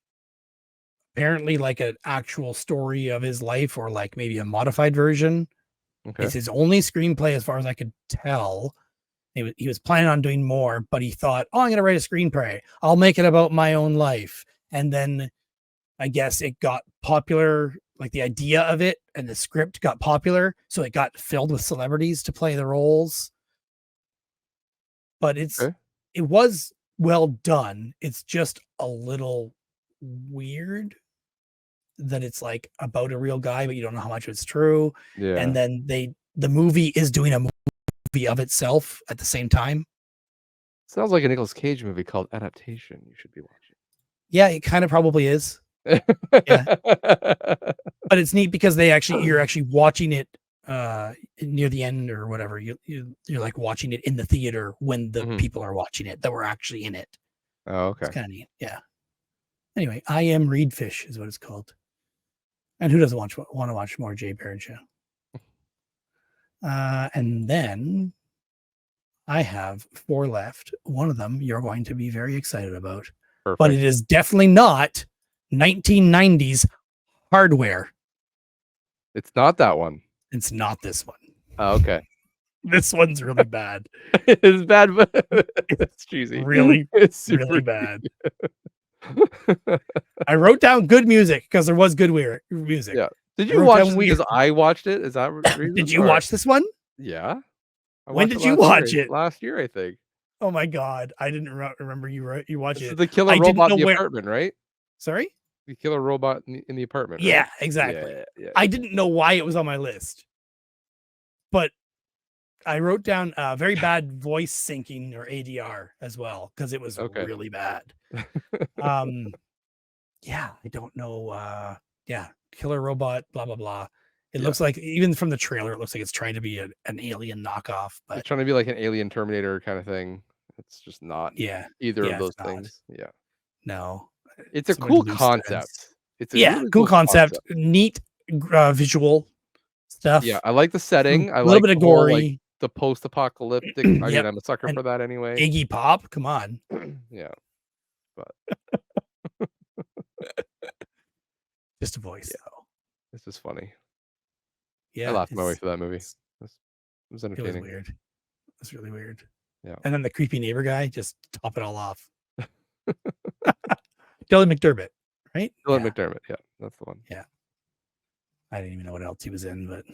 Apparently, like an actual story of his life, or like maybe a modified version. Okay. It's his only screenplay, as far as I could tell. He was planning on doing more, but he thought, "Oh, I'm going to write a screenplay. I'll make it about my own life." And then I guess it got popular, like the idea of it and the script got popular, so it got filled with celebrities to play the roles. But it was well done. It's just a little weird that it's like about a real guy, but you don't know how much it's true. Yeah. And then the movie is doing a movie of itself at the same time. Sounds like a Nicolas Cage movie called Adaptation. You should be watching. Yeah, it kind of probably is. Yeah. But it's neat because you're actually watching it near the end or whatever. You're like watching it in the theater when the people are watching it that were actually in it. Oh, okay. It's kind of neat. Yeah. Anyway, I Am Reed Fish is what it's called. And who doesn't want to watch more Jay Baruchel? And then I have 4 left. One of them you're going to be very excited about. Perfect. But it is definitely not 1990s Hardware. It's not that one. It's not this one. Oh, okay. This one's really bad. It's bad, but it's cheesy. Really, it's really bad. I wrote down good music because there was good music. Yeah. Did you watch it because I watched it? Is that reason? Did you watch this one? Yeah. When did you watch it? Last year, I think. Oh my god, I didn't remember you watching it. The killer robot in the apartment, right? Sorry? The killer robot in the apartment. Yeah, right? exactly. Yeah. I didn't know why it was on my list, but I wrote down very bad voice syncing or ADR as well because it was Okay. really bad. Um, yeah, I don't know. Yeah, killer robot, blah blah blah. It Yeah. looks like even from the trailer, it looks like it's trying to be an alien knockoff, It's but trying to be like an Alien Terminator kind of thing. It's just not yeah, either of yeah, it's those not. things. Yeah. No, It's a so many cool loose threads. concept. It's a Yeah, really cool cool concept, concept. neat visual Yeah, stuff, I like the a setting. I little like bit of the whole, like, gory. the post-apocalyptic. I mean, Yep, I'm a sucker and for that anyway. Iggy Pop, come on, Yeah, but just a voice yeah, though. it's just funny. I Yeah, laughed my way through that movie. It was it was entertaining. weird. It was really weird. Yeah. And then the creepy neighbor guy just top it all off. Dylan McDermott, right? Dylan Yeah, McDermott, yeah, that's the one. yeah. I didn't even know what else he was in, but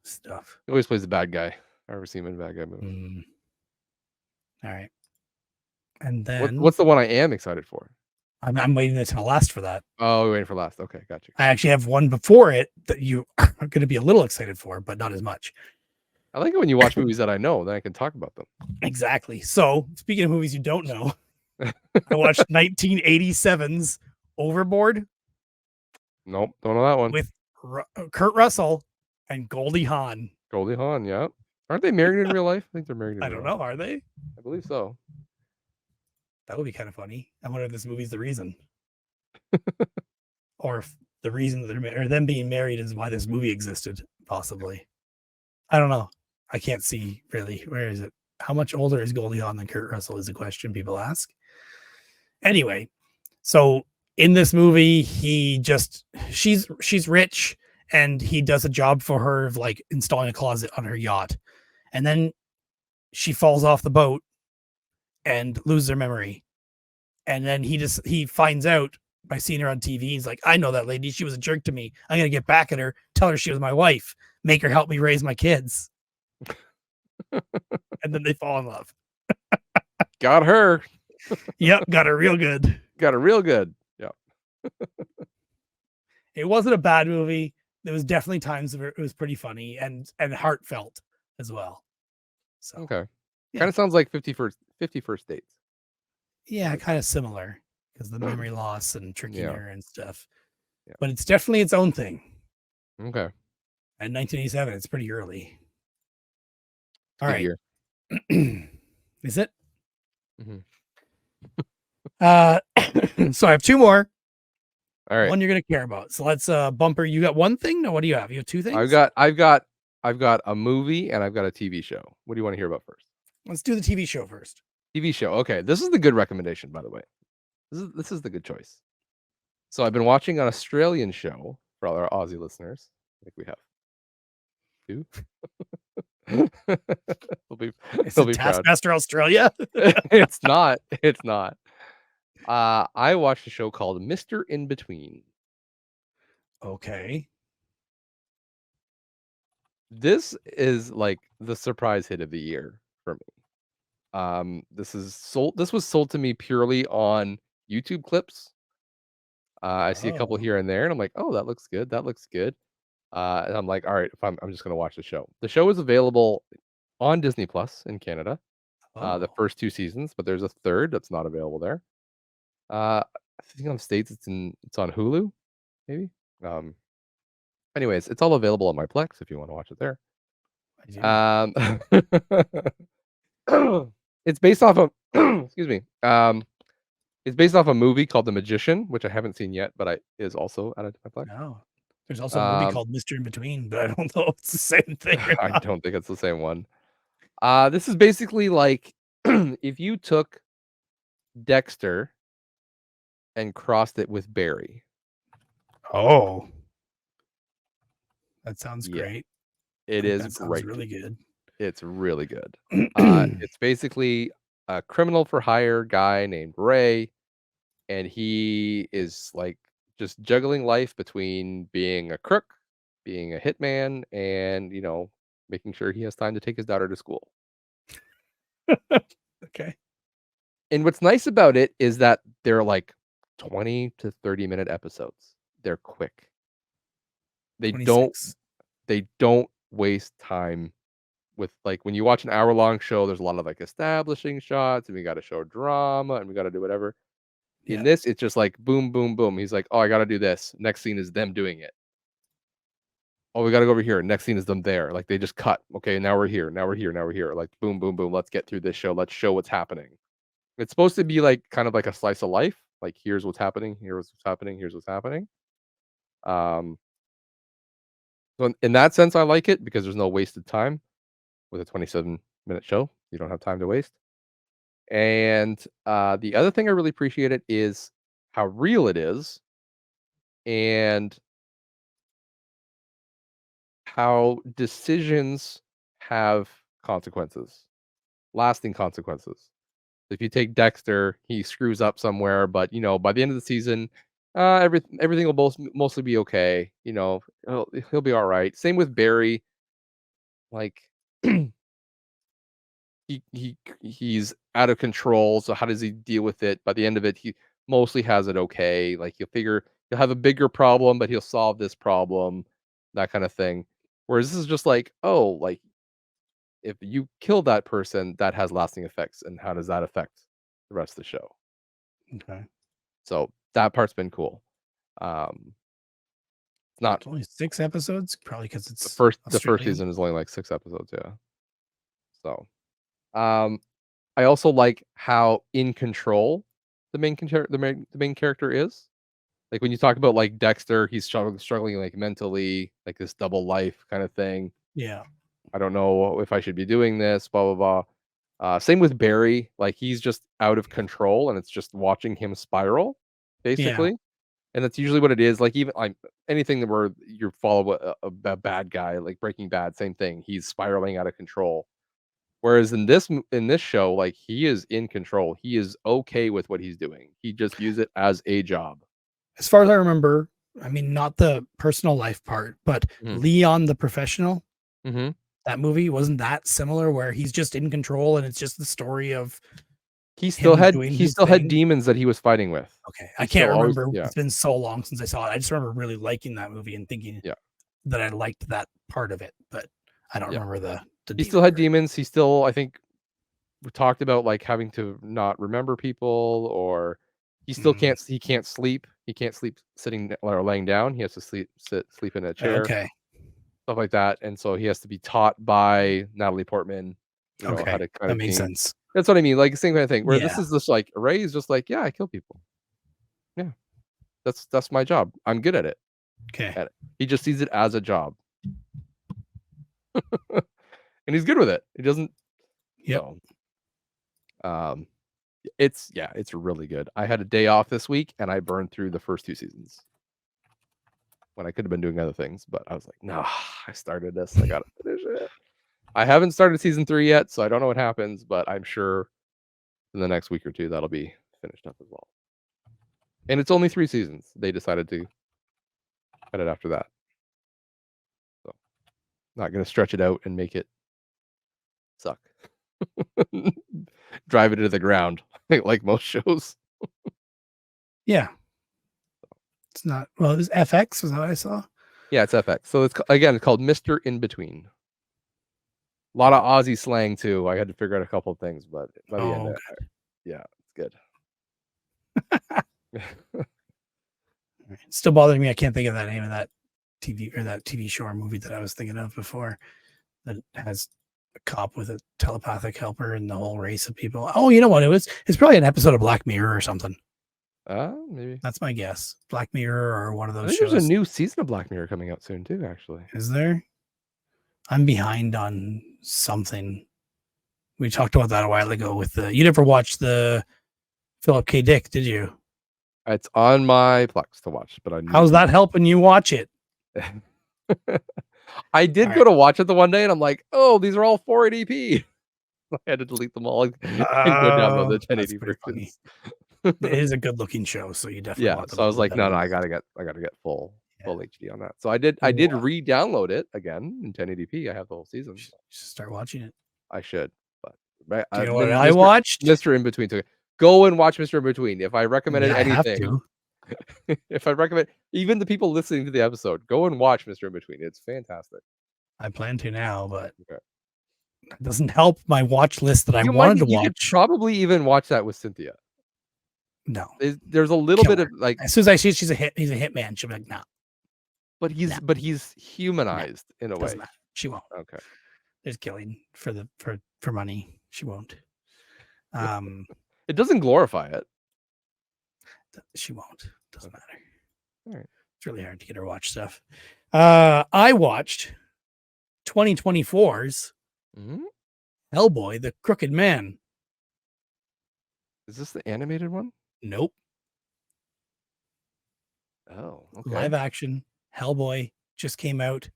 stuff. He always plays the bad guy. I ever see him in a bad guy movie. Mm, all right. And What's then the one I am excited for? I'm waiting until last for that. Oh, we're waiting for last. Okay, got you. I actually have one before it that you are going to be a little excited for, but not as much. I like it when you watch movies that I know, then I can talk about them. Exactly. So, speaking of movies you don't know, I watched 1987's Overboard Nope, don't know that one. with Kurt Russell and Goldie Hawn. Goldie Hawn, yeah. Aren't they married in real life? I think they're married in I real don't life. know. Are they? I believe so. That would be kind of funny. I wonder if this movie's the reason, or if the reason that or them being married is why this movie existed. Possibly. I don't know. I can't see really. Where is it? How much older is Goldie Hawn than Kurt Russell is a question people ask. Anyway, so in this movie, she's rich and he does a job for her of like installing a closet on her yacht. And then she falls off the boat and loses her memory. And then he finds out by seeing her on TV. He's like, I know that lady. She was a jerk to me. I'm gonna get back at her, tell her she was my wife, make her help me raise my kids. And then they fall in love. Got her. Yep, got her real good. Got her real good. Yeah. It wasn't a bad movie. There was definitely times where it was pretty funny and heartfelt as well. So Okay. yeah. Kind of sounds like 50 First Dates. Yeah, kind of similar because the memory loss and tricking Yeah. her and stuff. Yeah. But it's definitely its own thing. Okay. And 1987, it's pretty early. All Good right. year. Is it? Mhm. So I have two more. All right. One you're gonna care about. So let's bumper. You got one thing? No, what do you have? You have two things? I've got a movie and I've got a TV show. What do you want to hear about first? Let's do the TV show first. TV show. Okay, this is the good recommendation, by the way. This is the good choice. So I've been watching an Australian show for all our Aussie listeners. I think we have two. Is they'll it be proud. Taskmaster Australia? It's not. It's not. I watched a show called Mr. In Between. Okay. This is like the surprise hit of the year for me. This was sold to me purely on YouTube clips. I see a couple Oh. here and there, and I'm like, oh, that looks good. That looks good. And I'm like, all right, if I'm just gonna watch the show. The show is available on Disney Plus in Canada. The Oh. first two seasons, but there's a third that's not available there. I think on States it's on Hulu, maybe. Um, anyways, it's all available on my Plex if you want to watch it there. I do. It's based off of excuse me. It's based off a movie called The Magician, which I haven't seen yet, but is also added to my Plex. No. There's also a movie called Mr. In Between, but I don't know if it's the same thing. I don't think it's the same one. This is basically like if you took Dexter and crossed it with Barry. Oh. That sounds Yeah. great. It is That sounds great. really good. It's really good. It's basically a criminal for hire guy named Ray, and he is like just juggling life between being a crook, being a hitman, and making sure he has time to take his daughter to school. Okay. And what's nice about it is that they're like 20 to 30-minute episodes. They're quick. They 26. don't waste time with like when you watch an hour-long show, there's a lot of like establishing shots, and we got to show drama, and we got to do whatever. In Yeah. this, it's just like boom, boom, boom. He's like, "Oh, I got to do this." Next scene is them doing it. "Oh, we got to go over here." Next scene is them there. Like they just cut. Okay, now we're here. Now we're here. Now we're here. Like boom, boom, boom. Let's get through this show. Let's show what's happening. It's supposed to be like kind of like a slice of life. Like here's what's happening. Here's what's happening. Here's what's happening. Um, so in that sense, I like it because there's no wasted time with a 27-minute show. You don't have time to waste. And the other thing I really appreciate it is how real it is and how decisions have consequences, lasting consequences. If you take Dexter, he screws up somewhere, but by the end of the season, everything will mostly be okay. He'll be all right. Same with Barry. Like he's out of control. So how does he deal with it? By the end of it, he mostly has it okay. Like he'll have a bigger problem, but he'll solve this problem, that kind of thing. Whereas this is just like, oh, like if you kill that person, that has lasting effects, and how does that affect the rest of the show? Okay. So that part's been cool. It's not It's only 6 episodes, probably because the it's first Australian. season is only like 6 episodes, yeah. So, um, I also like how in control the main character is. Like when you talk about like Dexter, he's struggling like mentally, like this double life kind of thing. Yeah. I don't know if I should be doing this, blah blah blah. Same with Barry, like he's just out of control, and it's just watching him spiral, Yeah. basically. And that's usually what it is. Like even like anything that where you follow a bad guy, like Breaking Bad, same thing. He's spiraling out of control. Whereas in this show, like he is in control. He is okay with what he's doing. He just views it as a job. As far as I remember, I mean, not the personal life part, but Hmm. Leon the Professional, Hmm. that movie, wasn't that similar where he's just in control and it's just the story of He still him had doing he his still had thing? demons that he was fighting with. Okay. I He can't still always remember. yeah It's been so long since I saw it. I just remember really liking that movie and thinking yeah that I liked that part of it, but I don't yeah. remember the He still demon had part. demons. He still I think we talked about like having to not remember people, or Mm, he can't sleep. He can't sleep sitting or laying down. He has to sleep in a chair, okay. stuff like that. And so he has to be taught by Natalie Portman, how Okay. to kind That of makes change. sense. That's what I mean. Like same kind of thing. Where this Yeah. is just like Ray is just like, yeah, I kill people. Yeah, that's my job. I'm good at it. Okay. He just sees it as a job, and he's good with it. He doesn't. Yep. So, um, it's really good. I had a day off this week, and I burned through the first 2 seasons when I could have been doing other things, but I was like, no, I started this. I gotta finish it. I haven't started season 3 yet, so I don't know what happens, but I'm sure in the next week or 2 that'll be finished up as well. And it's only 3 seasons. They decided to cut it after that. So, not gonna stretch it out and make it suck. Drive it into the ground like most shows. Yeah. It's not, well, it was FX, was that what I saw? Yeah, it's FX. So it's called Mr. In Between. A lot of Aussie slang too. I had to figure out a couple of things, but by the end, Oh, yeah, it's good. it's still bothering me. I can't think of that name of that TV show or movie that I was thinking of before that has a cop with a telepathic helper and the whole race of people. Oh, you know what? It's probably an episode of Black Mirror or something. Maybe. That's my guess. Black Mirror or one of I those think there's a shows. new season of Black Mirror coming out soon too, actually. Is there? I'm behind on something. We talked about that a while ago with you never watched the Philip K. Dick, did you? It's on my Plex to watch, but I need How's that helping you watch it? I did All go right. to watch it the one day, and I'm like, oh, these are all 480p. I had to delete them all and go download the That's 1080 pretty funny. versions. It is a good looking show, so you definitely Yeah, want to so I was look like, at no, it. I gotta get full Yeah. HD on that. So I did Wow. re-download it again in 1080p. I have the whole season. You should start watching it. I should, but Do you know what then I watched? Mr. In Between took it. Go and watch Mr. In Between. If I recommended Yeah, I have anything, to. if I recommend even the people listening to the episode, go and watch Mr. In Between. It's fantastic. I plan to now, but Okay. It doesn't help my watch list that I You might wanted to you could watch. probably even watch that with Cynthia. No, There's a little kill bit her. of, like, As soon as I see he's a hitman, she'll be like, no, no, but he's no, humanized in a doesn't way. matter. She won't. Okay. There's killing for money. She won't. Um, It doesn't glorify it. she won't. Doesn't Okay. matter. Alright. It's really hard to get her watch stuff. I watched 2024's Mhm. Hellboy, the Crooked Man. Is this the animated one? Nope. Oh, okay. Live action Hellboy just came out.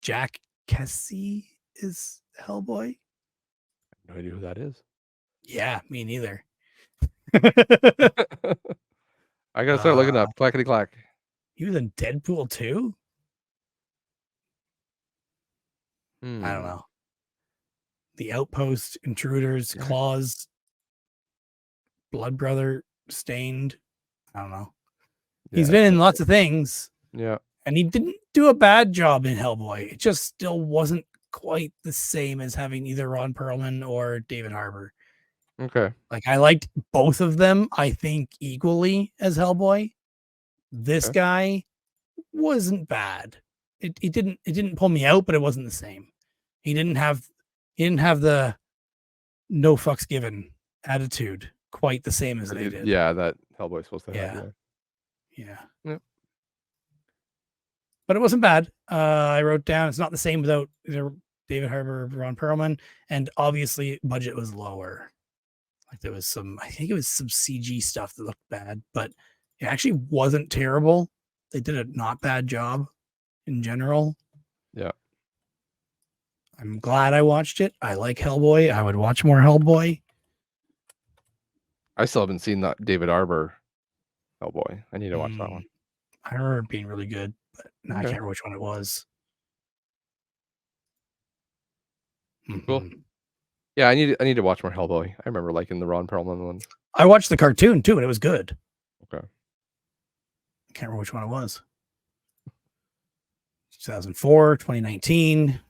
Jack Kessie is Hellboy. No idea who that is. Yeah, me neither. I gotta start looking up. Clackety clack. He was in Deadpool 2? I don't Hmm. know. The Outpost, Intruders, Yeah. Claws, Blood Brother, Stained. I don't know. He's Yeah. been in lots of things, Yeah. and he didn't do a bad job in Hellboy. It just still wasn't quite the same as having either Ron Perlman or David Harbour. Okay. Like, I liked both of them, I think, equally as Hellboy. This Okay. guy wasn't bad. It didn't pull me out, but it wasn't the same. He didn't have the no fucks given attitude quite the same as they did. Yeah, that Hellboy's supposed to have, Yeah. yeah. Yeah. Yep. But it wasn't bad. I wrote down it's not the same without either David Harbour or Ron Perlman, and obviously budget was lower. Like there was I think it was some CG stuff that looked bad, but it actually wasn't terrible. They did a not bad job in general. Yeah. I'm glad I watched it. I like Hellboy. I would watch more Hellboy. I still haven't seen that David Harbour Hellboy. I need to watch that one. I remember it being really good, but now I Okay. can't remember which one it was. Cool. Mhm. Yeah, I need to watch more Hellboy. I remember liking the Ron Perlman one. I watched the cartoon too, and it was good. Okay. I can't remember which one it was. 2004, 2019.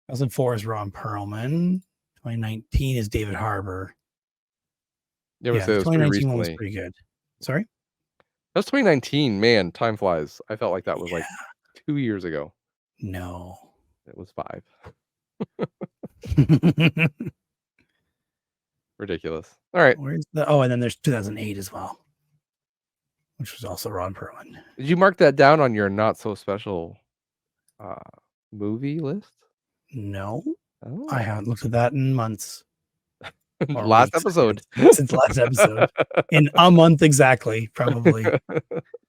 2004 is Ron Perlman. 2019 is David Harbour. Yeah, but Yeah, say the it was pretty 2019 one was recently. pretty good. Sorry? That was 2019. Man, time flies. I felt like that was Yeah. like 2 years ago. No. It was 5. Ridiculous. All right. Where's the and then there's 2008 as well, which was also Ron Perlman. Did you mark that down on your not so special movie list? No, Oh. I haven't looked at that in months. Last episode. Since last episode. In a month exactly, probably.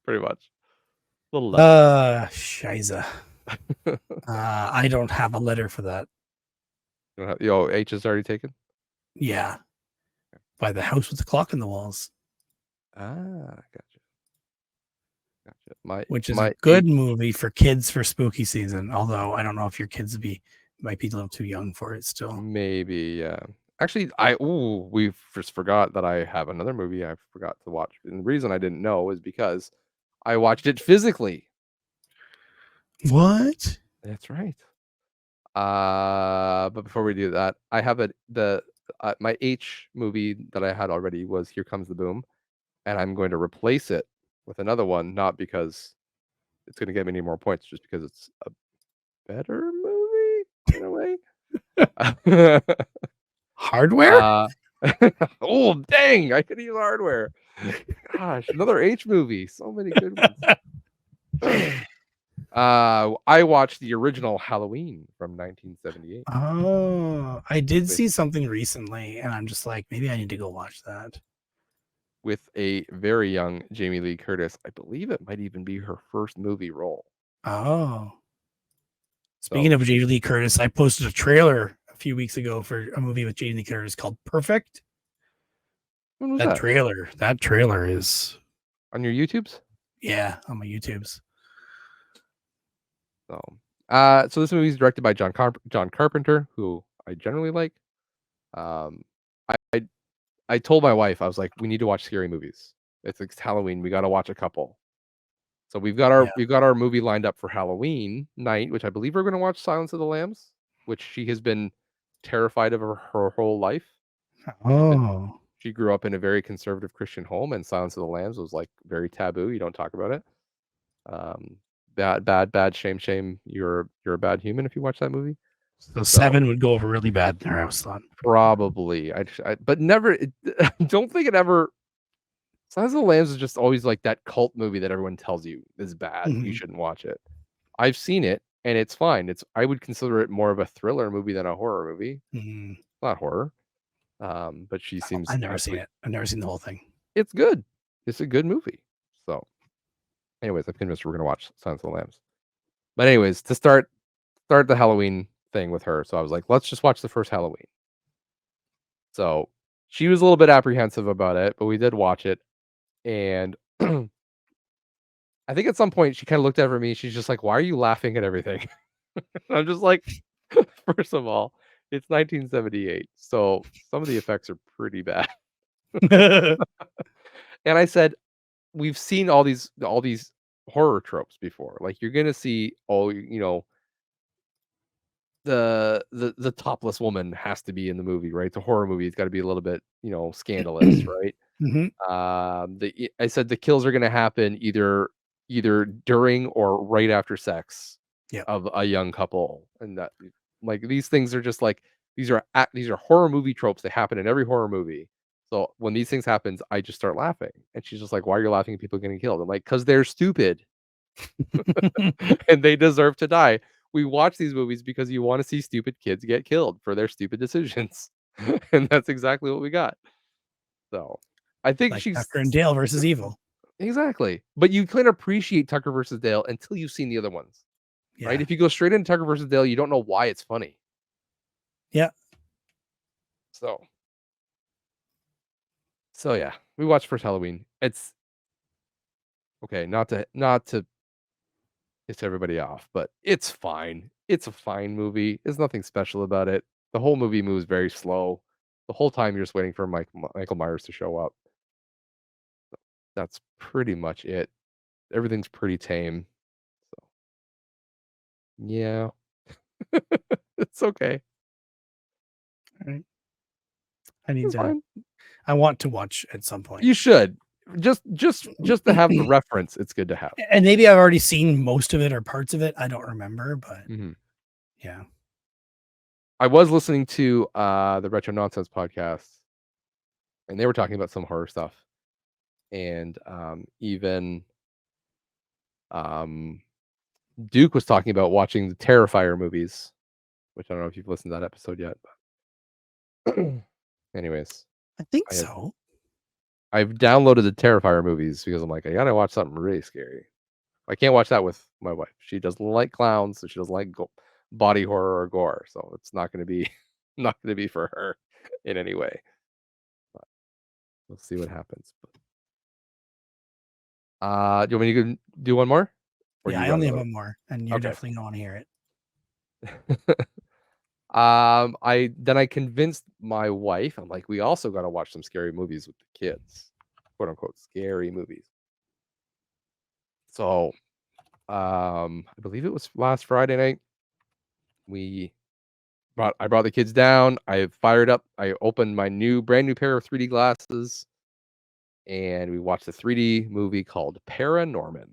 Pretty much. A little less. Shiza. I don't have a letter for that. H is already taken? Yeah. By the house with the clock in the walls. Gotcha. Which is a good movie for kids for spooky season. Although I don't know if your kids might be a little too young for it still. Maybe, yeah. Actually, we just forgot that I have another movie I forgot to watch. And the reason I didn't know is because I watched it physically. What? That's right. But before we do that, I have my H movie that I had already was Here Comes the Boom, and I'm going to replace it with another one, not because it's going to get me any more points, just because it's a better movie in a way. Hardware? Oh, dang! I could use hardware. Gosh, another H movie. So many good ones. I watched the original Halloween from 1978. Oh, I did see something recently, and I'm just like, maybe I need to go watch that. With a very young Jamie Lee Curtis. I believe it might even be her first movie role. Oh. Speaking of Jamie Lee Curtis, I posted a trailer a few weeks ago for a movie with Jamie Lee Curtis called Perfect. When was that trailer is on your YouTubes? Yeah, on my YouTubes. So this movie is directed by John Carpenter, who I generally like. I told my wife, I was like, we need to watch scary movies. It's Halloween. We got to watch a couple. So we've got our movie lined up for Halloween night, which I believe we're going to watch Silence of the Lambs. which she has been terrified of her whole life. She's been Oh, she grew up in a very conservative Christian home, and Silence of the Lambs was, like, very taboo, you don't talk about it. Um, bad, bad, bad, shame, shame, you're a bad human if you watch that movie. so So, 7 would go over really bad in our house then. probably, but never I don't think it ever Silence of the Lambs is just always, like, that cult movie that everyone tells you is bad, you Mhm. shouldn't watch it. I've seen it, and it's fine, I would consider it more of a thriller movie than a horror movie. Mhm. Not horror, but she Oh, seems I've never seen absolutely it. I've never seen the whole thing. it's good. It's a good movie. So, anyways, I'm convinced we're gonna watch Silence of the Lambs. But anyways, to start the Halloween thing with her, so I was like, "Let's just watch the first Halloween." So, she was a little bit apprehensive about it, but we did watch it, and I think at some point she kinda looked over at me, she's just like, "Why are you laughing at everything?" I'm just like, "First of all, it's 1978, so some of the effects are pretty bad." And I said, "We've seen all these horror tropes before, like, you're gonna see all, the topless woman has to be in the movie, right? The horror movie, it's gotta be a little bit, scandalous, right? Mhm. I said the kills are gonna happen either during or right after sex Yep. of a young couple, and that like, these things are just like these are horror movie tropes, they happen in every horror movie. So, when these things happens, I just start laughing, and she's just like, "Why are you laughing at people getting killed?" I'm like, "'Cause they're stupid, and they deserve to die." We watch these movies because you wanna see stupid kids get killed for their stupid decisions, and that's exactly what we got. So, I think Like she's Tucker and Dale versus Evil. exactly, but you can appreciate Tucker versus Dale until you've seen the other ones, right? Yeah. If you go straight into Tucker versus Dale, you don't know why it's funny. Yeah. So so yeah, we watched first Halloween. It's okay, not to piss everybody off, but it's fine. It's a fine movie. There's nothing special about it. The whole movie moves very slow. The whole time you're just waiting for Michael Myers to show up. That's pretty much it. Everything's pretty tame. So yeah, it's okay. Right. I need It's to fine. I want to watch at some point. You should. Just to have the reference, it's good to have. And maybe I've already seen most of it or parts of it. I don't remember, but Mhm. yeah. I was listening to, the Retro Nonsense podcast, and they were talking about some horror stuff, and, even, um, Duke was talking about watching the Terrifier movies, which I don't know if you've listened to that episode yet, but anyways, I think I have so. I've downloaded the Terrifier movies because I'm like, "I gotta watch something really scary." I can't watch that with my wife. She doesn't like clowns, so she doesn't like body horror or gore, so it's not gonna be not gonna be for her in any way. But we'll see what happens. Do you want me to do one more? Or Yeah, you I got only have another one more, and you're okay. definitely gonna wanna hear it. I convinced my wife, I'm like, "We also gotta watch some scary movies with the kids." Quote, unquote, "scary movies." So, I believe it was last Friday night, we I brought the kids down, I opened my brand new pair of 3D glasses, and we watched a 3D movie called Paranorman.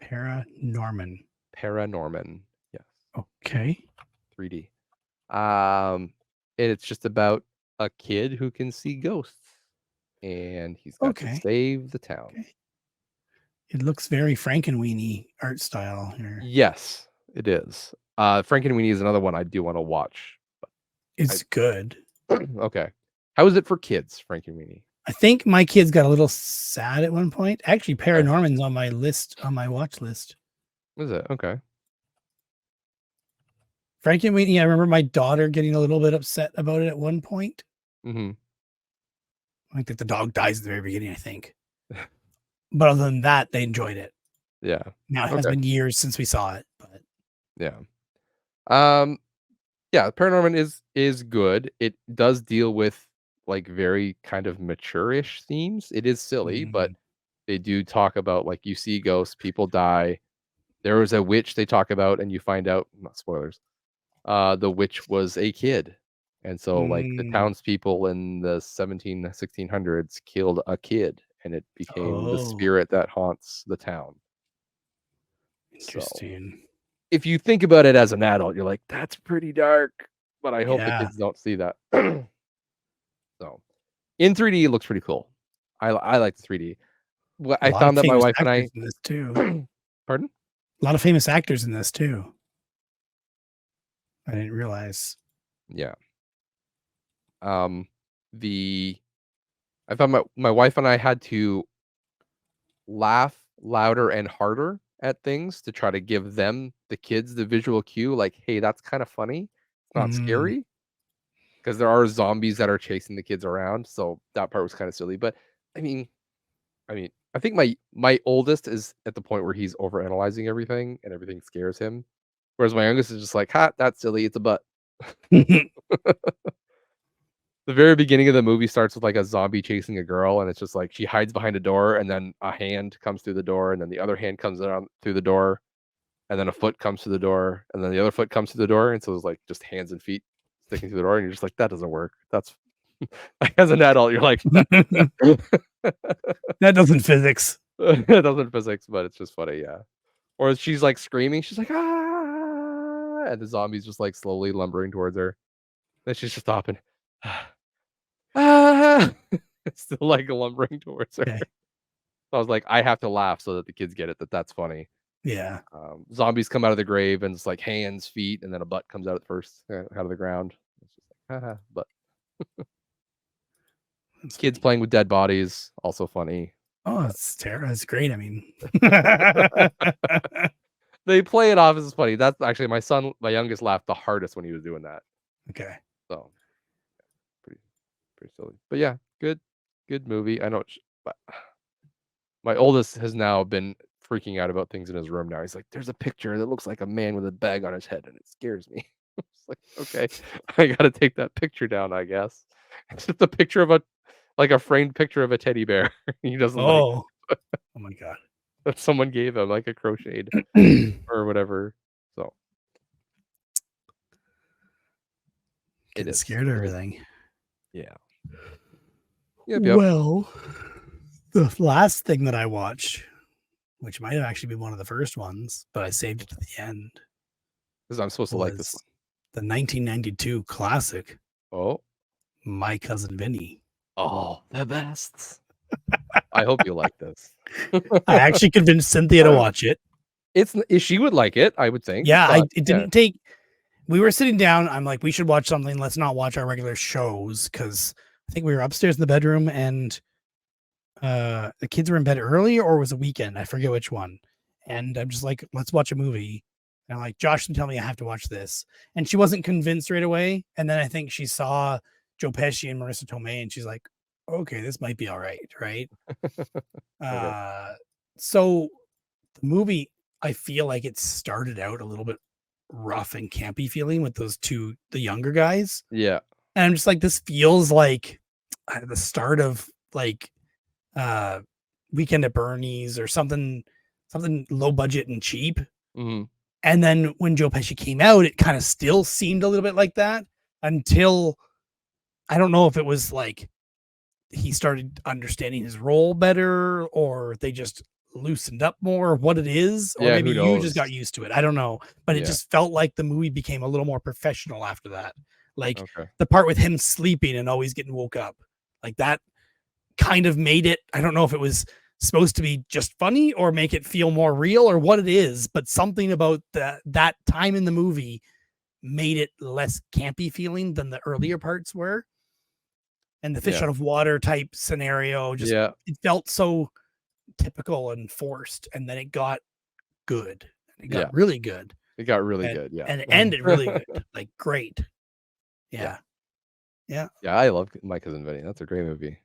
Paranorman. Paranorman, yes, Okay. 3D. Um, and it's just about a kid who can see ghosts, and he's got to Okay. save the town. Okay. It looks very Frankenweenie art style here. Yes, it is. Frankenweenie is another one I do wanna watch. I It's good. okay. How is it for kids, Frankenweenie? I think my kids got a little sad at one point. Actually, Okay. Paranorman's on my list, on my watch list. Is it? Okay. Frankenweenie, I remember my daughter getting a little bit upset about it at one point. Mhm. I think that the dog dies at the very beginning, I think. But other than that, they enjoyed it. Yeah. Now it has Okay. been years since we saw it, but Yeah. Um, yeah, Paranorman is good. It does deal with, like, very kind of mature-ish themes. It is silly, but mm, they do talk about, like, you see ghosts, people die, There was a witch they talk about, and you find out, not spoilers, the witch was a kid. And so, like, the Mm. townspeople in the 1600s killed a kid, and it became the Oh, spirit that haunts the town. So, interesting. if you think about it as an adult, you're like, "That's pretty dark," but I hope the Yeah. kids don't see that. So, in 3D, it looks pretty cool. I like the 3D. Well, A I lot of found that my famous wife and actors I in this too. pardon? A lot of famous actors in this too. I didn't realize. Yeah. Um, the I found my wife and I had to laugh louder and harder at things to try to give them, the kids, the visual cue, like, "Hey, that's kinda funny. It's not Mm. scary, because there are zombies that are chasing the kids around, so that part was kinda silly, but, I mean I think my oldest is at the point where he's overanalyzing everything, and everything scares him, whereas my youngest is just like, "Ha, that's silly, it's a butt." The very beginning of the movie starts with, like, a zombie chasing a girl, and it's just like she hides behind a door, and then a hand comes through the door, and then the other hand comes around through the door, and then a foot comes through the door, and then the other foot comes through the door, and so it's, like, just hands and feet sticking through the door, and you're just like, "That doesn't work." That's like, as an adult, you're like, That doesn't physics. "It doesn't physics," but it's just funny, yeah. Or she's, like, screaming, she's like, "Ah," and the zombie's just, like, slowly lumbering towards her. Then she's just stopping. "Ah." It's still, like, lumbering towards her. Okay. I was like, I have to laugh so that the kids get it, that that's funny. Yeah. Zombies come out of the grave, and it's like hands, feet, and then a butt comes out at first, out of the ground. It's just like, haha, but That's kids funny. playing with dead bodies, also funny. Oh, it's terrible. It's great. I mean, They play it off as funny. That's actually my youngest laughed the hardest when he was doing that. okay. So, pretty pretty silly. But yeah, good movie. I know but my oldest has now been freaking out about things in his room now. He's like, "There's a picture that looks like a man with a bag on his head, and it scares me." It's like, "Okay, I gotta take that picture down, I guess." It's just a picture of a framed picture of a teddy bear. He doesn't like Oh, oh my god. that someone gave him, like a crocheted or whatever. So, it Getting is. scared of It is. everything. Yeah. Yep. Well, the last thing that I watched, which might have actually been one of the first ones, but I saved it to the end, 'Cause I'm supposed to like this one. was the 1992 classic, Oh. My Cousin Vinny. Oh, the best. I hope you like this. I actually convinced Cynthia to watch it. She would like it, I would think, Yeah, but it yeah. didn't take. We were sitting down. I'm like, we should watch something. Let's not watch our regular shows because I think we were upstairs in the bedroom and the kids were in bed early, or it was a weekend. I forget which one. And I'm just like, let's watch a movie. And I'm like, Josh didn't tell me I have to watch this. And she wasn't convinced right away. And then I think she saw Joe Pesci and Marissa Tomei, and she's like, okay, this might be all right, right? Okay. Uh, so the movie, I feel like it started out a little bit rough and campy feeling with those two, the younger guys. Yeah. And I'm just like, this feels like the start of like uh Weekend at Bernie's or something low budget and cheap. Mhm. And then when Joe Pesci came out, it kind of still seemed a little bit like that until I don't know if it was like he started understanding his role better or they just loosened up more, or what it is, or Yeah, maybe who you just knows? got used to it. I don't know, but it Yeah. just felt like the movie became a little more professional after that. Like Okay. the part with him sleeping and always getting woke up, like that kind of made it. I don't know if it was supposed to be just funny or make it feel more real or what it is, but something about that time in the movie made it less campy feeling than the earlier parts were. And the fish Yeah. out of water type scenario just Yeah. it felt so typical and forced, and then it got good. It Yeah. got really good, It got really and good, yeah. and it ended really good, like great. Yeah. Yeah, yeah. Yeah, I love My Cousin Vinny. That's a great movie.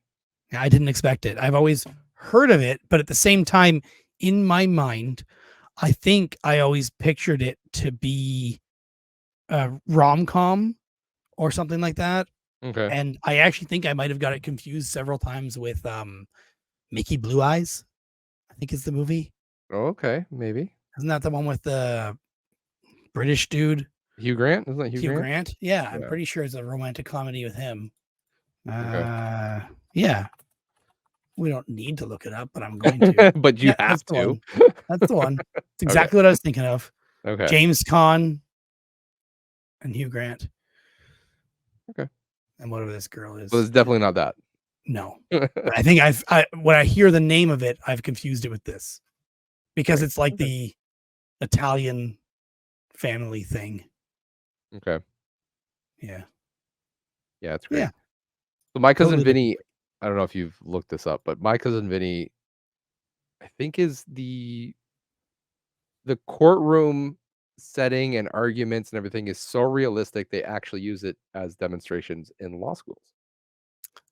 Yeah, I didn't expect it. I've always heard of it, but at the same time, in my mind, I think I always pictured it to be a rom-com or something like that. Okay. And I actually think I might have got it confused several times with Mickey Blue Eyes, I think is the movie. Oh, okay, maybe. Isn't that the one with the British dude, Hugh Grant? Isn't that Hugh Hugh Grant? Grant? Yeah, I'm Yeah. pretty sure it's a romantic comedy with him. Okay. Uh, yeah, we don't need to look it up, but I'm going to. But you Yeah, have that's the to. one. That's the one. It's Okay. exactly what I was thinking of. Okay. James Caan and Hugh Grant Okay. and whatever this girl Well, is. it's definitely not that. No, but I think when I hear the name of it, I've confused it with this because Right. it's like Okay. the Italian family thing. Okay. Yeah, Yeah, it's great. yeah, So my cousin totally different. Vinny, I don't know if you've looked this up, but my cousin Vinny, I think is the courtroom setting and arguments and everything is so realistic they actually use it as demonstrations in law schools.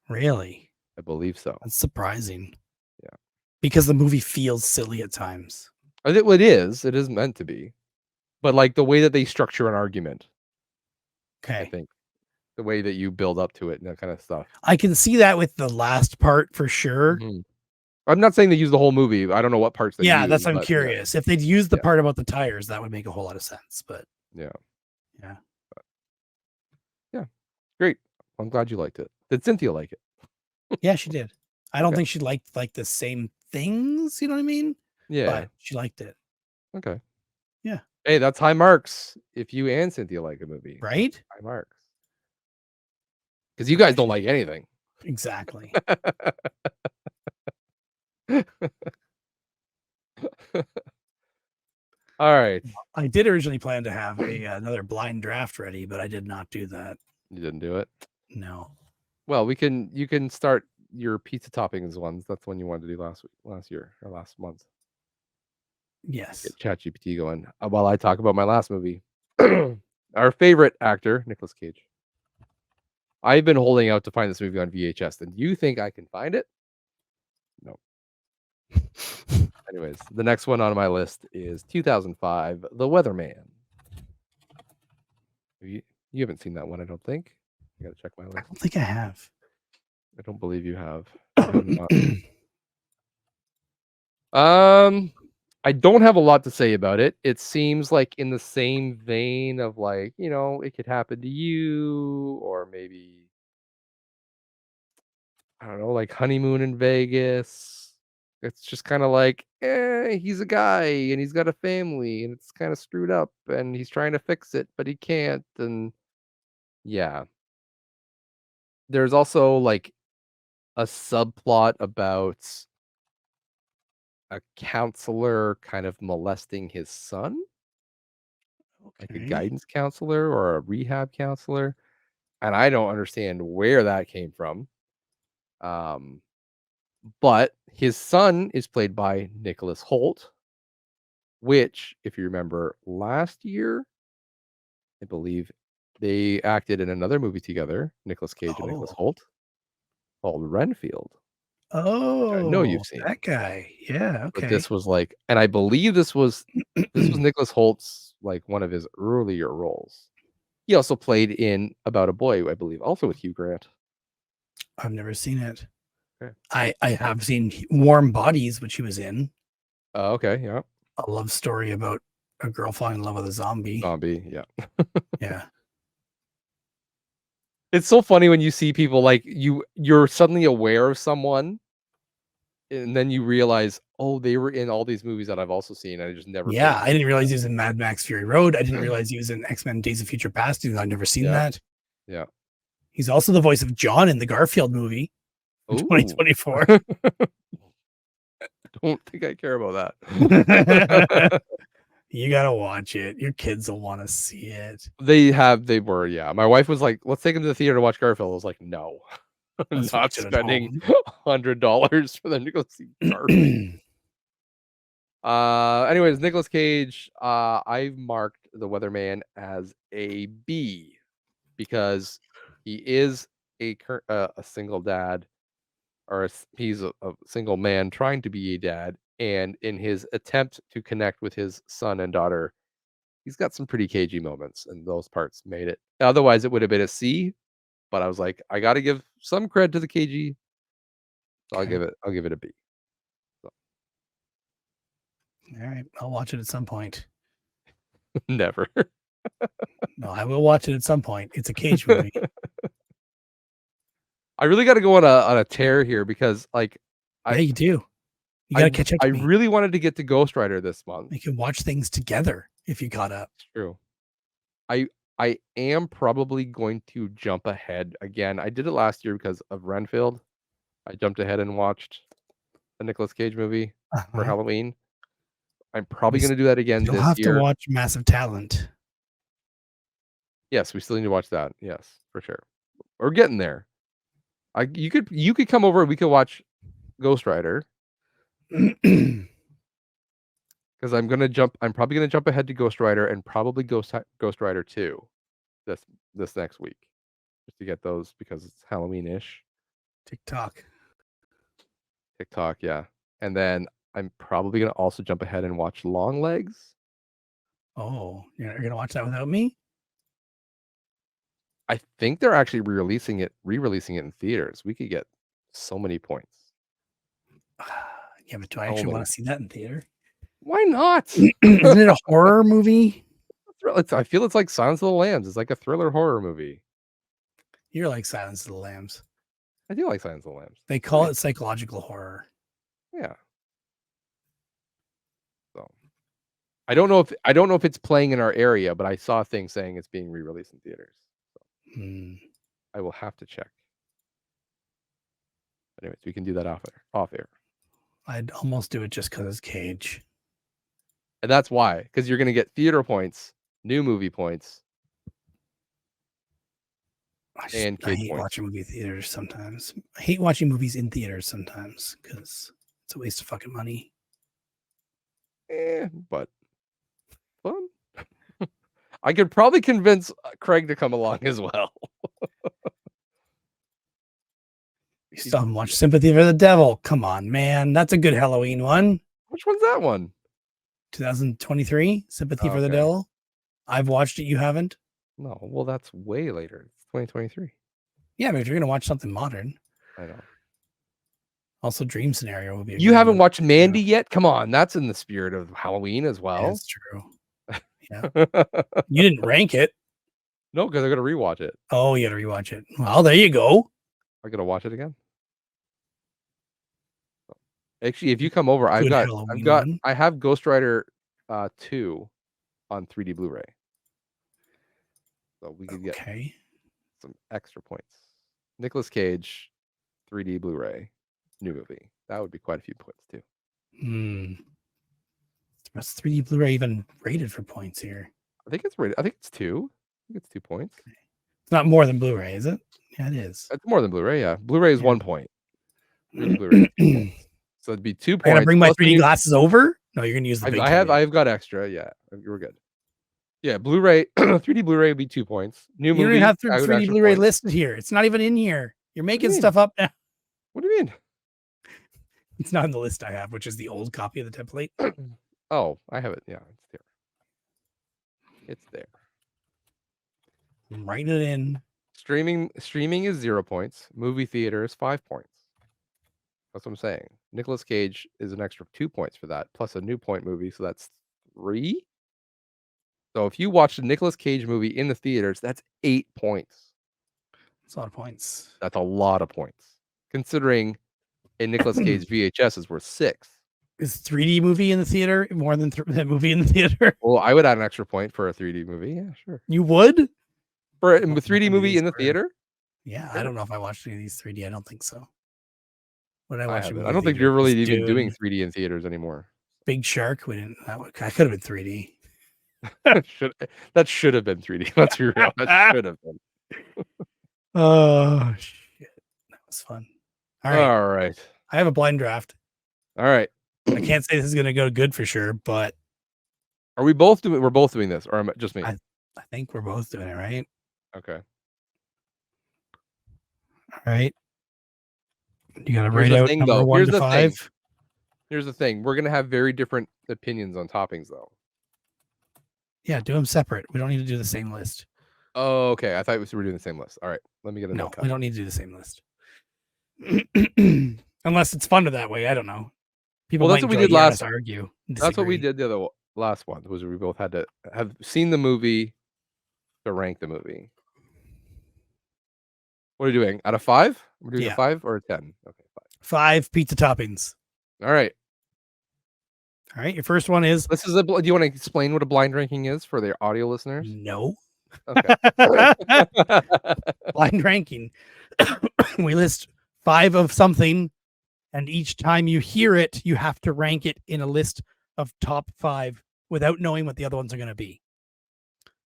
Really, I believe so. that's surprising Yeah. because the movie feels silly at times. I think well, it is. It is meant to be. But like the way that they structure an argument, I Okay, think. The way that you build up to it and that kind of stuff. I can see that with the last part for sure. Mhm. I'm not saying they use the whole movie. I don't know what parts they Yeah, that's use, what I'm but yeah. curious. If they'd used the Yeah. part about the tires, that would make a whole lot of sense. But Yeah. yeah, Yeah. Great. I'm glad you liked it. Did Cynthia like it? yeah, she did. I don't Okay. think she liked like the same things. You know what I mean? Yeah. But she liked it. Okay. Yeah. Hey, that's high marks if you and Cynthia like a movie. Right? High marks. Because you guys Yeah, don't like anything. exactly. All right. I did originally plan to have another blind draft ready, but I did not do that. You didn't do it. No. Well, you can start your pizza toppings ones. That's one you wanted to do last year or last month. Yes. Get ChatGPT going while I talk about my last movie. Our favorite actor, Nicolas Cage. I've been holding out to find this movie on VHS. And you think I can find it? No. Anyways, the next one on my list is 2005, The Weatherman. You, you haven't seen that one, I don't think. I gotta check my I list. don't think I have. I don't believe you have. You have not. Um, I don't have a lot to say about it. It seems like in the same vein of like, it could happen to you, or maybe I don't know, like honeymoon in Vegas. It's just kind of like, he's a guy and he's got a family and it's kind of screwed up and he's trying to fix it, but he can't. And yeah, there's also like a subplot about a counselor kind of molesting his son, like a Okay. guidance counselor or a rehab counselor. And I don't understand where that came from. Um, but his son is played by Nicholas Holt, which, if you remember last year, I believe they acted in another movie together, Nicolas Cage and Nicholas Oh. Holt, called Renfield, which I know you've Oh, seen. that guy. Yeah. But Okay. this was like, and I believe this was Nicholas Holt's like one of his earlier roles. He also played in About a Boy, I believe, also with Hugh Grant. I've never seen it. Okay. I have seen Warm Bodies, which he was in. Okay, yeah. A love story about a girl falling in love with a zombie. Zombie, yeah. Yeah. It's so funny when you see people like you're suddenly aware of someone and then you realize, "Oh, they were in all these movies that I've also seen, and I just never paid Yeah. I didn't attention realize he was in Mad Max Fury Road. I didn't realize he was in X-Men Days of Future Past. I've never to seen that." that. Yeah. He's also the voice of John in the Garfield movie in Ooh. 2024. Don't think I care about that. You gotta watch it. Your kids will want to see it. They were, yeah. My wife was like, "Let's take them to the theater to watch Garfield." I was like, "No. I'm Let's not watch it at spending home. $100 for them to go see Garfield." Anyways, Nicolas Cage, I've marked The Weatherman as a B because he is a single dad or he's a single man trying to be a dad, and in his attempt to connect with his son and daughter, he's got some pretty cagey moments, and those parts made it. Otherwise, it would have been a C, but I was like, I got to give some cred to the cagey, so Okay. I'll give it a B. So, All right, I'll watch it at some point. Never. No, I will watch it at some point. It's a Cage movie. I really got to go on a tear here because like Yeah, I you do. You got to catch up I to me. really wanted to get to Ghost Rider this month. We can watch things together if you caught up. It's true. I am probably going to jump ahead again. I did it last year because of Renfield. I jumped ahead and watched a Nicolas Cage movie for Uh-huh. Halloween. I'm probably going to do that again You'll this have to year. watch Massive Talent. Yes, we still need to watch that. Yes, for sure. We're getting there. You could come over and we could watch Ghost Rider because I'm probably gonna jump ahead to Ghost Rider and probably Ghost Rider 2 this next week just to get those because it's Halloween-ish. TikTok. TikTok, yeah. And then I'm probably gonna also jump ahead and watch Longlegs. Oh, you're gonna watch that without me? I think they're actually re-releasing it in theaters. We could get so many points. Yeah, but do I So actually many. want to see that in theater? Why not? Isn't it a horror movie? I feel it's like Silence of the Lambs. It's like a thriller horror movie. You're like Silence of the Lambs. I do like Silence of the Lambs. They call it psychological horror. Yeah. So I don't know if it's playing in our area, but I saw a thing saying it's being re-released in theaters. So I will have to check. Anyways, we can do that off air. I'd almost do it just because it's Cage. And that's why, because you're gonna get theater points, new movie points, I and hate Cage points. watching movie theaters sometimes. I hate watching movies in theaters sometimes because it's a waste of fucking money. But fun. I could probably convince Craig to come along as well. You still haven't watched Sympathy for the Devil. Come on, man. That's a good Halloween one. Which one's that one? 2023, Sympathy for the Devil. I've watched it. You haven't? No. Well, that's way later. It's 2023. Yeah, but if you're going to watch something modern. I know. Also, Dream Scenario will be. You haven't watched Mandy yet? Come on. That's in the spirit of Halloween as well. That's true. Yeah. You didn't rank it. No, because I got to rewatch it. Oh, you got to rewatch it. Well, there you go. I got to watch it again. Actually, if you come over, I have Ghost Rider 2 on 3D Blu-ray. So we could get some extra points. Nicolas Cage 3D Blu-ray new movie. That would be quite a few points too. What's 3D Blu-ray even rated for points here? I think it's rated. I think it's 2. I think it's 2 points. It's not more than Blu-ray, is it? Yeah, it is. It's more than Blu-ray. Yeah, Blu-ray is 1 point. 3D Blu-ray is 2 points. So it'd be 2 points. I gotta bring my 3D glasses over. No, you're gonna use the big. I've got extra. Yeah, we're good. Yeah, Blu-ray 3D Blu-ray would be 2 points. New movie. You don't even have 3D Blu-ray listed here. It's not even in here. You're making stuff up now. What do you mean? It's not in the list I have, which is the old copy of the template. Oh, I have it. Yeah, it's there. It's there. I'm writing it in. Streaming is 0 points. Movie theater is 5 points. That's what I'm saying. Nicolas Cage is an extra 2 points for that, plus a new point movie, so that's 3. So if you watch the Nicolas Cage movie in the theaters, that's 8 points. That's a lot of points. That's a lot of points, considering a Nicolas Cage VHS is worth 6. Is 3D movie in the theater more than that movie in the theater? Well, I would add an extra point for a 3D movie. Yeah, sure. You would? For a 3D movie in the theater? Yeah, I don't know if I watched any of these 3D. I don't think so. What did I watch? I don't think you're really even doing 3D in theaters anymore. Big Shark. We didn't. I could have been 3D. That should have been 3D. Let's be real. That should have been. Oh shit! That was fun. All right. I have a blind draft. All right. I can't say this is going to go good for sure, but are we both doing? We're both doing this, or am I just me? I think we're both doing it, right? Okay. All right. You got to write out number 1 to 5. Here's the thing. We're going to have very different opinions on toppings, though. Yeah, do them separate. We don't need to do the same list. Oh, okay. I thought we were doing the same list. All right. Let me get a note. No, we don't need to do the same list. Unless it's fun to that way. I don't know. People that's what we did last. Argue. That's what we disagree. did the last one, was we both had to have seen the movie to rank the movie. What are you doing? Out of 5? We're doing a Yeah. 5 or a 10? Okay, 5 pizza toppings. 5. Alright. All right. Your first one is This is do you wanna explain what a blind ranking is for the audio listeners? no. Okay. Blind ranking. We list 5 of something, and each time you hear it, you have to rank it in a list of top 5 without knowing what the other ones are going to be.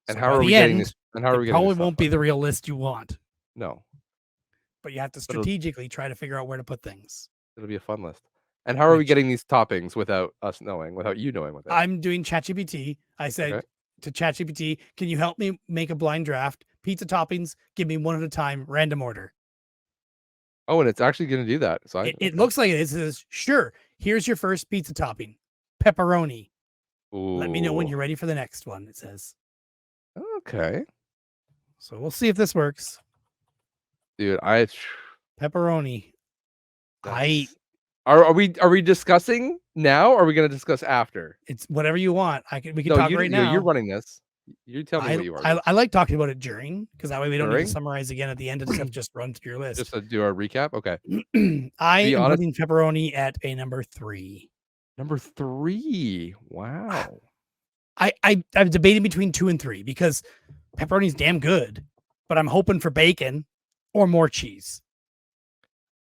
And So how by are we the getting end, this and how are we it getting probably this top won't be 5? the real list you want, No. but you have to But it'll strategically try to figure out where to put things. it'll be a fun list. And how are we Which getting these toppings without us knowing, without you knowing what they are? I'm doing ChatGPT. I Okay. said to ChatGPT, "Can you help me make a blind draft? Pizza toppings, give me one at a time, random order." Oh, and it's actually gonna do that. So It okay. looks like it says, "Sure, here's your first pizza topping, pepperoni. Let me know when Ooh. you're ready for the next one." It says. Okay. So we'll see if this works. Dude, Pepperoni. I that's are we discussing now or are we gonna discuss after? It's whatever you want. We can No, talk right you're now. running this. You tell me what you are doing. I like talking about it during, because that way we don't need to During? summarize again at the end. It just have to just run through your Just list. to do a recap? Okay. I Be am honest, putting pepperoni at a number 3. number 3. Wow. I'm debating between 2 and 3 because pepperoni's damn good, but I'm hoping for bacon or more cheese.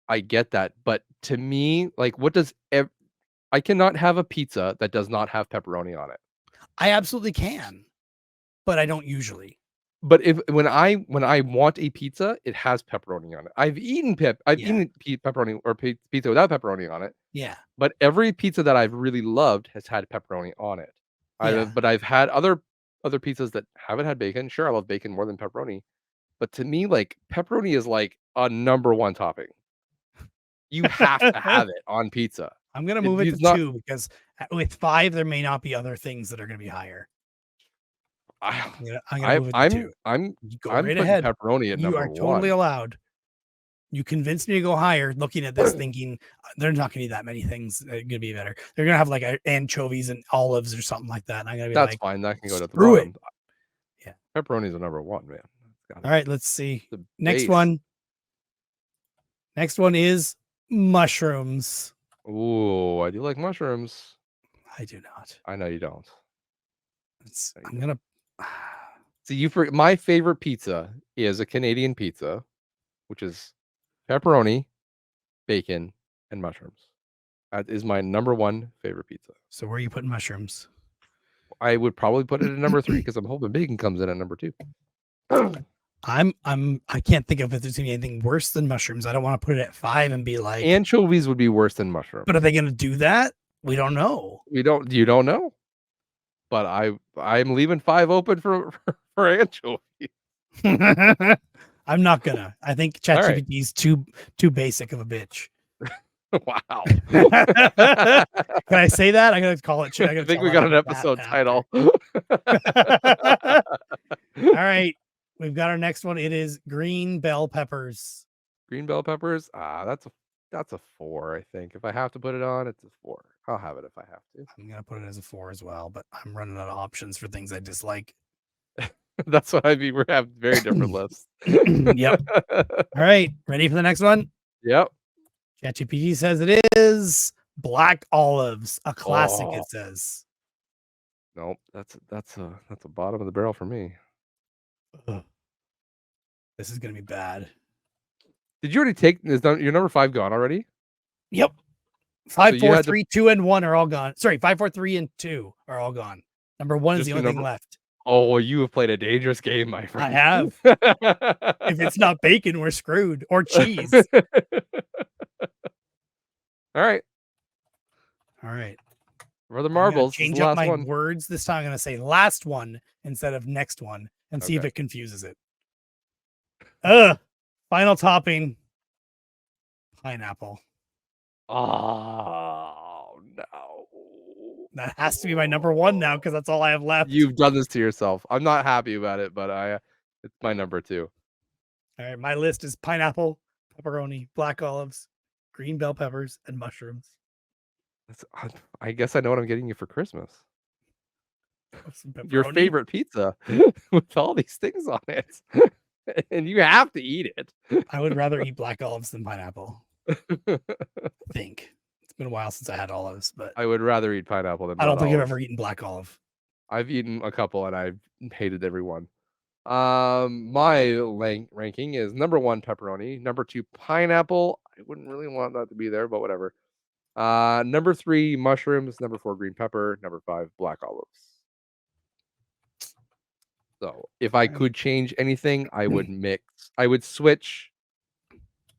I get that, but to me, like, what does I cannot have a pizza that does not have pepperoni on it. I absolutely can, but I don't usually. But if when I want a pizza, it has pepperoni on it. I've Yeah. eaten pepperoni or pizza without pepperoni on it, Yeah. but every pizza that I've really loved has had pepperoni on it. Yeah. But I've had other pizzas that haven't had bacon. Sure, I love bacon more than pepperoni, but to me, like, pepperoni is like a number 1 topping. You have to have it on pizza. I'm gonna move it to It's not 2 because with 5 there may not be other things that are gonna be higher. I I'm gonna move it to 2. You go I'm right putting ahead. pepperoni at You number are totally 1. allowed. You convinced me to go higher looking at this thinking, there's not gonna be that many things that are gonna be better. They're gonna have, like, anchovies and olives or something like that, and I'm gonna be That's like, fine, that can go to the "Screw it." bottom. Yeah. Pepperoni's the number 1, man. It's gotta be Alright, let's see. the Next base. one. Next one is mushrooms. Ooh, I do like mushrooms. I do not. I know you don't. No, you I'm don't. gonna See, my favorite pizza is a Canadian pizza, which is pepperoni, bacon, and mushrooms. That is my number 1 favorite pizza. So where are you putting mushrooms? I would probably put it at number 3 because I'm hoping bacon comes in at number 2. I can't think of if there's gonna be anything worse than mushrooms. I don't want to put it at 5 and be like, Anchovies would be worse than mushrooms. but are they gonna do that? We don't know. You don't know? But I'm leaving 5 open for for anchovies. I'm not gonna. I think Alright. ChatGPT is too basic of a bitch. Wow. Can I say that? I'm gonna call it. I I gotta think tell we got that an episode after. title. All right, we've got our next one. It is green bell peppers. Green bell peppers? That's a 4, I think. If I have to put it on, it's a 4. I'll have it if I have to. I'm gonna put it as a 4 as well, but I'm running out of options for things I dislike. That's what I mean. We have very different lists. Yep. All right, ready for the next one? Yep. ChatGPT says it is black olives, a classic. Oh, It says. nope. That's a bottom of the barrel for me. Ugh. This is gonna be bad. Did you already take your number 5 gone already? Yep. 5, you 4, had to 3, 2, and 1 are all gone. Sorry, 5, 4, 3, and 2 are all gone. Number 1 is just the the only thing number. left. Oh, well, you have played a dangerous game, my I friend. have. If it's not bacon, we're screwed. Or cheese. All right. All right. For the I'm gonna marbles, this is change the up last my one. words this time. I'm gonna say last one instead of next one and see if Okay. it confuses it. Ugh. Final topping. Pineapple. Oh, no. That has to be my number 1 now because that's all I have left. You've done this to yourself. I'm not happy about it, but it's my number 2. All right, my list is pineapple, pepperoni, black olives, green bell peppers, and mushrooms. I guess I know what I'm getting you for Christmas. Some Your pepperoni. favorite pizza with all these things on it, and you have to eat it. I would rather eat black olives than pineapple. I think it's been a while since I had olives, but I would rather eat pineapple than I don't red think I've olives. ever eaten black olive. I've eaten a couple and I've hated every one. My ranking is number 1 pepperoni, number 2 pineapple. I wouldn't really want that to be there, but whatever. Number 3 mushrooms, number 4 green pepper, number 5 black olives. So if I could change anything, I would switch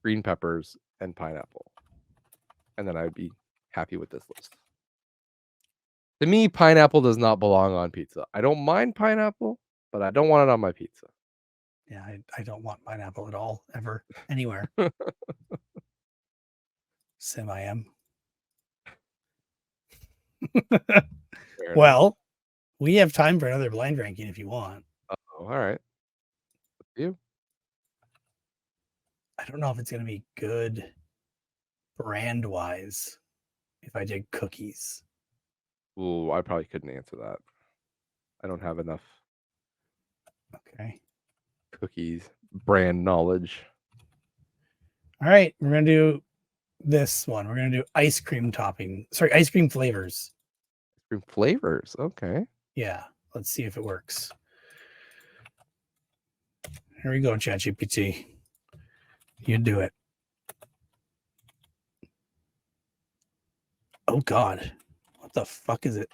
green peppers and pineapple, and then I'd be happy with this list. To me, pineapple does not belong on pizza. I don't mind pineapple, but I don't want it on my pizza. Yeah, I don't want pineapple at all, ever, anywhere. Sim I am. Well, we have time for another blind ranking if you want. All right. You? I don't know if it's going to be good brand wise if I did cookies. Ooh, I probably couldn't answer that. I don't have enough Okay. cookies brand knowledge. All right. We're going to do this one. We're going to do ice cream flavors. Ice cream flavors. Okay. Yeah. Let's see if it works. Here we go, ChatGPT. You do it. Oh, God. What the fuck is it?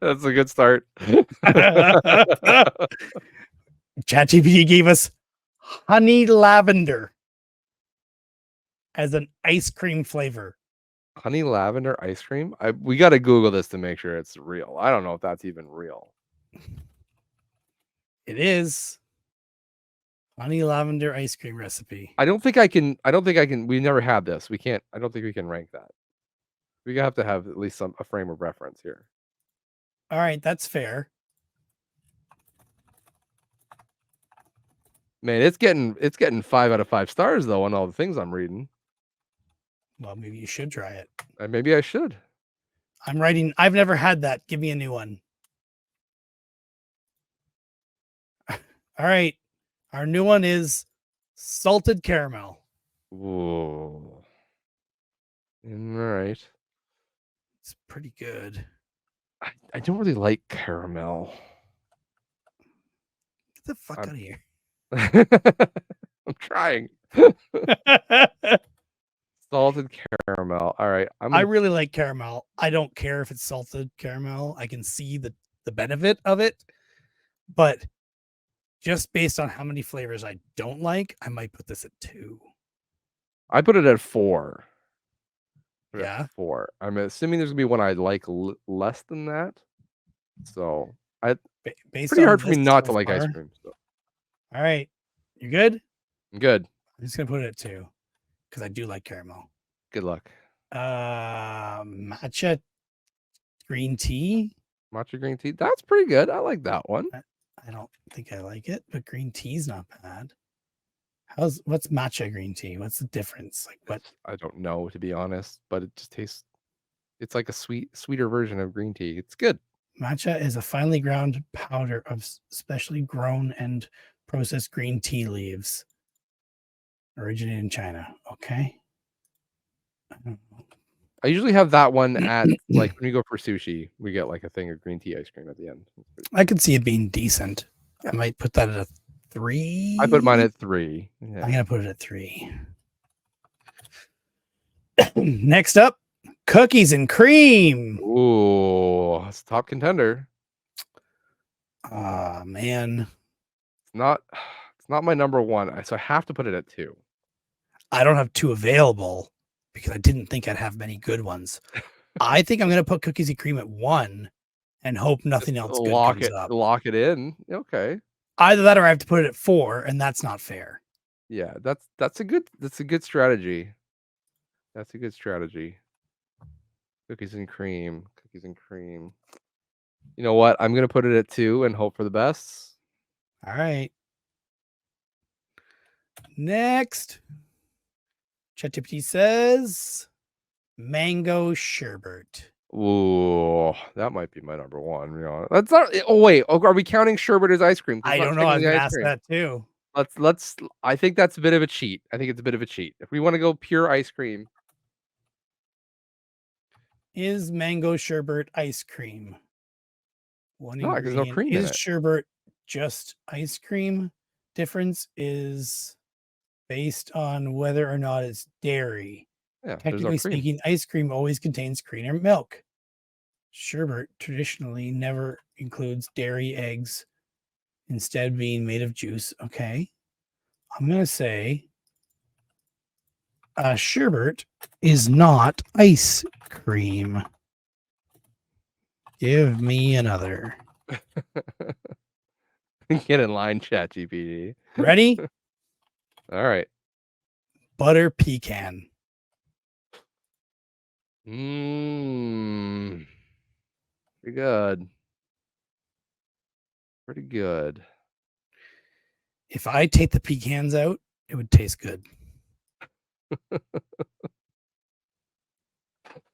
That's a good start. ChatGPT gave us honey lavender as an ice cream flavor. Honey lavender ice cream? We got to Google this to make sure it's real. I don't know if that's even real. It is honey lavender ice cream recipe. I don't think I can. We never had this. We can't. I don't think we can rank that. We have to have at least a frame of reference here. All right, that's fair. Man, it's getting 5 out of 5 stars though on all the things I'm reading. Well, maybe you should try it. Maybe I should. I'm writing. I've never had that. Give me a new one. All right. Our new one is salted caramel. Whoa. All right. It's pretty good. I don't really like caramel. Get the fuck out of here. I'm trying. Salted caramel. All right. I really like caramel. I don't care if it's salted caramel. I can see the benefit of it. But just based on how many flavors I don't like, I might put this at 2. I put it at 4. Yeah. 4. I'm assuming there's gonna be one I like less than that. So based pretty on hard for me not so to like far, ice cream. So. All right. You good? I'm good. I'm just gonna put it at 2 because I do like caramel. Good luck. Matcha green tea. Matcha green tea. That's pretty good. I like that one. I don't think I like it, but green tea's not bad. What's matcha green tea? What's the difference? Like what? I don't know, to be honest, but it just tastes. It's like a sweeter version of green tea. It's good. Matcha is a finely ground powder of specially grown and processed green tea leaves, originated in China. Okay. I usually have that one at like when we go for sushi, we get like a thing of green tea ice cream at the end. I could see it being decent. I might put that at a 3. I put mine at 3. Yeah. I'm gonna put it at 3. Next up, cookies and cream. Ooh, it's a top contender. Ah, man. It's not my number 1, so I have to put it at 2. I don't have 2 available because I didn't think I'd have many good ones. I think I'm gonna put cookies and cream at 1 and hope nothing else good comes up. Lock it in. Okay. Either that or I have to put it at 4, and that's not fair. Yeah, that's a good strategy. That's a good strategy. Cookies and cream. You know what? I'm gonna put it at 2 and hope for the best. All right. Next, ChatGPT says Mango sherbet. Ooh, that might be my number one. You know, that's not. Oh wait, are we counting sherbet as ice cream? 'Cause it's I not don't know. I was technically gonna ice ask cream. that too. Let's. I think that's a bit of a cheat. I think it's a bit of a cheat. If we want to go pure ice cream, Is mango sherbet ice cream? One no, there's no ingredient. cream in Is it. sherbet just ice cream? Difference is based on whether or not it's dairy. Yeah, there's no Technically cream. speaking, ice cream always contains cream or milk. Sherbet traditionally never includes dairy, eggs, instead being made of juice. Okay. I'm going to say sherbet is not ice cream. Give me another. Get in line, ChatGPT. Ready? All right. Butter pecan. Mmm. Pretty good. Pretty good. If I take the pecans out, it would taste good.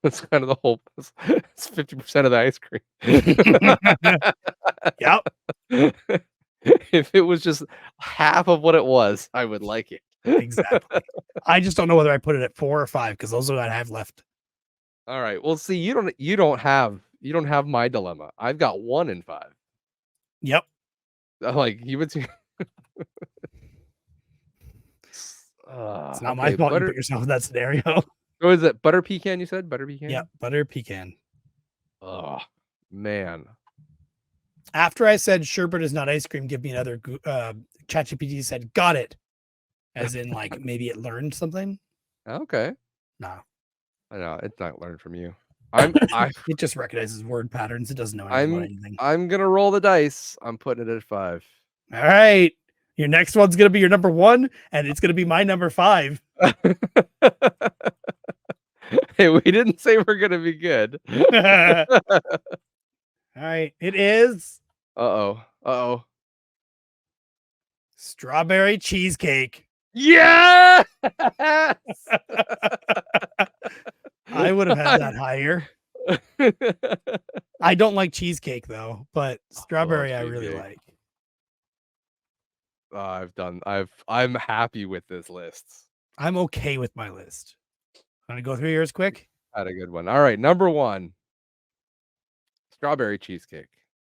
That's kind of the whole. It's 50% of the ice cream. Yep. If it was just half of what it was, I would like it. Exactly. I just don't know whether I put it at 4 or 5 because those are what I have left. All right. Well, see, you don't have my dilemma. I've got 1 in 5. Yep. Like you would see. It's not my Okay, fault you butter. put yourself in that scenario. What is it? Butter pecan? You said butter pecan. Yep. Butter pecan. Oh man. After I said sherbet is not ice cream, give me another. ChatGPT said, got it. As in, like, maybe it learned something. Okay. No. I know it's not learned from you. I It just recognizes word patterns. It doesn't know anything about anything. I'm gonna roll the dice. I'm putting it at 5. All right. Your next one's going to be your number 1, and it's going to be my number 5. Hey, we didn't say we're gonna be good. All right. It is Uh-oh. Uh-oh. strawberry cheesecake. Yeah. I would have had that higher. I don't like cheesecake though, but strawberry I really cheesecake. like. I'm happy with this list. I'm okay with my list. Want to go through yours quick? Had a good one. All right, number 1, strawberry cheesecake.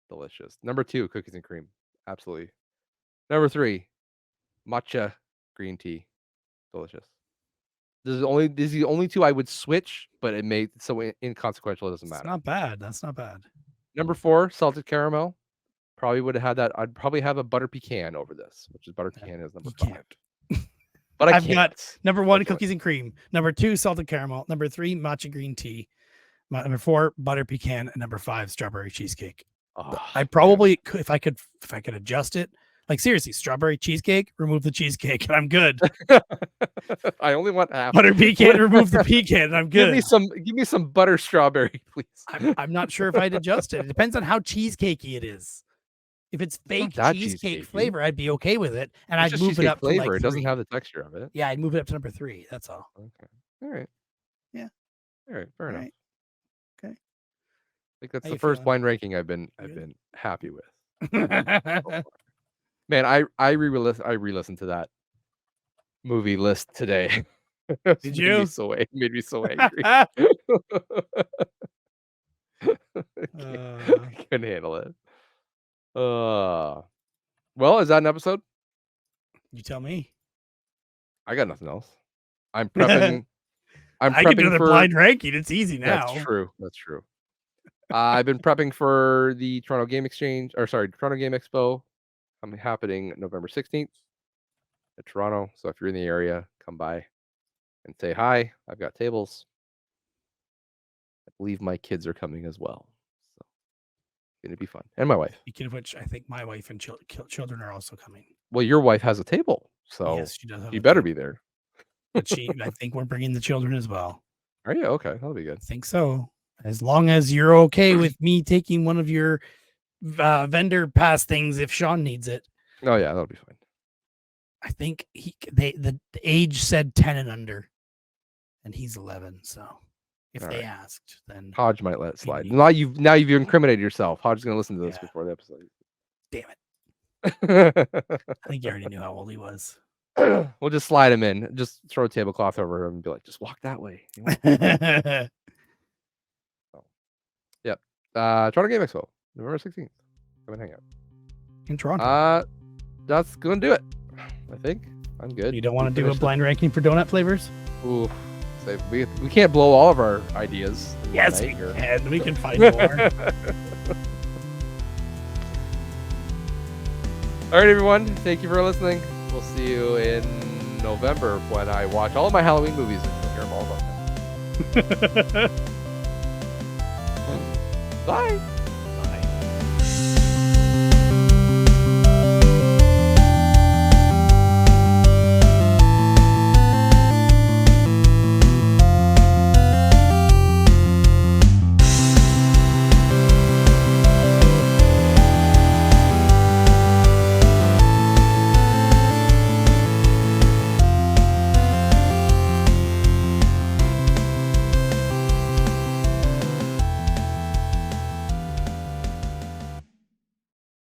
Delicious. Number 2, cookies and cream. Absolutely. Number 3, matcha green tea. Delicious. These are the only 2 I would switch, but it made so inconsequential it doesn't It's matter. not bad. That's not bad. Number 4, salted caramel. Probably would have had that. I'd probably have a butter pecan over this, which is butter pecan is number 5. But I've got number 1 Unfortunately. cookies and cream, number 2 salted caramel, number 3 matcha green tea, number 4 butter pecan, and number 5 strawberry cheesecake. Oh, I probably could if I could adjust it. Like seriously, strawberry cheesecake, remove the cheesecake, and I'm good. I only want half. Butter pecan, remove the pecan, and I'm good. Give me some butter strawberry, please. I'm not sure if I'd adjust it. It depends on how cheesecakey it is. If it's fake cheesecake cheesecakey. flavor, I'd be okay with it, and It's I'd move it up flavor. to like It doesn't 3. have the texture of it. Yeah, I'd move it up to number 3. That's all. Okay. All right. Yeah. All right. Fair enough. Right. Okay. I think that's How the you first feeling? blind ranking I've been happy with. So far. Man, I re-listened to that movie list today. Did you? It made me so angry. I couldn't handle it. Well, is that an episode? You tell me. I got nothing else. I'm prepping. I can do another blind ranking. It's easy now. That's true. That's true. I've been prepping for the Toronto Game Expo. I'm happening November 16th at Toronto. So if you're in the area, come by and say hi. I've got tables. I believe my kids are coming as well. So it's going to be fun. And my wife. Speaking of which, I think my wife and children are also coming. Well, your wife has a table. So yes, she does. You better be there. But I think we're bringing the children as well. Are you? Okay. That'll be good. I think so. As long as you're okay with me taking one of your vendor pass things if Sean needs it. Oh yeah, that'll be fine. I think the age said 10 and under, and he's 11. So If All they right. asked, then Hodge might let it maybe slide. you Now you've incriminated yourself. Hodge is gonna listen to this yeah. before the episode. Damn it. I think you already knew how old he was. We'll just slide him in. Just throw a tablecloth over him and be like, just walk that way. So, yep. Toronto Game Expo, November 16th. Come and hang out. In Toronto. That's gonna do it. I think I'm good. You don't want to do a blind ranking for donut flavors? Ooh, we can't blow all of our ideas. Yes, we can. We can find more. All right, everyone. Thank you for listening. We'll see you in November when I watch all of my Halloween movies and hear all about them. Bye.